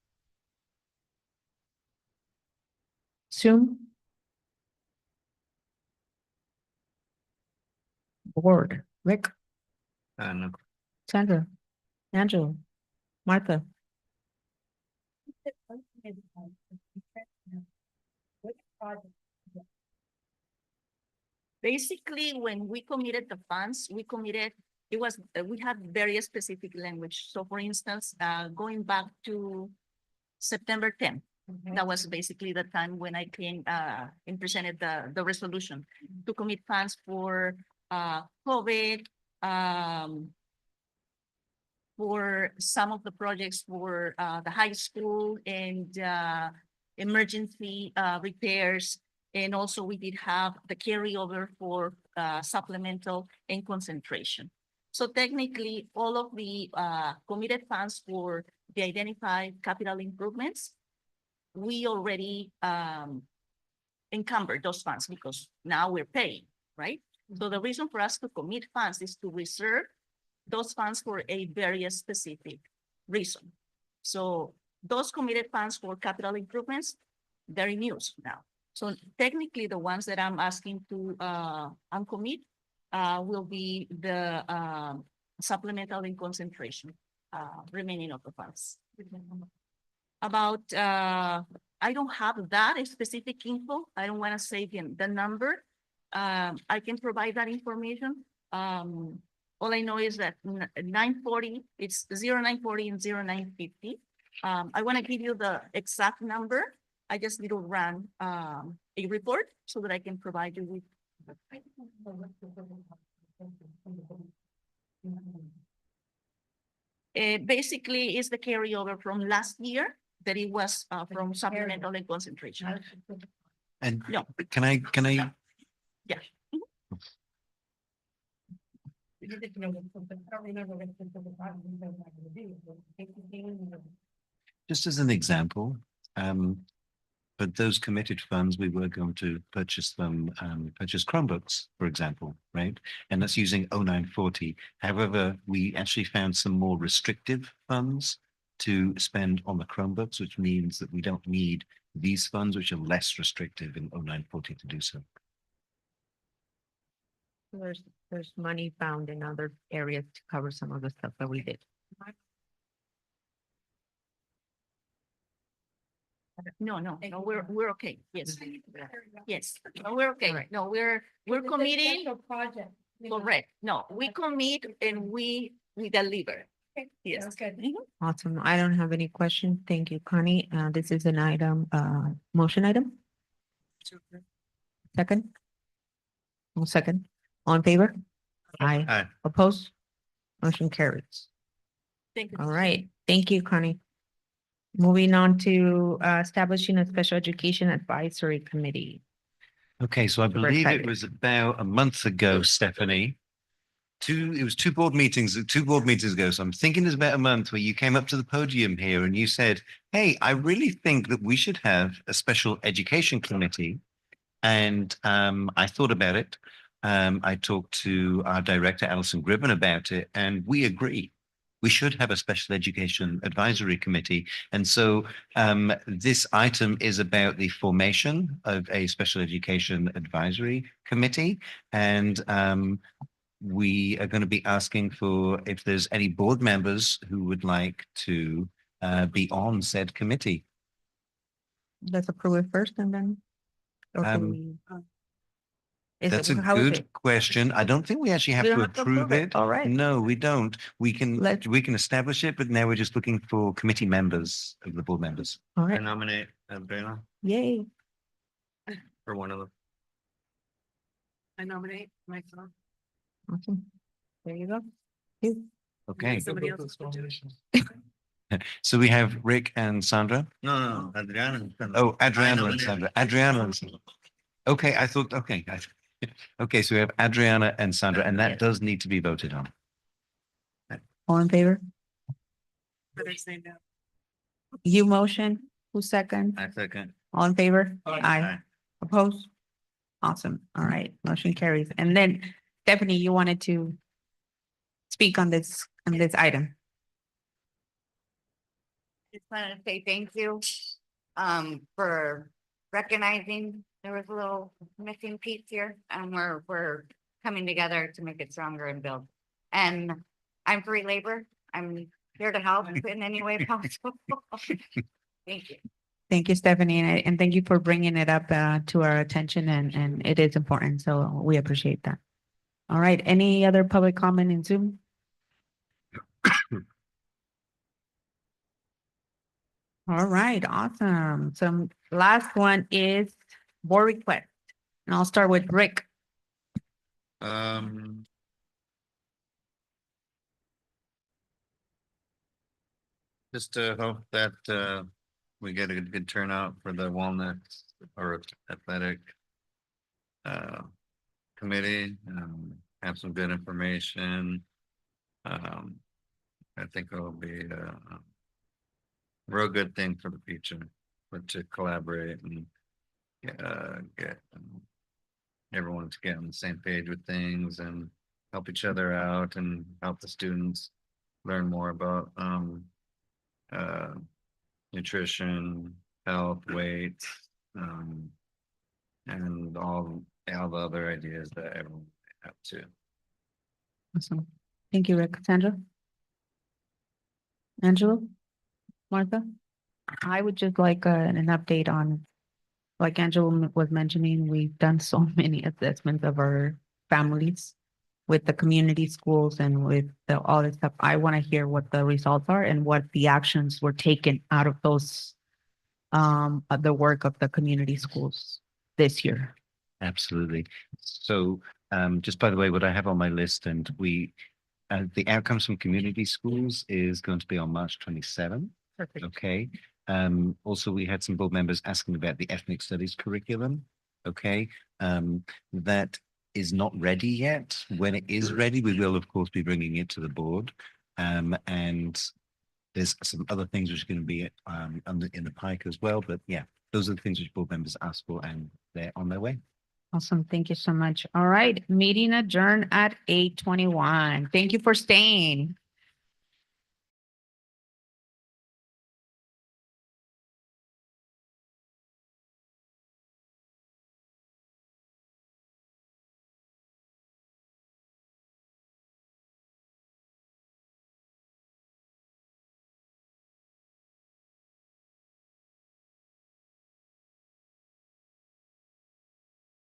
Zoom. Board, Rick, No. Sandra, Angela, Martha. Basically, when we committed the funds, we had very specific language. So for instance, going back to September 10th, that was basically the time when I came and presented the resolution to commit funds for COVID, for some of the projects for the high school and emergency repairs. And also we did have the carryover for supplemental and concentration. So technically, all of the committed funds for the identified capital improvements, we already encumbered those funds because now we're paying, right? So the reason for us to commit funds is to reserve those funds for a very specific reason. So those committed funds for capital improvements, they're in use now. So technically, the ones that I'm asking to uncommit will be the supplemental and concentration remaining of the funds. about, I don't have that specific info. I don't want to say the number. I can provide that information. All I know is that 940, it's 0940 and 0950. I want to give you the exact number. I just need to run a report so that I can provide you with. Basically, is the carryover from last year that it was from supplemental and concentration. And No. can I, Yeah. just as an example, but those committed funds, we were going to purchase them, purchase Chromebooks, for example, right? And that's using 0940. However, we actually found some more restrictive funds to spend on the Chromebooks, which means that we don't need these funds, which are less restrictive in 0940 to do so. There's money found in other areas to cover some of the stuff that we did. No, we're okay. Yes. Yes, no, we're okay. No, we're committing. Correct. No, we commit and we deliver. Yes. Mhm. Awesome. I don't have any questions. Thank you, Connie. This is an item, motion item. Second? One second. All in favor? Aye. Aye. Opposed? Motion carries. Thank you. All right. Thank you, Connie. Moving on to establishing a special education advisory committee. Okay, so I Super believe it excited. was about a month ago, Stephanie. It was two board meetings ago. So I'm thinking it's about a month where you came up to the podium here and you said, hey, I really think that we should have a special education committee. And I thought about it. I talked to our director, Alison Gribben, about it, and we agree. We should have a special education advisory committee. And so this item is about the formation of a special education advisory committee. And we are going to be asking for if there's any board members who would like to be on said committee. Let's approve it first and then. or can Um, we- Is That's a it- how is good it? question. I don't think we actually have We to don't have to approve approve it. it. All right. No, we don't. We can Let's- establish it, but now we're just looking for committee members of the board members. All I right. nominate Brena Yay. for one of them. I nominate myself. Awesome. There you go. You. Okay, Somebody else. is nomination. so we have Rick and Sandra. No, Adriana. Oh, Adriana and nominate- Sandra. Adriana and Sandra. Okay, I thought, okay. Okay, so we have Adriana and Sandra, and that does need to be voted on. All in favor? But I say no. You motion, who second? I second. All in favor? Aye. Opposed? Awesome. All right, motion carries. And then Stephanie, you wanted to speak on this item. Just wanted to say thank you, for recognizing there was a little missing piece here and we're coming together to make it stronger and build. And I'm free labor. I'm here to help in any way possible. Thank you. Thank you, Stephanie, and thank you for bringing it up to our attention and it is important, so we appreciate that. All right, any other public comment in Zoom? All right, awesome. So last one is board request. And I'll start with Rick. Just to hope that we get a good turnout for the Walnut or Athletic Committee, have some good information. I think it'll be a real good thing for the future, but to collaborate and get everyone to get on the same page with things and help each other out and help the students learn more about nutrition, health, weight, and all the other ideas that everyone have too. Awesome. Thank you, Rick. Sandra? Angelo? Martha? I would just like an update on, like Angela was mentioning, we've done so many assessments of our families with the community schools and with all this stuff. I want to hear what the results are and what the actions were taken out of those, of the work of the community schools this year. Absolutely. So, just by the way, what I have on my list, and the outcomes from community schools is going to be on March 27th. Perfect. Okay. Also, we had some board members asking about the ethnic studies curriculum. Okay. That is not ready yet. When it is ready, we will, of course, be bringing it to the board. And there's some other things which are going to be in the pike as well. But yeah, those are the things which board members asked for, and they're on their way. Awesome. Thank you so much. All right. Meeting adjourned at 8:21. Thank you for staying.